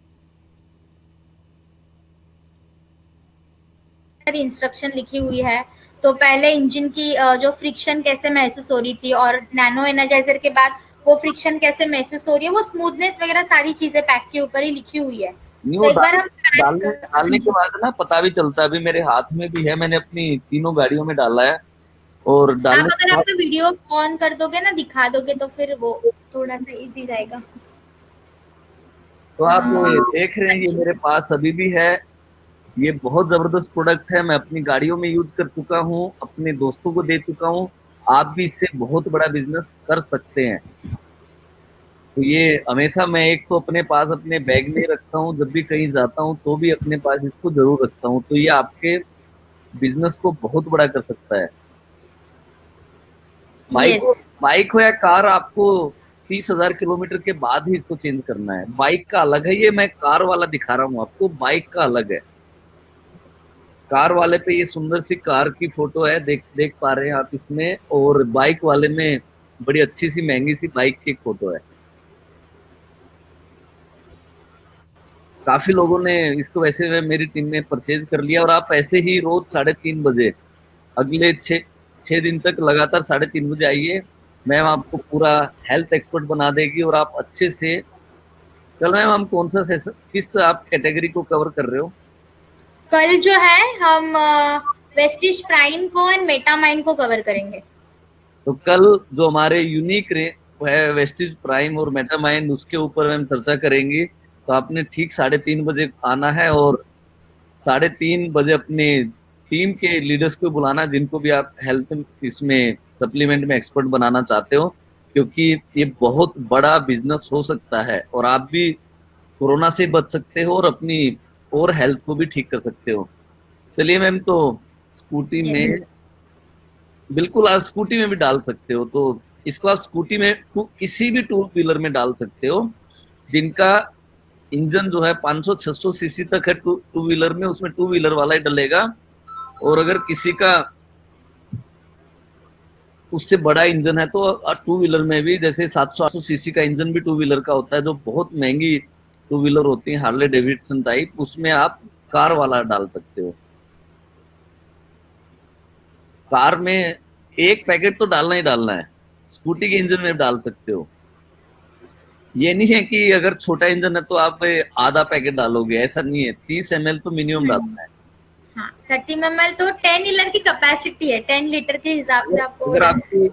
इंस्ट्रक्शन लिखी हुई है। तो पहले इंजन की जो फ्रिक्शन कैसे महसूस हो रही थी, और नैनो एनर्जाइजर के बाद वो फ्रिक्शन कैसे महसूस हो रही है, वो स्मूथनेस वगैरह सारी चीजें पैक के ऊपर ही लिखी हुई है। नहीं, तो वो एक बार हम डालने के बाद ना पता भी चलता है। अभी मेरे हाथ में भी है, मैंने अपनी तीनों गाड़ियों में डाला है। और आप डालने अगर के बाद आपका वीडियो ऑन कर दोगे ना, दिखा दोगे, तो फिर वो थोड़ा सा इजी जाएगा। तो आप देख रहे हैं ये मेरे पास अभी भी है। ये बहुत जबरदस्त प्रोडक्ट है, मैं अपनी गाड़ियों में यूज कर चुका हूँ, अपने दोस्तों को दे चुका हूँ। आप भी इससे बहुत बड़ा बिजनेस कर सकते हैं। तो ये हमेशा मैं एक तो अपने पास अपने बैग में रखता हूँ, जब भी कहीं जाता हूँ तो भी अपने पास इसको जरूर रखता हूँ। तो ये आपके बिजनेस को बहुत बड़ा कर सकता है। बाइक यस, बाइक हो या कार, आपको 30,000 किलोमीटर के बाद ही इसको चेंज करना है। बाइक का अलग है, ये मैं कार वाला दिखा रहा हूँ आपको, बाइक का अलग है। कार वाले पे ये सुंदर सी कार की फोटो है, देख देख पा रहे हैं आप इसमें, और बाइक वाले में बड़ी अच्छी सी महंगी सी बाइक की एक फोटो है। काफी लोगों ने इसको वैसे में मेरी टीम में परचेज कर लिया। और आप ऐसे ही रोज 3:30 बजे अगले 6 दिन तक लगातार 3:30 बजे आइए। मैम आपको पूरा हेल्थ एक्सपर्ट बना देगी और आप अच्छे से। कल मैम हम कौन सा सेशन, किस आप कैटेगरी को कवर कर रहे हो? कल जो है हम वेस्टिज प्राइम को एंड मेटामाइंड को कवर करेंगे। तो कल जो हमारे यूनिक है वेस्टिज प्राइम और मेटामाइंड, उसके ऊपर हम चर्चा करेंगे। तो आपने ठीक 3:30 बजे आना है, और 3:30 बजे अपने टीम के लीडर्स को बुलाना, जिनको भी आप हेल्थ इसमें सप्लीमेंट में एक्सपर्ट बनाना चाहते हो, क्योंकि ये बहुत बड़ा बिजनेस हो सकता है और आप भी कोरोना से बच सकते हो और अपनी और हेल्थ को भी ठीक कर सकते हो। चलिए मैम, तो स्कूटी यस, में बिल्कुल आप स्कूटी में भी डाल सकते हो। तो इसको आप स्कूटी में किसी भी टू व्हीलर में डाल सकते हो जिनका इंजन जो है 500-600 सीसी तक है। टू व्हीलर में, उसमें टू व्हीलर वाला ही डलेगा। और अगर किसी का उससे बड़ा इंजन है तो टू व्हीलर में भी, जैसे 700-800 सीसी का इंजन भी टू व्हीलर का होता है, जो बहुत महंगी टू व्हीलर होती है हार्ले डेविडसन टाइप, उसमें आप कार वाला डाल सकते हो। कार में एक पैकेट तो डालना ही डालना है, स्कूटी के इंजन में डाल सकते हो। ये नहीं है कि अगर छोटा इंजन है तो आप आधा पैकेट डालोगे, ऐसा नहीं है। 30 ml तो मिनिमम डालना है। हाँ 30 ml तो 10 लीटर की कैपेसिटी है, 10 लीटर के हिसाब से आपको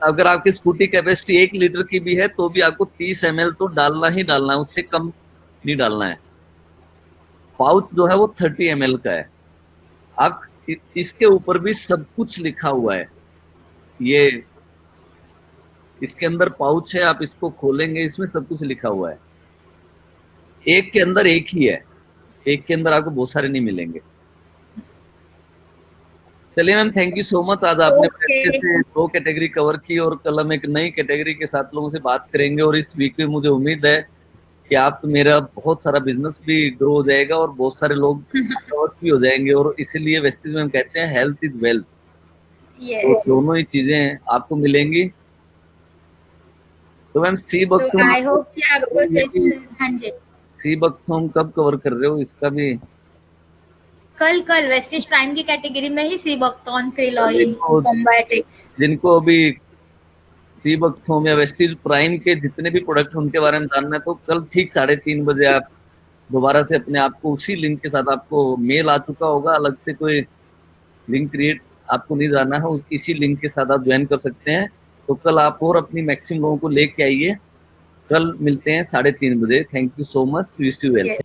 अगर आपकी स्कूटी कैपेसिटी 1 लीटर की भी है तो भी आपको 30 ml तो डालना ही डालना है, उससे कम नहीं डालना है। पाउच जो है वो 30 ml का है। आप इसके ऊपर भी सब कुछ लिखा हुआ है। ये इसके अंदर पाउच है, आप इसको खोलेंगे, इसमें सब कुछ लिखा हुआ है। एक के अंदर एक ही है, एक के अंदर आपको बहुत सारे नहीं मिलेंगे। चलिए ma'am, thank you so much. आज आपने अच्छे से 2 कैटेगरी कवर की, और कल हम एक नई कैटेगरी के साथ लोगों से बात करेंगे। और इस वीक में मुझे उम्मीद है कि आप मेरा बहुत सारा बिजनेस भी ग्रो हो जाएगा और बहुत सारे लोग कवर भी हो जाएंगे। और इसीलिए वेस्टेज में हम कहते हैं हेल्थ इज वेल्थ। तो दोनों ही चीजें आपको मिलेंगी। तो मैम सी बक्थम, आई होप कि आपको सेशन, हाँ जी, सी बक्थम कब कवर कर रहे हो इसका भी? कल वेस्टिज प्राइम की कैटेगरी में ही सी बक्थॉन, क्रिलॉइन, कॉम्बैटिक्स। जिनको अभी सी बक्थोम या वेस्टीज प्राइम के जितने भी प्रोडक्ट हैं उनके बारे में जानना है तो कल ठीक 3:30 बजे आप दोबारा से अपने आप को उसी लिंक के साथ, आपको मेल आ चुका होगा, अलग से कोई लिंक क्रिएट आपको नहीं जाना है, इसी लिंक के साथ आप ज्वाइन कर सकते हैं। तो कल आप और अपनी मैक्सिमम लोगों को लेके आइए। कल मिलते हैं 3:30 बजे। Thank you so much, wish you well.